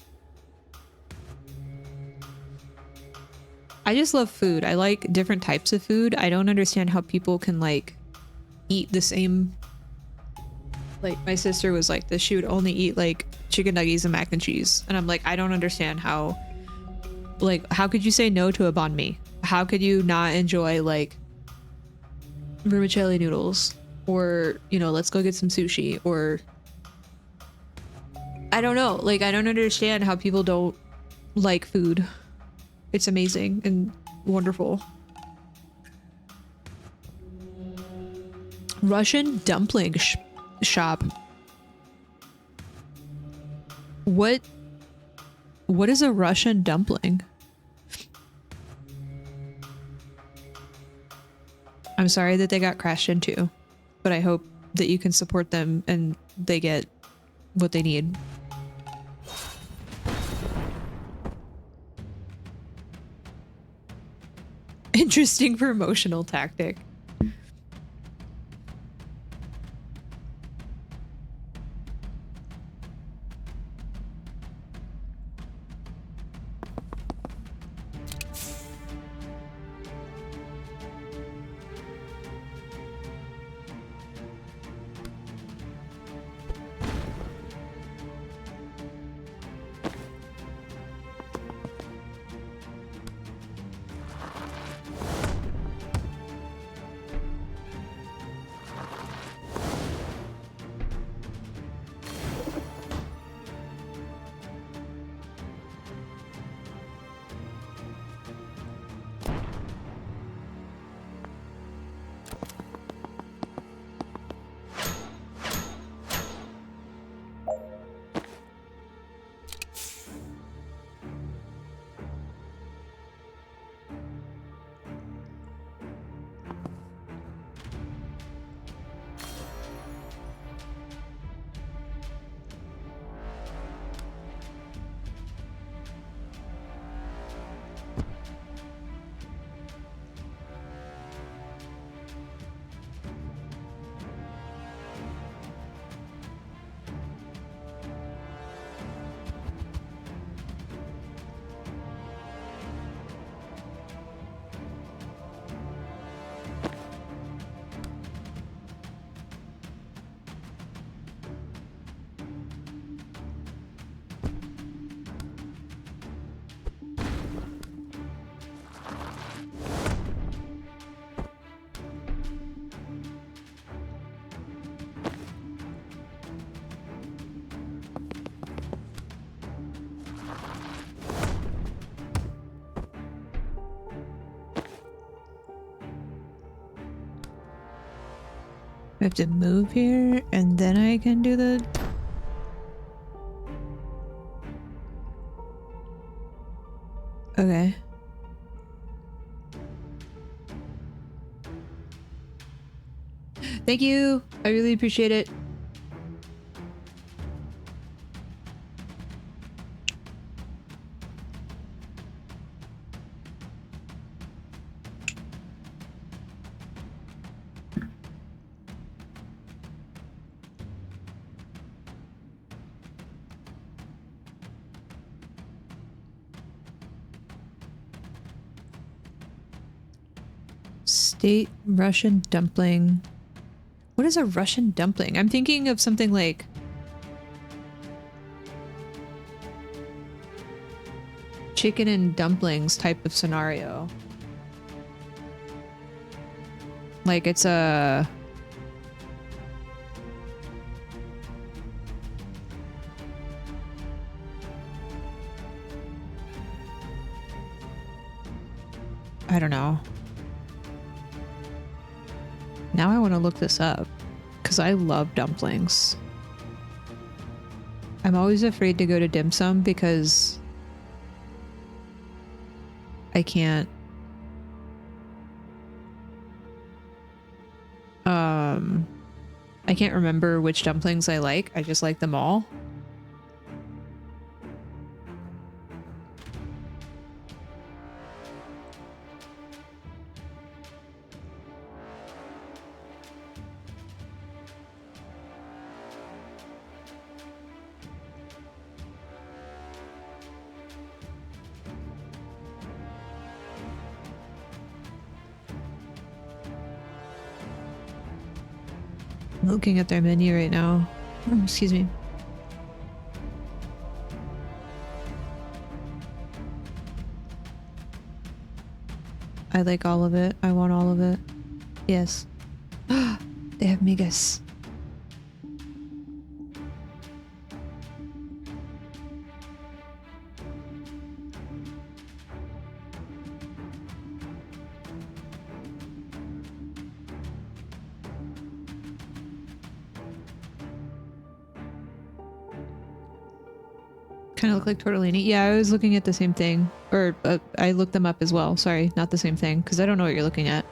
I just love food. I like different types of food. I don't understand how people can like eat the same. Like my sister was like this. She would only eat like chicken nuggets and mac and cheese. And I'm like, I don't understand how, like, how could you say no to a banh mi? How could you not enjoy like vermicelli noodles? Or, you know, let's go get some sushi. Or I don't know. Like, I don't understand how people don't like food. It's amazing and wonderful. Russian dumpling shop. What is a Russian dumpling? I'm sorry that they got crashed into, but I hope that you can support them and they get what they need. Interesting promotional tactic. I have to move here and then I can do the... Okay. Thank you. I really appreciate it. State Russian dumpling. What is a Russian dumpling? I'm thinking of something like chicken and dumplings type of scenario. Like it's a... I don't know. Now I want to look this up because I love dumplings. I'm always afraid to go to dim sum because I can't I can't remember which dumplings I like. I just like them all. I'm looking at their menu right now. Oh, excuse me. I like all of it. I want all of it. Yes. They have migas. Kind of look like tortellini. Yeah, I was looking at the same thing. Or I looked them up as well. Sorry, not the same thing, because I don't know what you're looking at.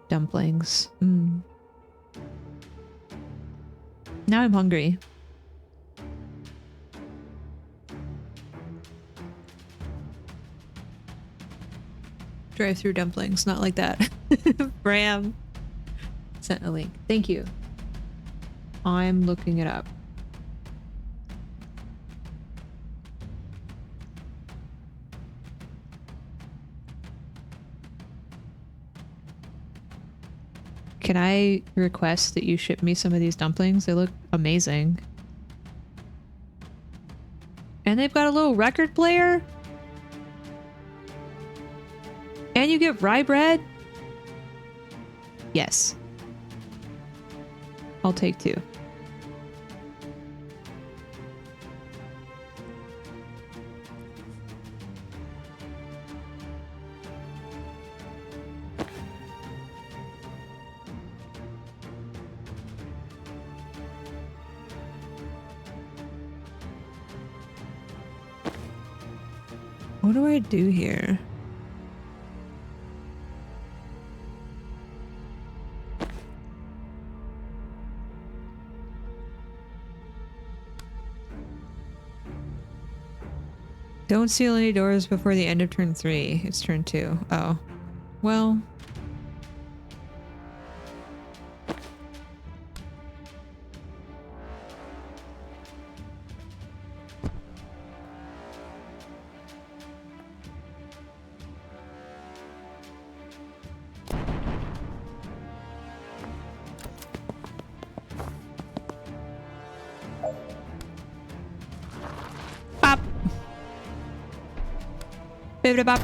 Dumplings. Now I'm hungry. Drive-through dumplings, not like that. Bram sent a link. Thank you. I'm looking it up. Can I request that you ship me some of these dumplings? They look amazing. And they've got a little record player? And you get rye bread? Yes. I'll take 2. What do I do here? Don't seal any doors before the end of turn 3. It's turn 2. Oh. Well. Bop. Bibbidi bop.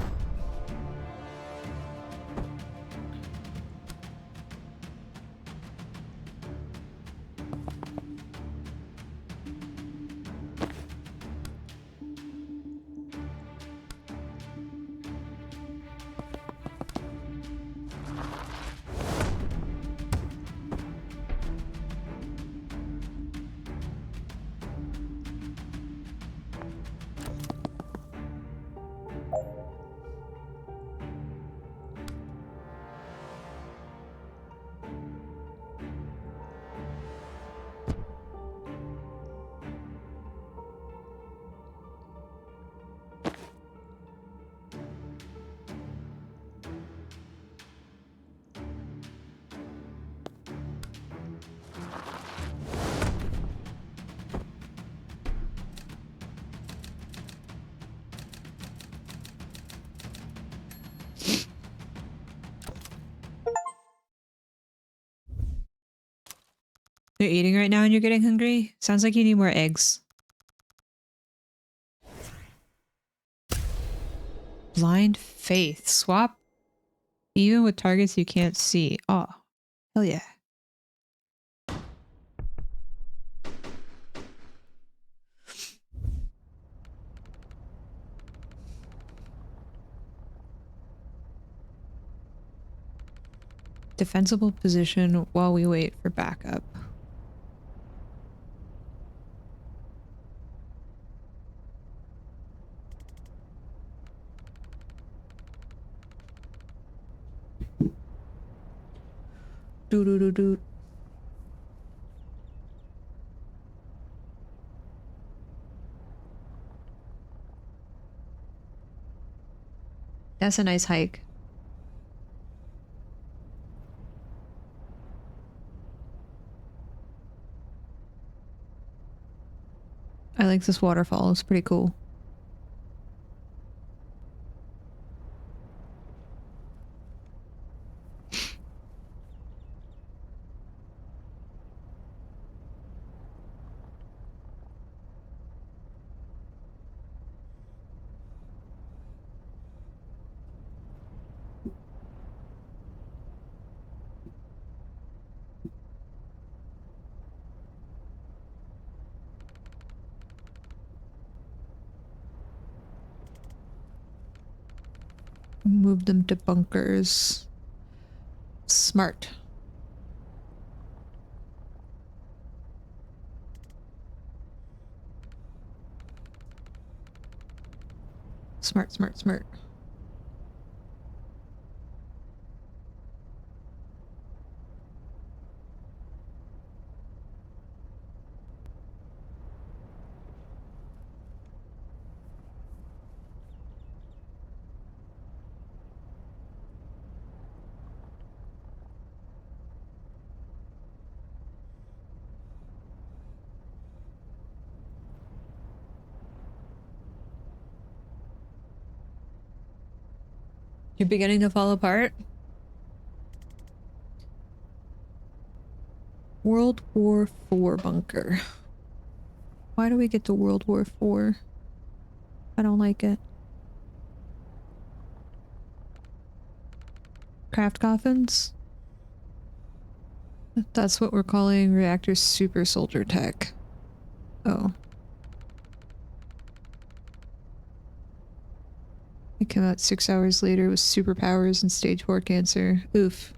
You're eating right now and you're getting hungry? Sounds like you need more eggs. Blind faith. Swap even with targets you can't see. Oh, hell yeah. Defensible position while we wait for backup. Doo doo doo doo. That's a nice hike. I like this waterfall. It's pretty cool. Move them to bunkers. Smart. Smart, smart, smart. You're beginning to fall apart? World War IV bunker. Why do we get to World War IV? I don't like it. Craft coffins? That's what we're calling reactor super soldier tech. Oh. It came out 6 hours later with superpowers and stage 4 cancer. Oof.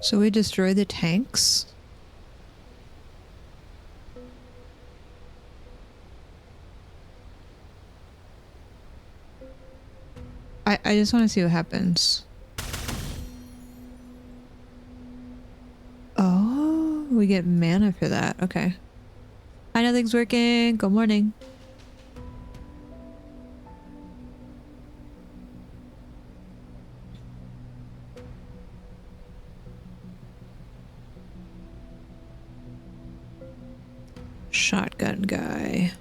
So we destroy the tanks? I just want to see what happens. Oh, we get mana for that. Okay. Hi, nothing's working. Good morning. Shotgun guy.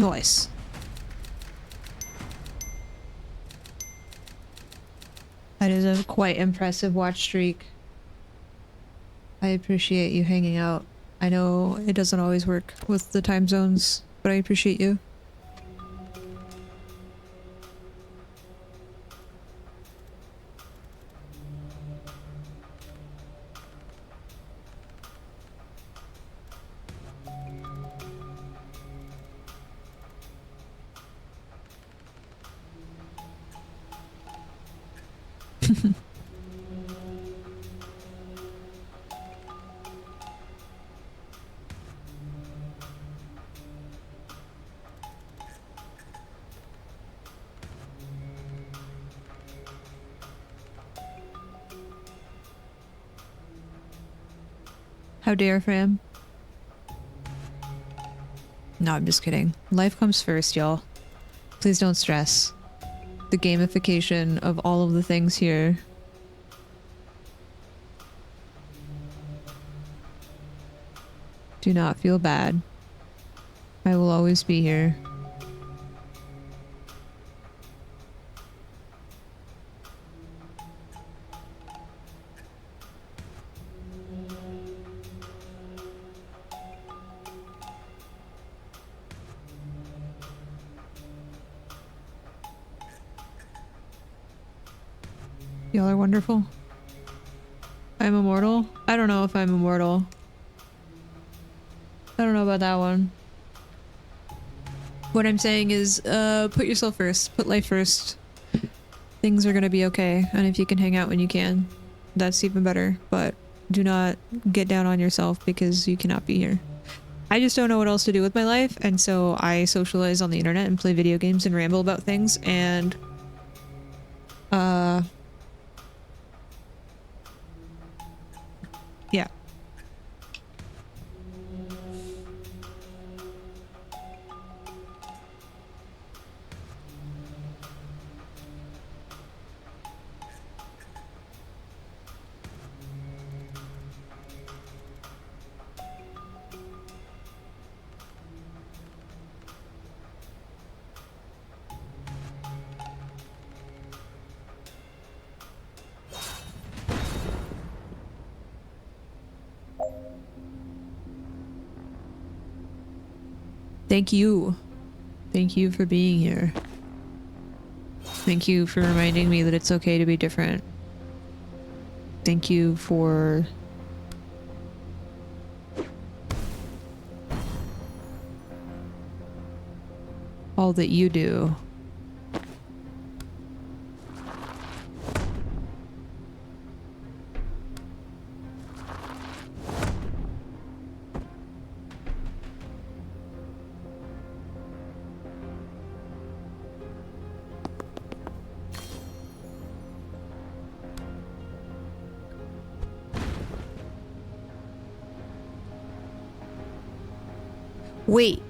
Nice. That is a quite impressive watch streak. I appreciate you hanging out. I know it doesn't always work with the time zones, but I appreciate you. How dare, fam? No, I'm just kidding. Life comes first, y'all. Please don't stress. The gamification of all of the things here. Do not feel bad. I will always be here. Y'all are wonderful. I'm immortal? I don't know if I'm immortal. I don't know about that one. What I'm saying is, put yourself first. Put life first. Things are gonna be okay. And if you can hang out when you can, that's even better. But do not get down on yourself because you cannot be here. I just don't know what else to do with my life, and so I socialize on the internet and play video games and ramble about things, and yeah. Thank you. Thank you for being here. Thank you for reminding me that it's okay to be different. Thank you for all that you do. Wait,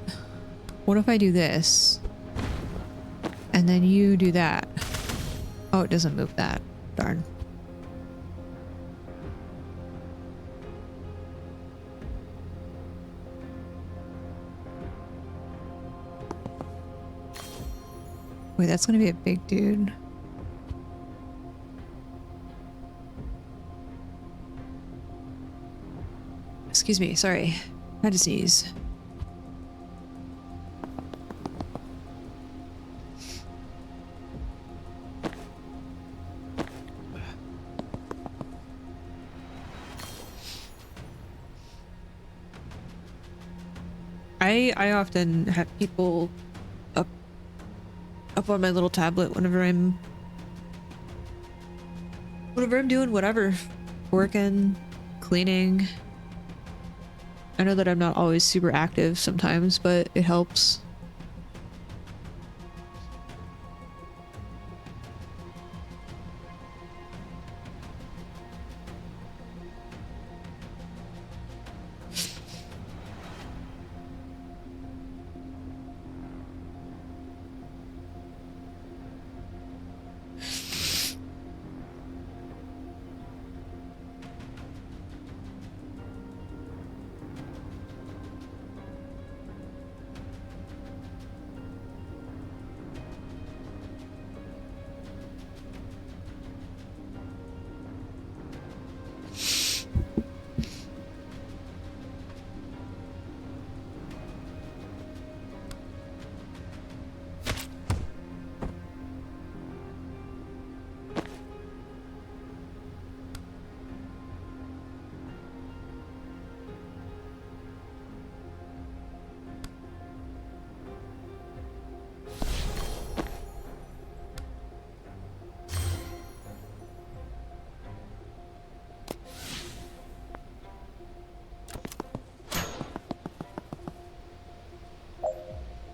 what if I do this? And then you do that. Oh, it doesn't move that. Darn. Wait, that's gonna be a big dude. Excuse me, sorry. I had to sneeze. I often have people up on my little tablet whenever I'm doing whatever. Working, cleaning. I know that I'm not always super active sometimes, but it helps.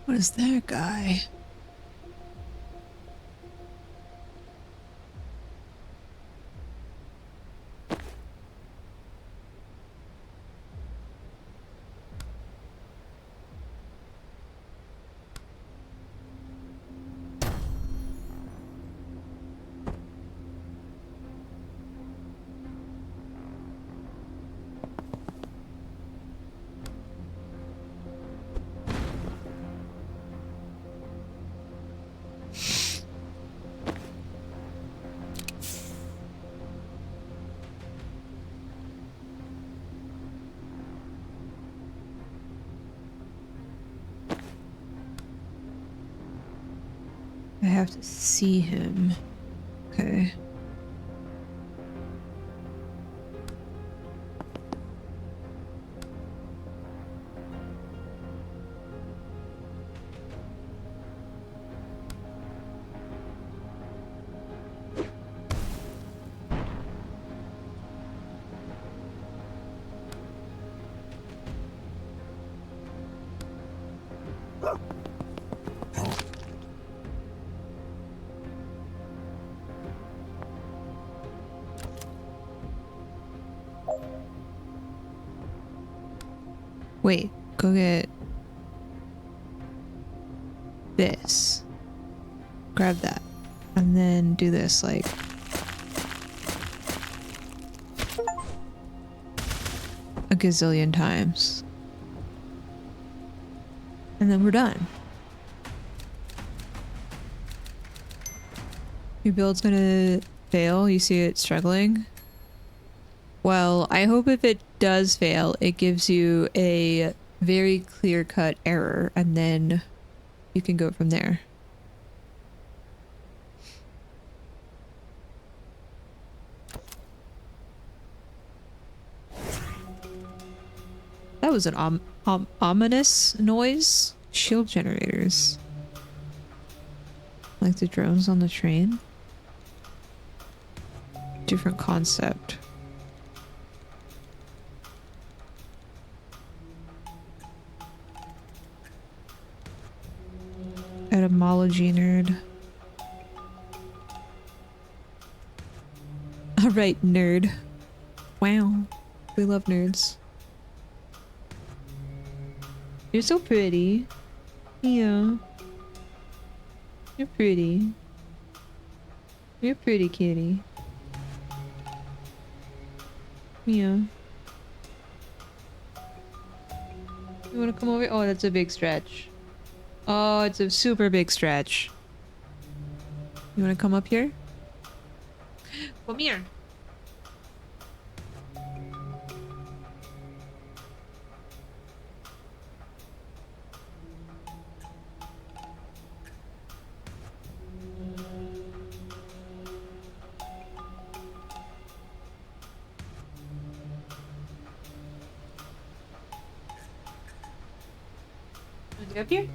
What is that guy? I have to see him. Okay. Wait, go get this. Grab that. And then do this like a gazillion times. And then we're done. Your build's gonna fail. You see it struggling. Well, I hope if it does fail, it gives you a very clear-cut error, and then you can go from there. That was an ominous noise. Shield generators. Like the drones on the train. Different concept. Etymology nerd. Alright, nerd. Wow. We love nerds. You're so pretty. Yeah. You're pretty. You're pretty, kitty. Yeah. You wanna come over? Oh, that's a big stretch. Oh, it's a super big stretch. You wanna come up here? Come here. Wanna get up here?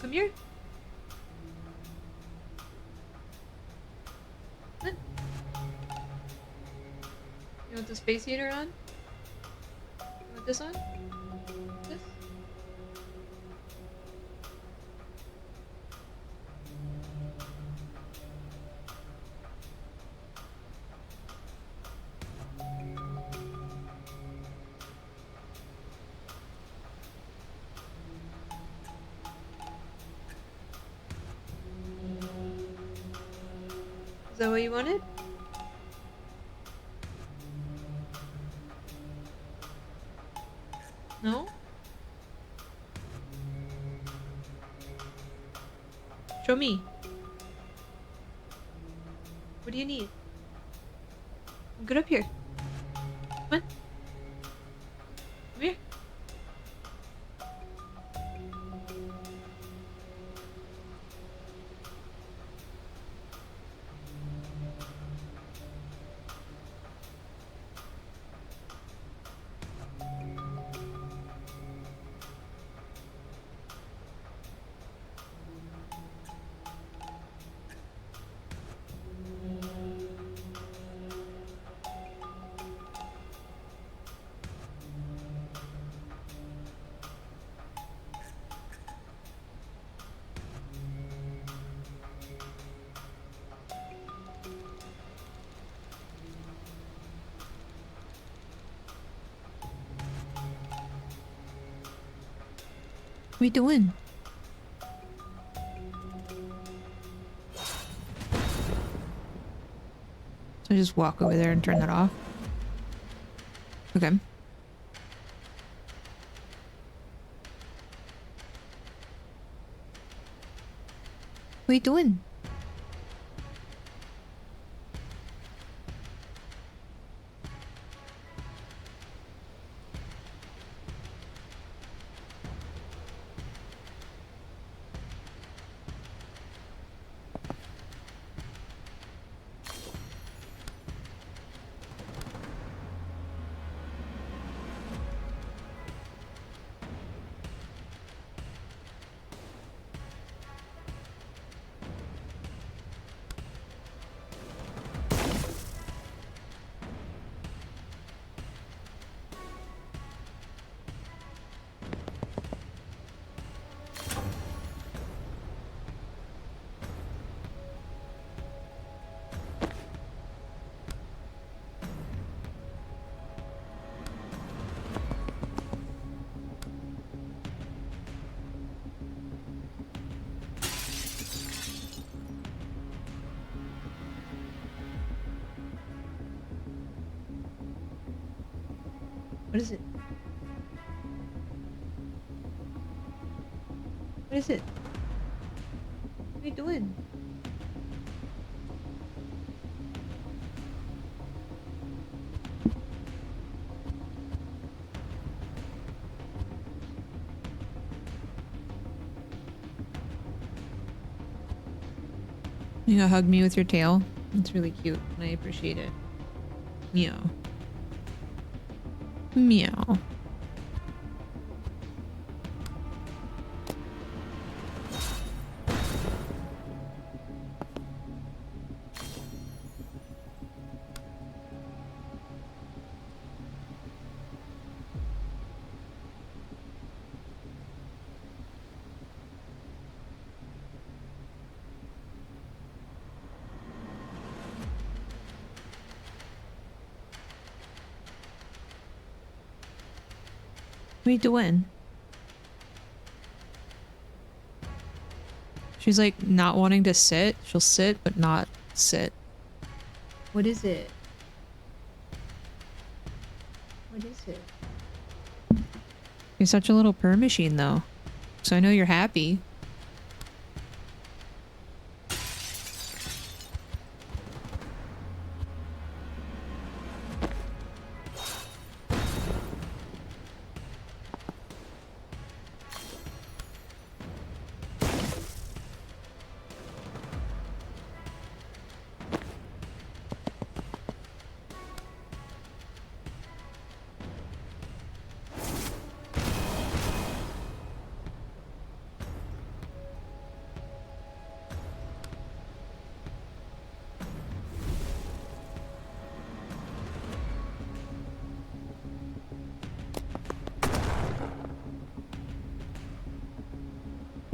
Come here. Huh? You want the space heater on? You want this on? This? Is that what you wanted? No? Show me. What do you need? Get up here. Come on. Come here. What are you doing? So I just walk over there and turn that off. Okay. What are you doing? What is it? What is it? What are you doing? You gonna hug me with your tail? It's really cute and I appreciate it. Meow. Meow. What are you doing? She's like not wanting to sit. She'll sit, but not sit. What is it? What is it? You're such a little purr machine though. So I know you're happy.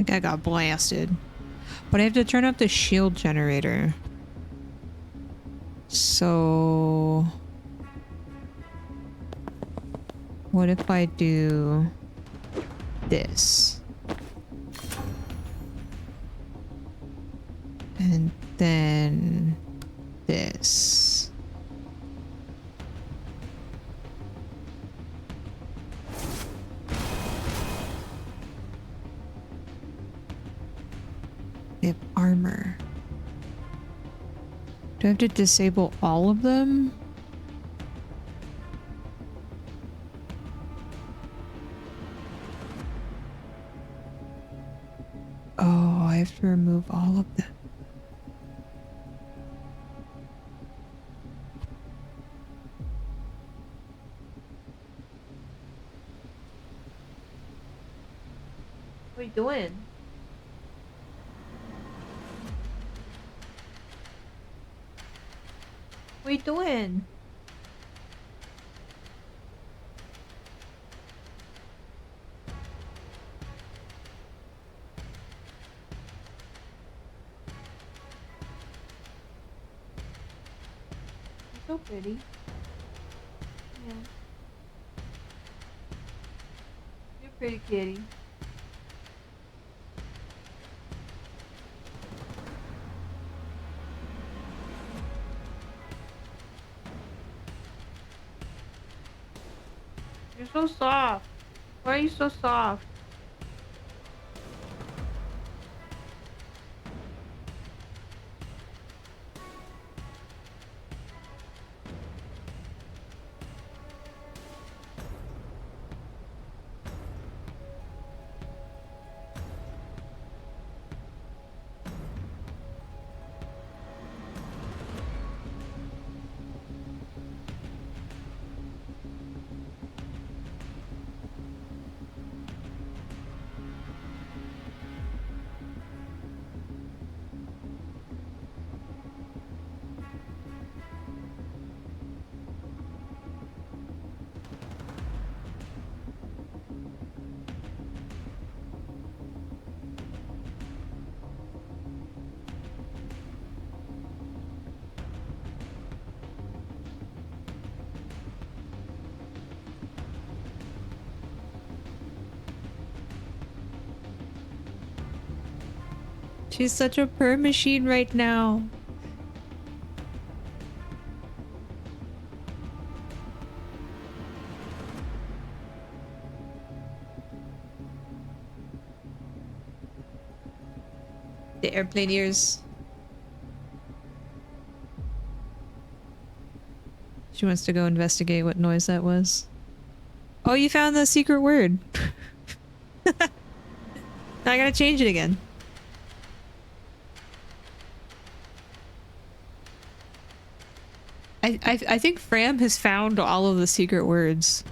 I got blasted. But I have to turn up the shield generator. So... what if I do this? And then this. They have armor. Do I have to disable all of them? Oh, I have to remove all of them. What are you doing? What are you doing? You're so pretty. Yeah. You're a pretty kitty. You're so soft. Why are you so soft? She's such a purr machine right now. The airplane ears. She wants to go investigate what noise that was. Oh, you found the secret word. Now I gotta change it again. I think Fram has found all of the secret words.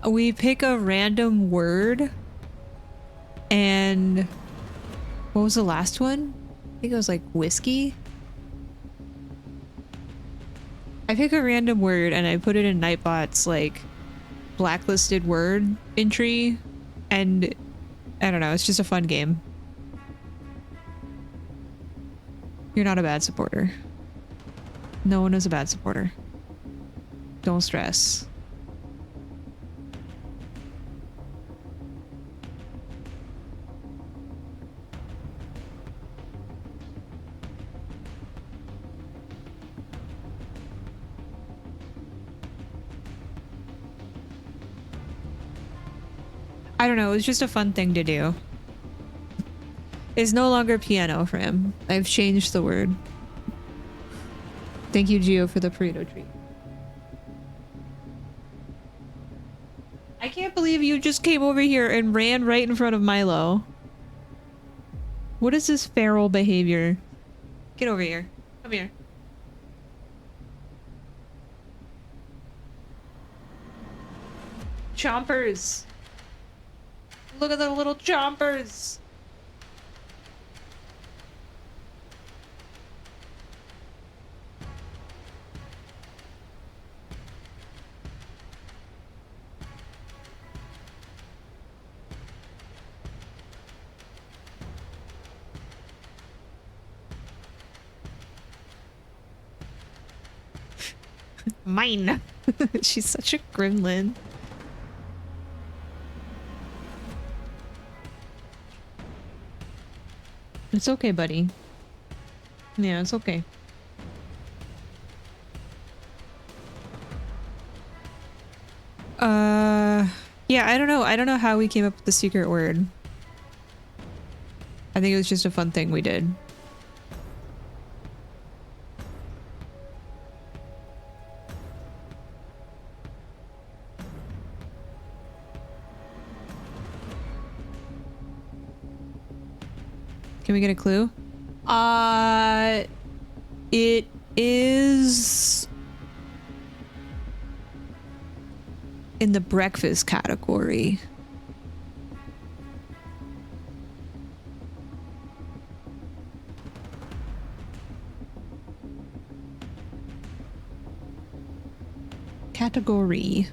We pick a random word, and what was the last one? I think it was like whiskey. I pick a random word and I put it in Nightbot's like blacklisted word entry, and I don't know, it's just a fun game. You're not a bad supporter. No one is a bad supporter. Don't stress. I don't know, it was just a fun thing to do. It's no longer piano for him. I've changed the word. Thank you, Gio, for the burrito treat. I can't believe you just came over here and ran right in front of Milo. What is this feral behavior? Get over here. Come here. Chompers. Look at the little chompers. Mine. She's such a gremlin. It's okay, buddy. Yeah, it's okay. Yeah, I don't know. I don't know how we came up with the secret word. I think it was just a fun thing we did. Can we get a clue? It is... in the breakfast category. Category.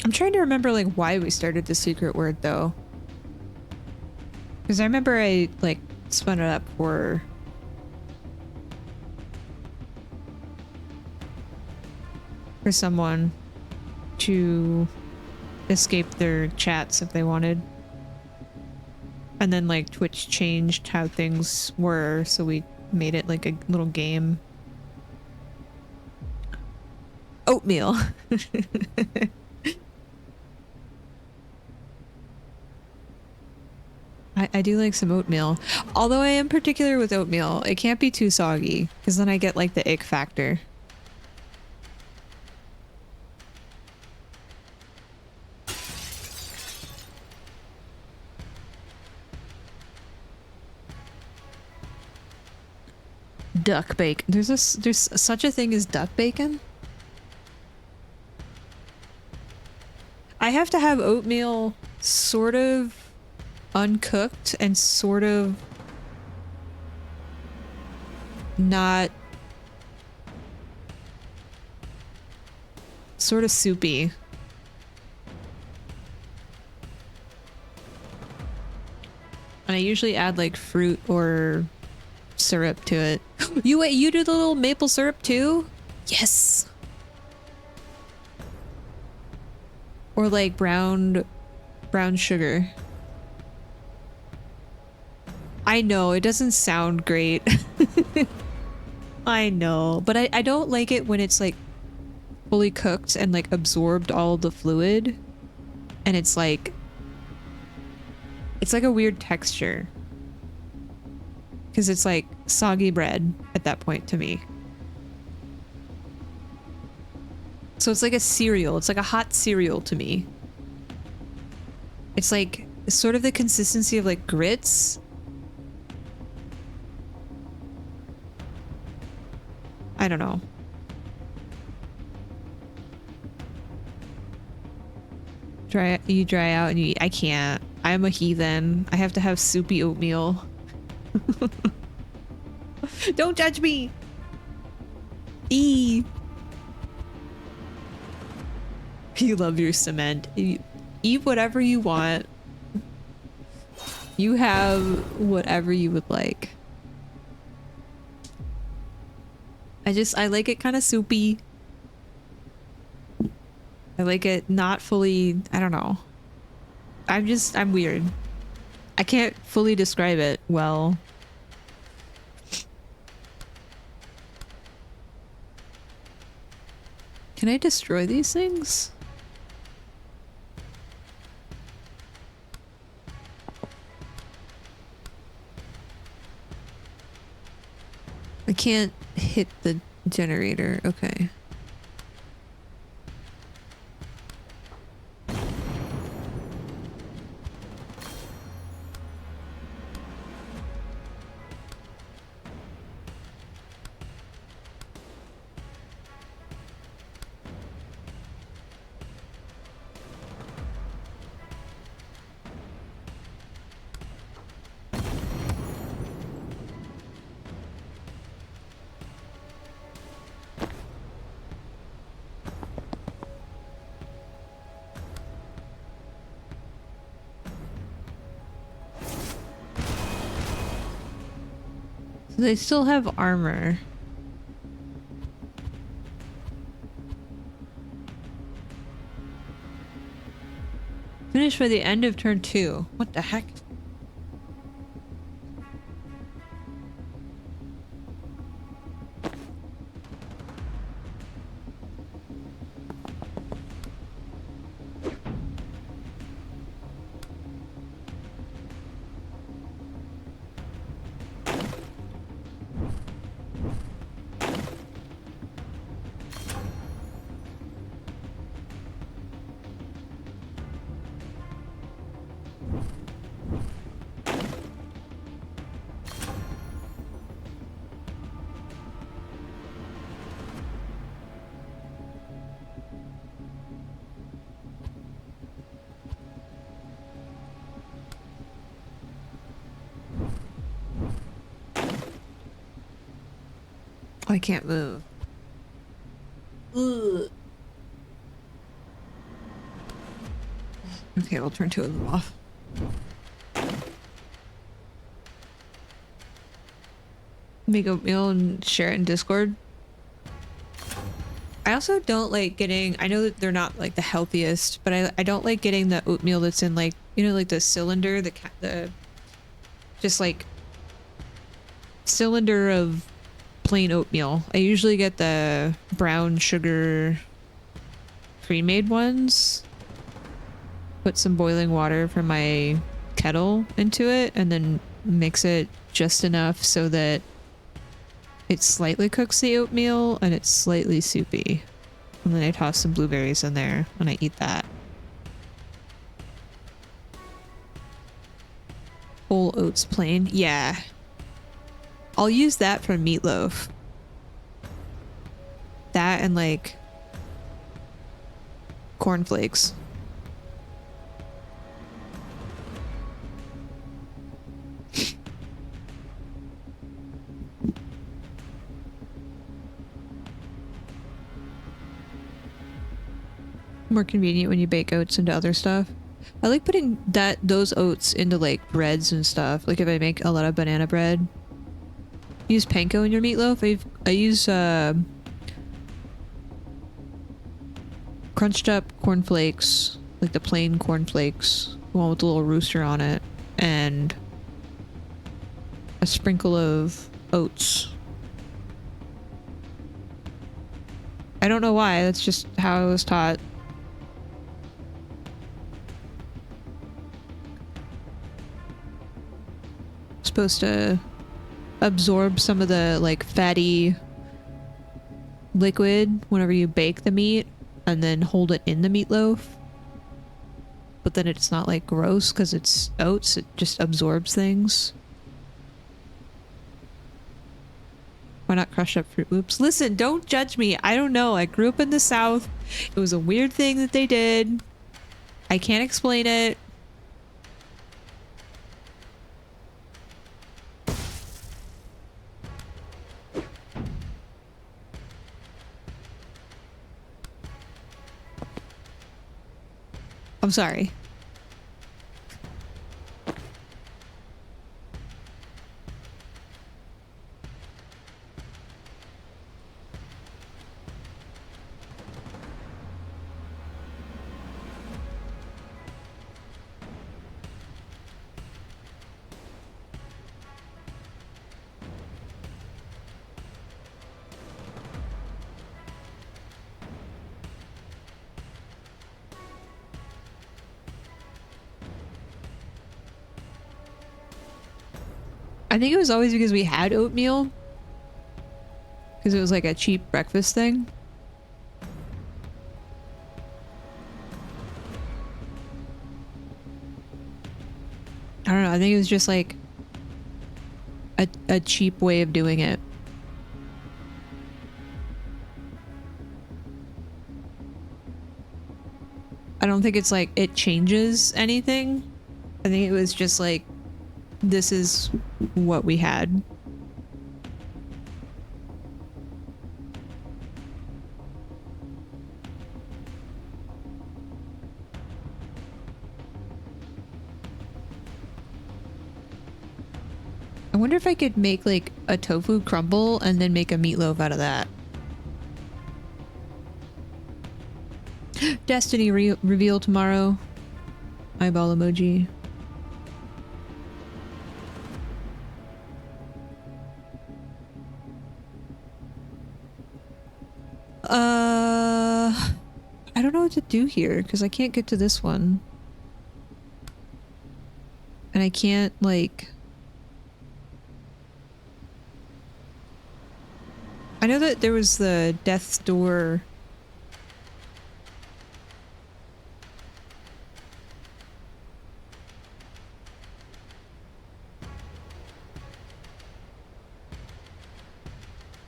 I'm trying to remember like why we started the secret word though. Because I remember I like spun it up for someone to escape their chats if they wanted. And then like Twitch changed how things were, so we made it like a little game. Oatmeal. I do like some oatmeal. Although I am particular with oatmeal. It can't be too soggy, because then I get like the ick factor. Duck bacon. There's such a thing as duck bacon? I have to have oatmeal sort of uncooked and sort of not sort of soupy. And I usually add like fruit or syrup to it. You do the little maple syrup too? Yes. Or like brown sugar. I know, it doesn't sound great. I know, but I don't like it when it's like fully cooked and like absorbed all the fluid. And it's like a weird texture. Because it's like soggy bread at that point to me. So it's like a cereal. It's like a hot cereal to me. It's like sort of the consistency of like grits. I don't know. You dry out and you eat. I can't. I'm a heathen. I have to have soupy oatmeal. Don't judge me. You love your cement. Eat whatever you want. You have whatever you would like. I like it kind of soupy. I like it not fully, I don't know. I'm weird. I can't fully describe it well. Can I destroy these things? I can't hit the generator. Okay. So they still have armor. Finish by the end of turn 2. What the heck? I can't move. Ugh. Okay, we'll turn two of them off. Make oatmeal and share it in Discord. I also don't like getting, I know that they're not like the healthiest, but I don't like getting the oatmeal that's in like, you know, like the cylinder, the just like cylinder of plain oatmeal. I usually get the brown sugar pre-made ones. Put some boiling water from my kettle into it and then mix it just enough so that it slightly cooks the oatmeal and it's slightly soupy. And then I toss some blueberries in there and I eat that. Whole oats plain. Yeah. I'll use that for meatloaf. That and like cornflakes. More convenient when you bake oats into other stuff. I like putting those oats into like breads and stuff. Like if I make a lot of banana bread. Use panko in your meatloaf. I use crunched up cornflakes, like the plain cornflakes, the one with the little rooster on it, and a sprinkle of oats. I don't know why, that's just how I was taught. Supposed to absorb some of the like fatty liquid whenever you bake the meat and then hold it in the meatloaf, but then it's not like gross because it's oats, it just absorbs things. Why not crush up fruit loops? Listen, don't judge me. I don't know. I grew up in the South. It was a weird thing that they did. I can't explain it. I'm sorry. I think it was always because we had oatmeal. Because it was like a cheap breakfast thing. I don't know. I think it was just like a cheap way of doing it. I don't think it's like it changes anything. I think it was just like, this is what we had. I wonder if I could make like a tofu crumble and then make a meatloaf out of that. Destiny reveal tomorrow. Eyeball emoji. I don't know what to do here because I can't get to this one. And I can't like... I know that there was the death's door.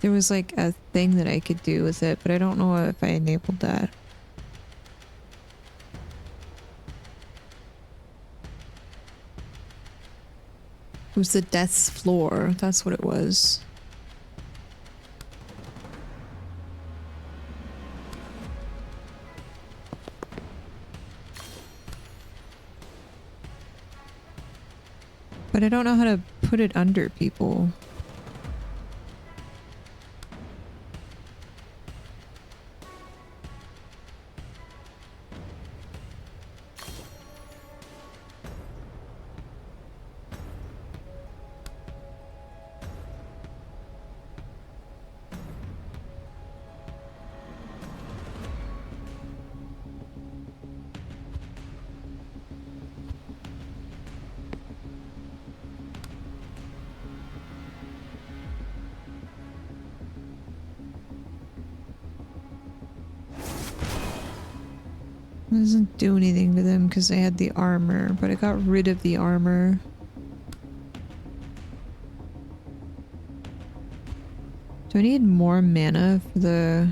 There was like a thing that I could do with it, but I don't know if I enabled that. It was the death's floor. That's what it was. But I don't know how to put it under people. It doesn't do anything to them because they had the armor, but I got rid of the armor. Do I need more mana for the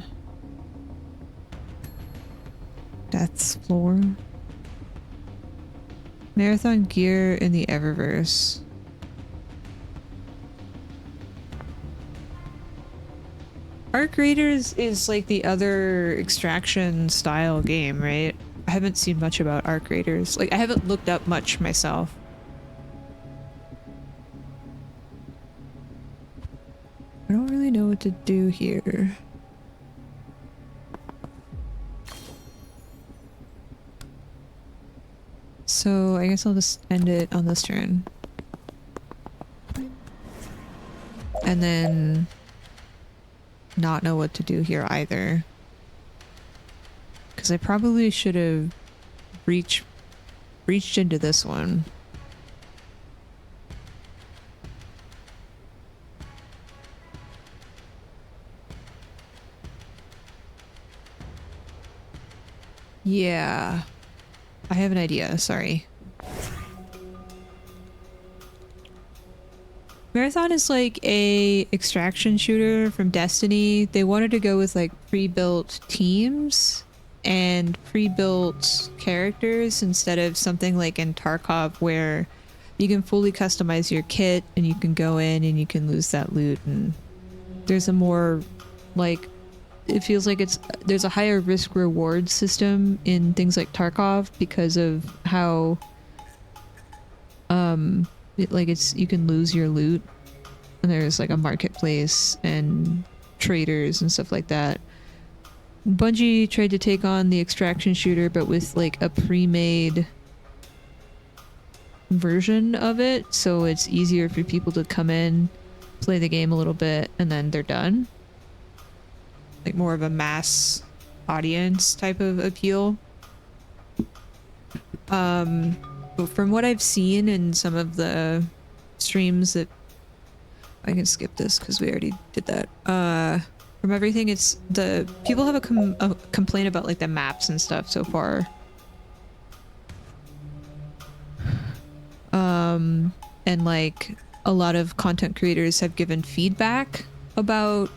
Death's Floor? Marathon gear in the Eververse. Arc Raiders is like the other extraction style game, right? I haven't seen much about Arc Raiders. Like, I haven't looked up much myself. I don't really know what to do here. So I guess I'll just end it on this turn. And then not know what to do here either. Because I probably should have reached into this one. Yeah. I have an idea, sorry. Marathon is like a extraction shooter from Destiny. They wanted to go with like pre-built teams and pre-built characters instead of something like in Tarkov where you can fully customize your kit and you can go in and you can lose that loot, and there's a more like, it feels like there's a higher risk reward system in things like Tarkov because of how you can lose your loot, and there's like a marketplace and traders and stuff like that. Bungie tried to take on the extraction shooter but with like a pre-made version of it, so it's easier for people to come in, play the game a little bit, and then they're done. Like more of a mass audience type of appeal. But from what I've seen in some of the streams that I can skip this because we already did that. From everything, it's the people have a complaint about like the maps and stuff so far. And like a lot of content creators have given feedback about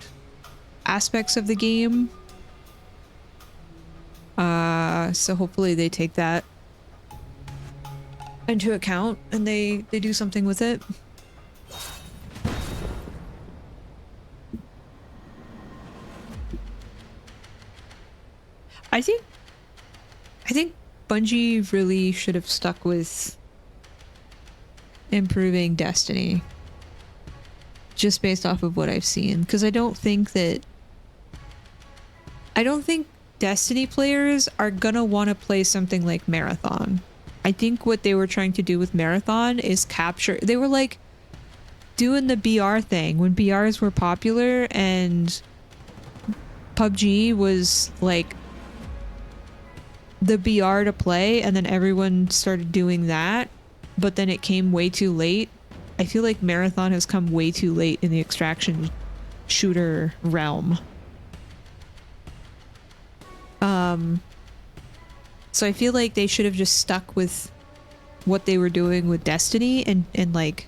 aspects of the game. So hopefully they take that into account and they do something with it. I think Bungie really should have stuck with improving Destiny just based off of what I've seen, because I don't think Destiny players are gonna want to play something like Marathon. I think what they were trying to do with Marathon is capture, they were like doing the BR thing when BRs were popular and PUBG was like the BR to play, and then everyone started doing that, but then it came way too late. I feel like Marathon has come way too late in the extraction shooter realm. So I feel like they should have just stuck with what they were doing with Destiny and like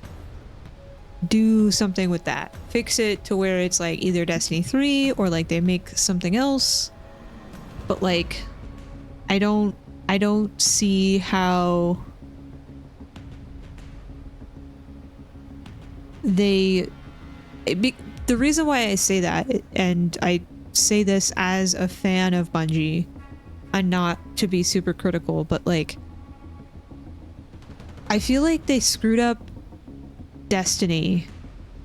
do something with that. Fix it to where it's like either Destiny 3 or like they make something else. But like I don't see how the reason why I say that, and I say this as a fan of Bungie and not to be super critical, but like I feel like they screwed up Destiny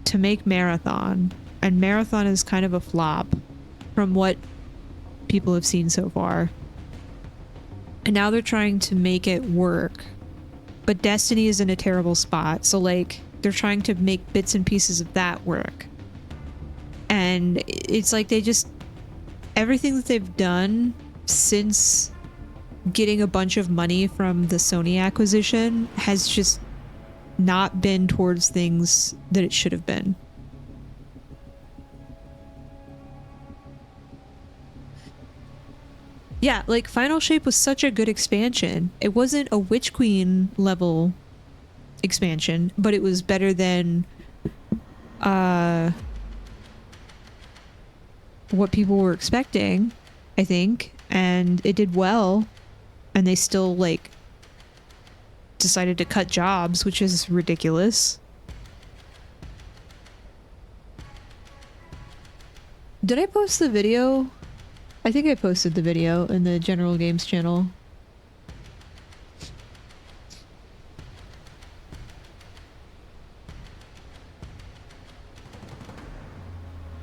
to make Marathon, and Marathon is kind of a flop from what people have seen so far. And now they're trying to make it work. But Destiny is in a terrible spot, so like they're trying to make bits and pieces of that work. And it's like they just, everything that they've done since getting a bunch of money from the Sony acquisition has just not been towards things that it should have been. Yeah, like Final Shape was such a good expansion. It wasn't a Witch Queen level expansion, but it was better than what people were expecting, I think, and it did well, and they still like decided to cut jobs, which is ridiculous. Did I post the video? I think I posted the video in the General Games channel.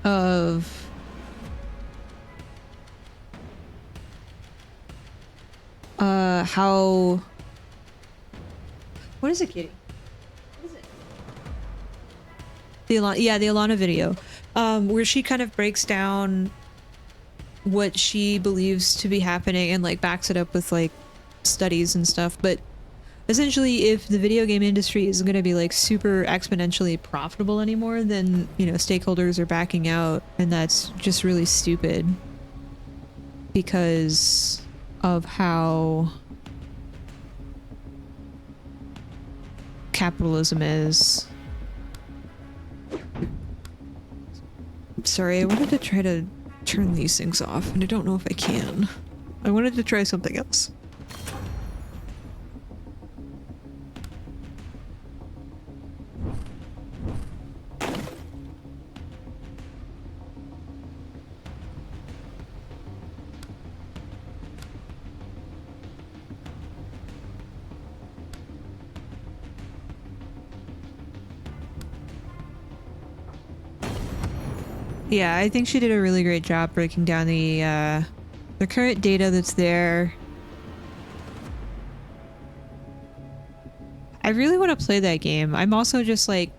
Of how, what is it, Kitty? What is it? The Alana video, where she kind of breaks down what she believes to be happening and like backs it up with like studies and stuff. But essentially, if the video game industry isn't going to be like super exponentially profitable anymore, then, you know, stakeholders are backing out, and that's just really stupid because of how capitalism is. Sorry, I wanted to try to turn these things off, and I don't know if I can. I wanted to try something else. Yeah, I think she did a really great job breaking down the current data that's there. I really want to play that game. I'm also just like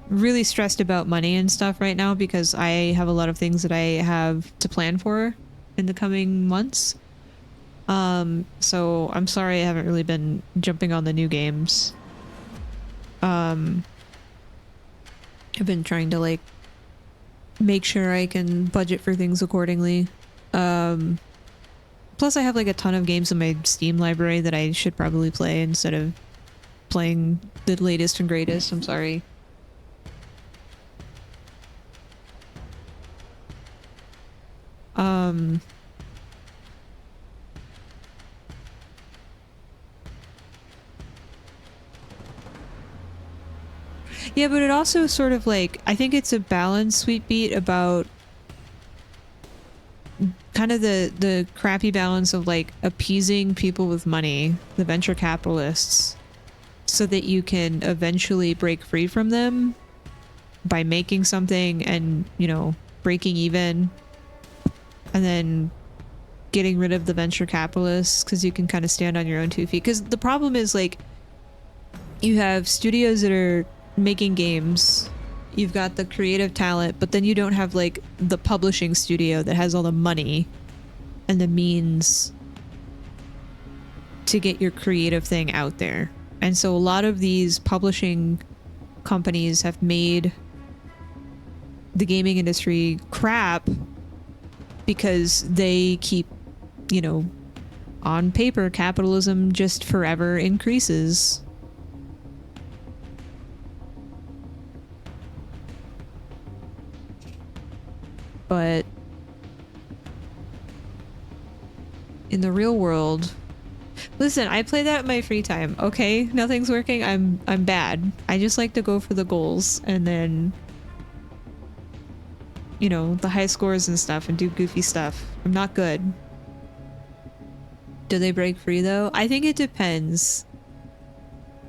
really stressed about money and stuff right now because I have a lot of things that I have to plan for in the coming months. So I'm sorry I haven't really been jumping on the new games. I've been trying to like make sure I can budget for things accordingly. Plus I have like a ton of games in my Steam library that I should probably play instead of playing the latest and greatest. I'm sorry. Yeah, but it also sort of like, I think it's a balanced Sweet Beat about kind of the crappy balance of like appeasing people with money, the venture capitalists, so that you can eventually break free from them by making something and, you know, breaking even, and then getting rid of the venture capitalists because you can kind of stand on your own 2 feet. Because the problem is like you have studios that are making games, you've got the creative talent, but then you don't have like the publishing studio that has all the money and the means to get your creative thing out there. And so a lot of these publishing companies have made the gaming industry crap because they keep, you know, on paper, capitalism just forever increases. But in the real world, listen, I play that in my free time, okay? Nothing's working, I'm bad. I just like to go for the goals and then, you know, the high scores and stuff and do goofy stuff. I'm not good. Do they break free though? I think it depends.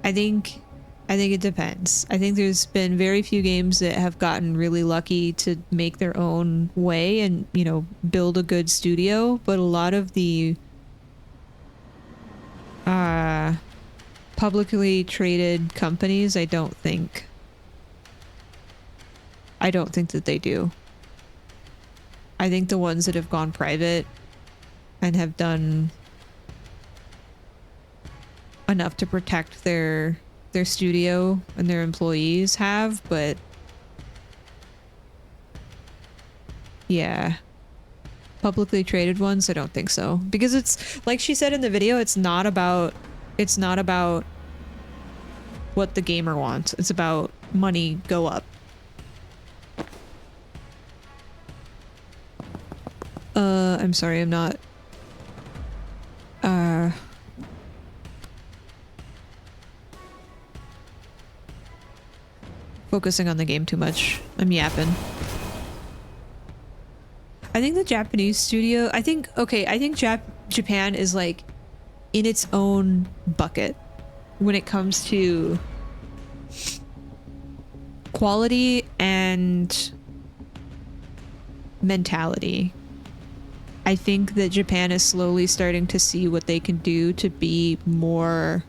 I think I think it depends. I think there's been very few games that have gotten really lucky to make their own way and, you know, build a good studio, but a lot of the publicly traded companies, I don't think that they do. I think the ones that have gone private and have done enough to protect their studio and their employees have, but yeah, publicly traded ones, I don't think so, because it's like she said in the video, it's not about what the gamer wants, it's about money go up. I'm sorry, I'm not focusing on the game too much. I'm yapping. I think the Japanese studio, I think Japan is like in its own bucket when it comes to quality and mentality. I think that Japan is slowly starting to see what they can do to be more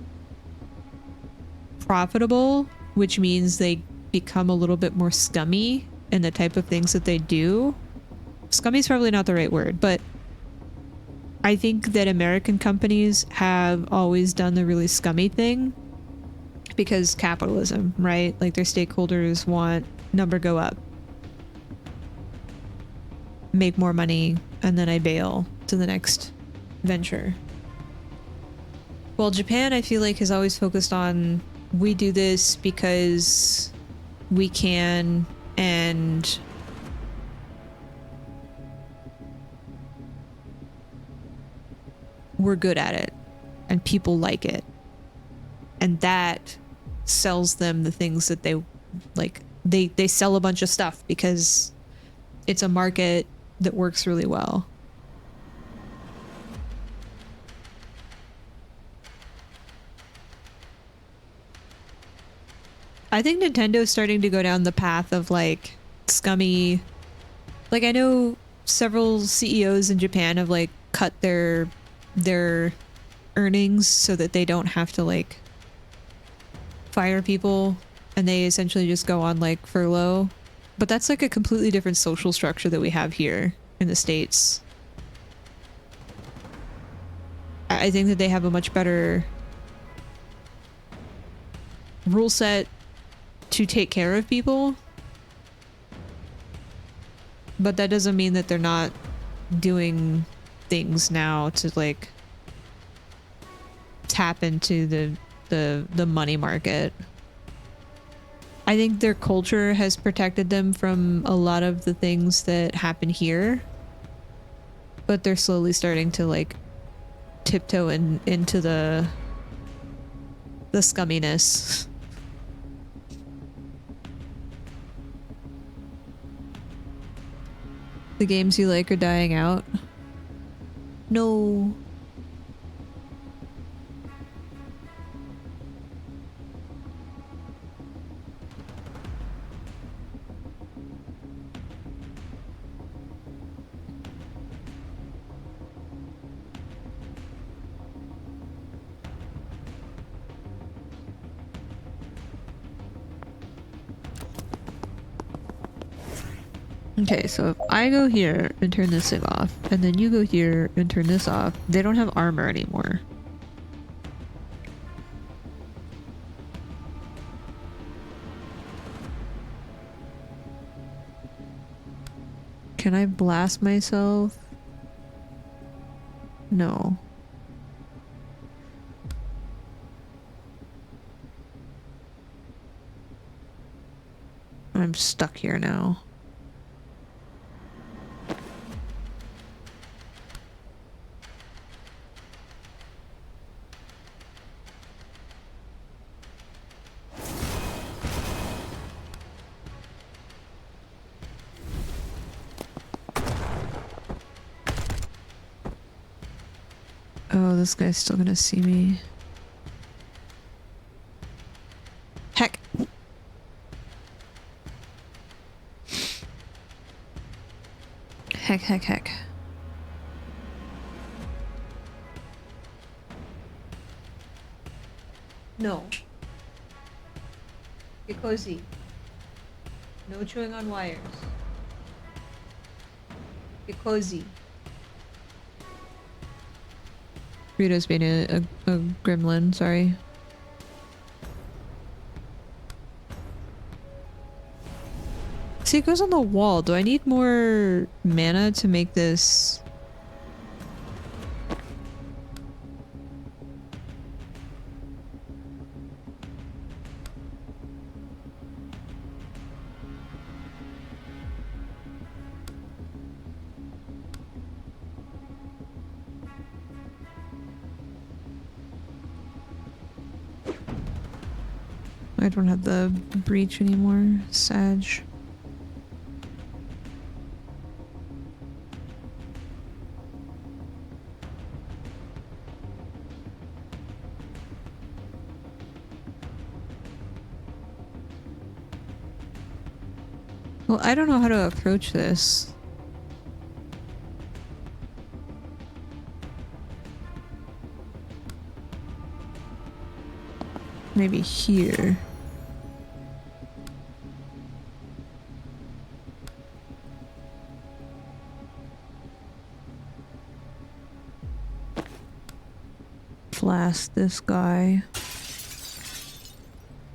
profitable, which means they become a little bit more scummy in the type of things that they do. Scummy is probably not the right word, but I think that American companies have always done the really scummy thing because capitalism, right? Like their stakeholders want number go up, make more money, and then I bail to the next venture. Well, Japan, I feel like, has always focused on we do this because we can, and we're good at it, and people like it, and that sells them the things that they like. They sell a bunch of stuff because it's a market that works really well. I think Nintendo's starting to go down the path of like scummy. Like I know several CEOs in Japan have like cut their earnings so that they don't have to like fire people, and they essentially just go on like furlough. But that's like a completely different social structure that we have here in the States. I think that they have a much better rule set to take care of people. But that doesn't mean that they're not doing things now to like tap into the money market. I think their culture has protected them from a lot of the things that happen here, but they're slowly starting to like tiptoe into the scumminess. The games you like are dying out. No. Okay, so if I go here and turn this thing off, and then you go here and turn this off, they don't have armor anymore. Can I blast myself? No. I'm stuck here now. Oh, this guy's still gonna see me. Heck. No. Get cozy. No chewing on wires. Get cozy. Rita's being a gremlin, sorry. See, it goes on the wall. Do I need more mana to make this? I don't have the breach anymore. Sag. Well, I don't know how to approach this. Maybe here. Blast this guy.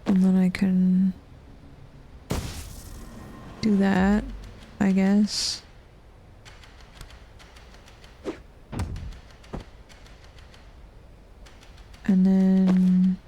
And then I can do that, I guess. And then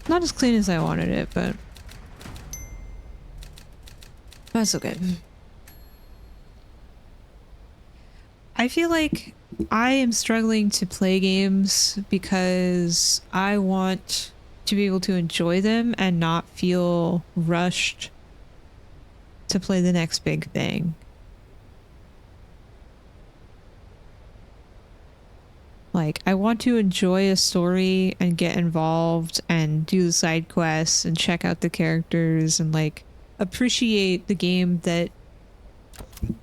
not as clean as I wanted it, but that's okay. I feel like I am struggling to play games because I want to be able to enjoy them and not feel rushed to play the next big thing. Like, I want to enjoy a story and get involved and do the side quests and check out the characters and, like, appreciate the game that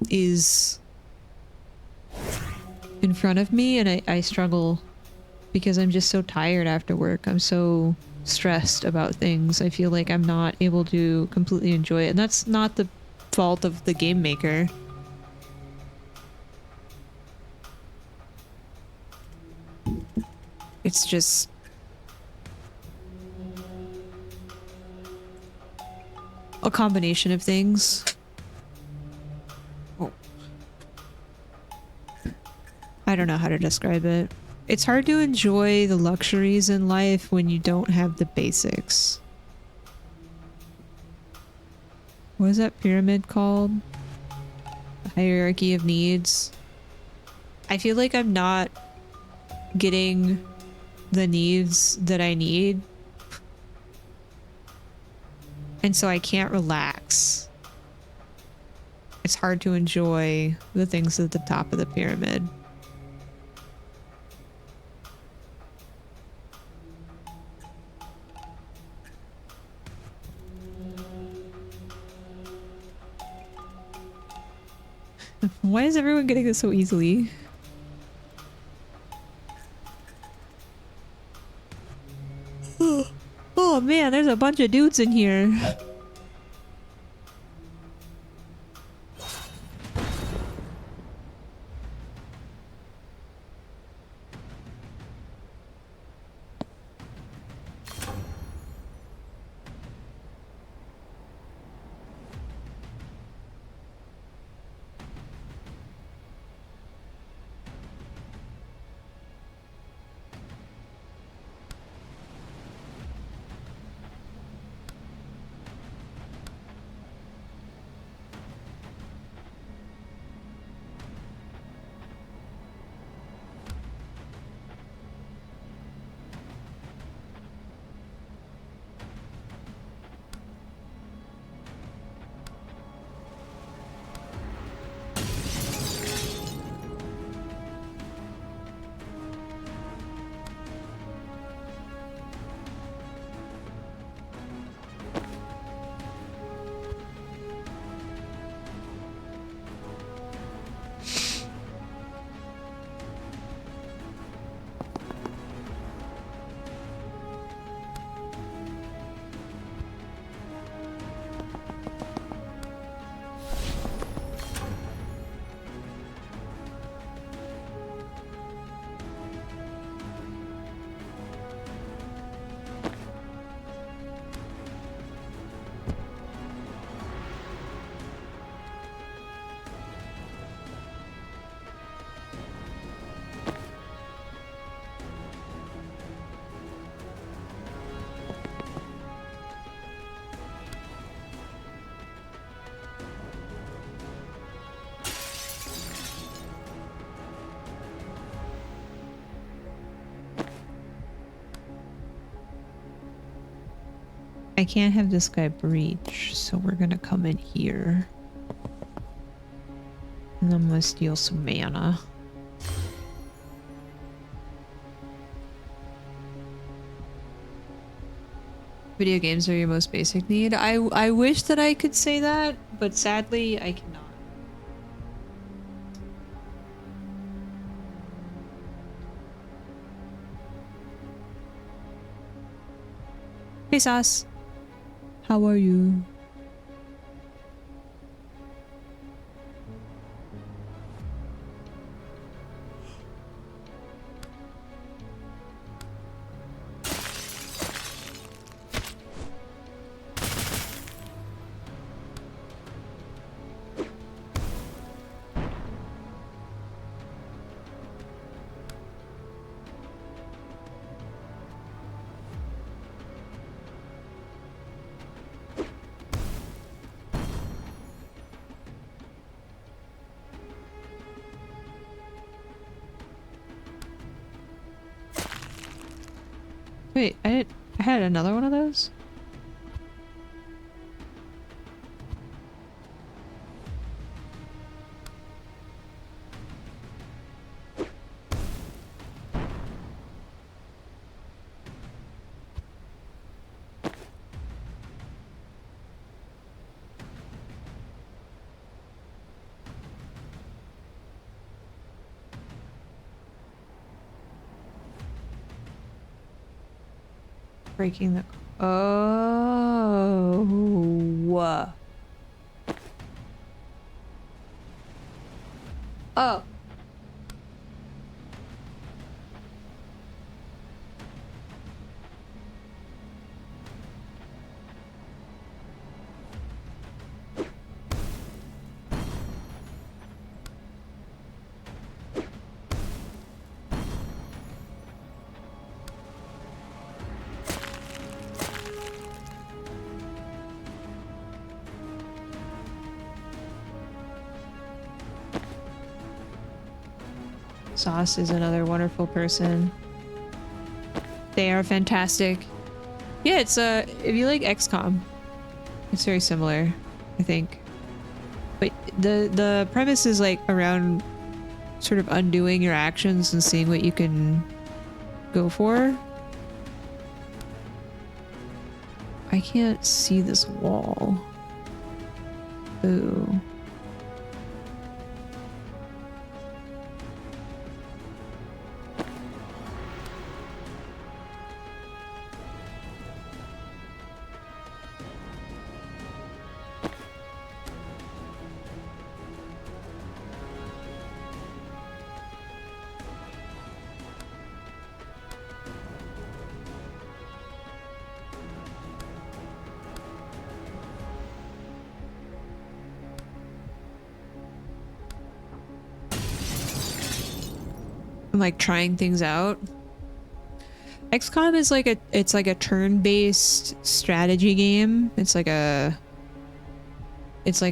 is in front of me. And I struggle because I'm just so tired after work. I'm so stressed about things. I feel like I'm not able to completely enjoy it. And that's not the fault of the game maker. It's just a combination of things. Oh. I don't know how to describe it. It's hard to enjoy the luxuries in life when you don't have the basics. What is that pyramid called? The hierarchy of needs. I feel like I'm not getting the needs that I need, and so I can't relax. It's hard to enjoy the things at the top of the pyramid. Why is everyone getting this so easily? Oh man, there's a bunch of dudes in here. I can't have this guy breach, so we're gonna come in here. And I'm gonna steal some mana. Video games are your most basic need. I wish that I could say that, but sadly I cannot. Hey Sauce. How are you? Wait, I had another one of those? Breaking the... Oh. Oh. Sauce is another wonderful person. They are fantastic. Yeah, it's if you like XCOM, it's very similar, I think. But the premise is like around sort of undoing your actions and seeing what you can go for. I can't see this wall. Ooh. I'm like trying things out. XCOM is like it's like a turn-based strategy game. It's like a it's a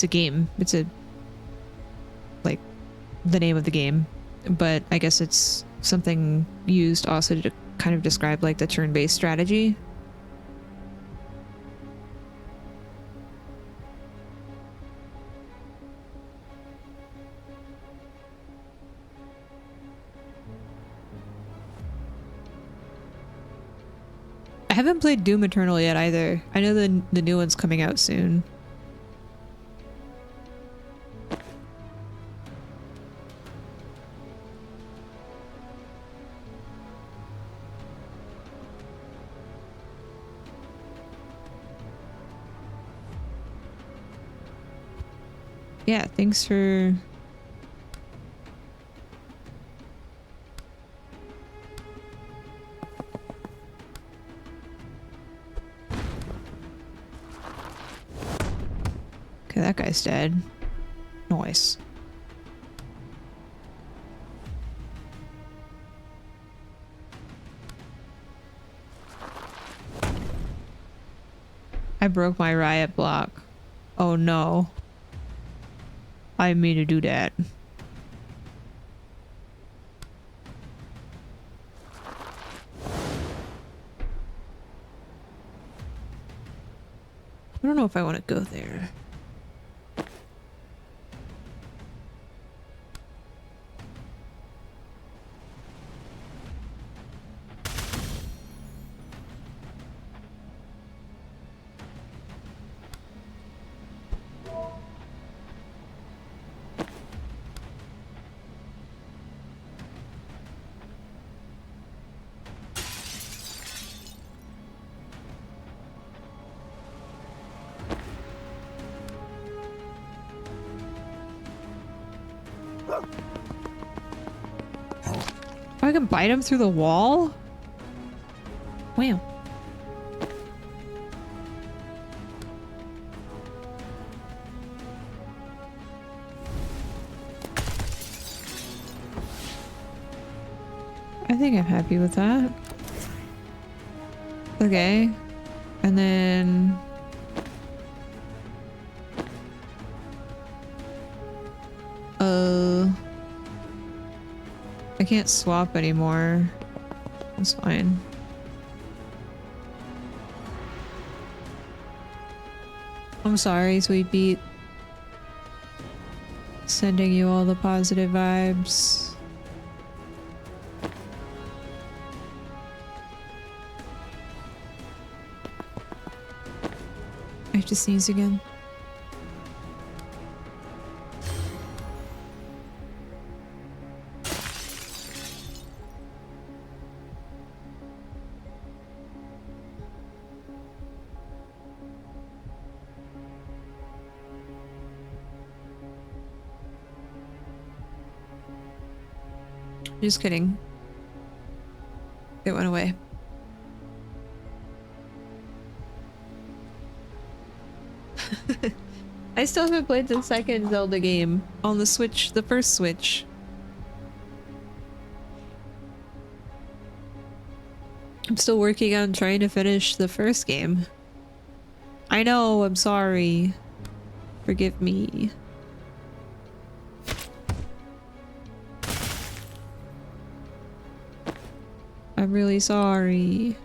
game. It's a like the name of the game, but I guess it's something used also to kind of describe like the turn-based strategy. I haven't played Doom Eternal yet either. I know the new one's coming out soon. Yeah, thanks for... Okay, that guy's dead. Nice. I broke my riot block. Oh no. I didn't mean to do that. I don't know if I want to go there. I can bite him through the wall? Wow. I think I'm happy with that. Okay. And then... I can't swap anymore. That's fine. I'm sorry, Sweet Beat. Sending you all the positive vibes. I have to sneeze again. Just kidding. It went away. I still haven't played the second Zelda game on the Switch, the first Switch. I'm still working on trying to finish the first game. I know, I'm sorry. Forgive me. I'm really sorry.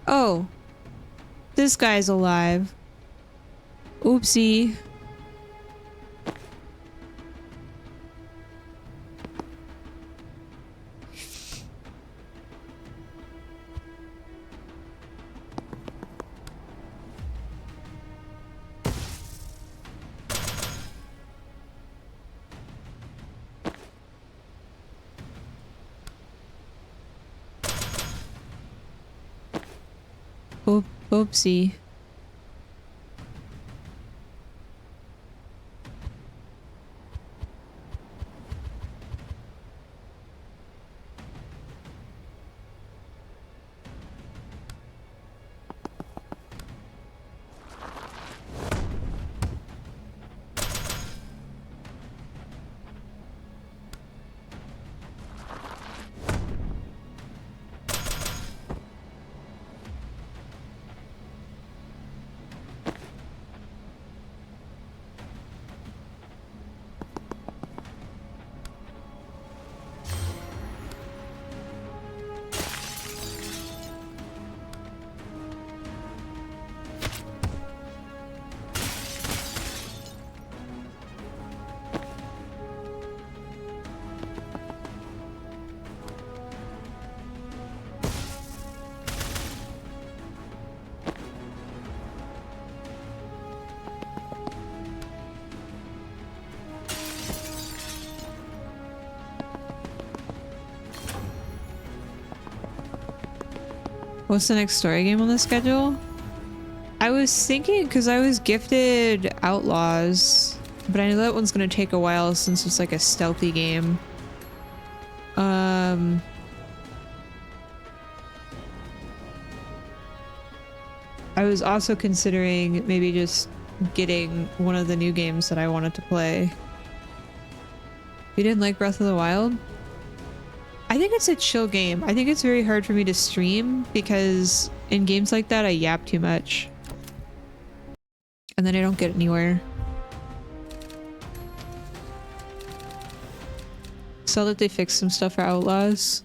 Oh. This guy's alive. Oopsie. Oopsie. What's the next story game on the schedule? I was thinking, because I was gifted Outlaws, but I know that one's gonna take a while since it's like a stealthy game. I was also considering maybe just getting one of the new games that I wanted to play. You didn't like Breath of the Wild? I think it's a chill game. I think it's very hard for me to stream because in games like that I yap too much. and then I don't get anywhere. Saw that they fixed some stuff for Outlaws.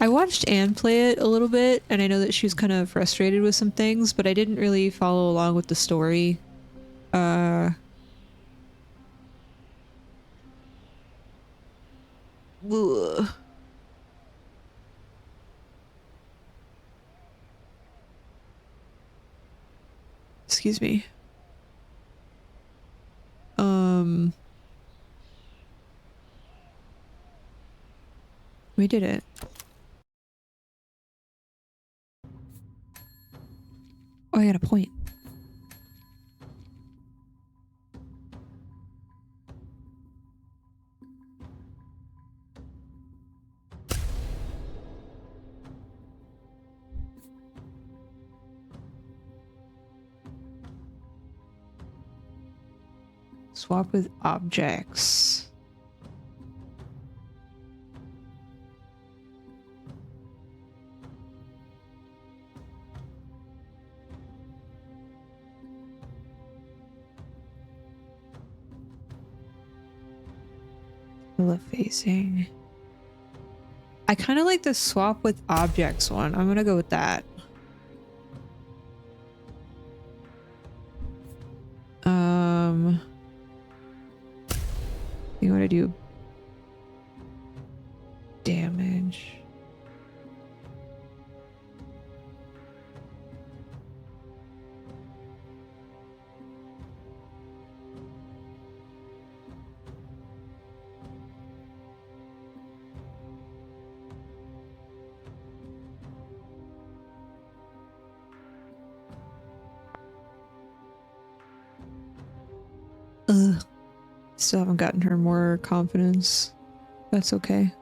I watched Anne play it a little bit, and I know that she was kind of frustrated with some things, but I didn't really follow along with the story. Ugh. Excuse me. We did it. Oh, I got a point. Swap with objects. Facing. I kind of like the swap with objects one. I'm gonna go with that. You want to do damage? Ugh. Still haven't gotten her more confidence. That's okay.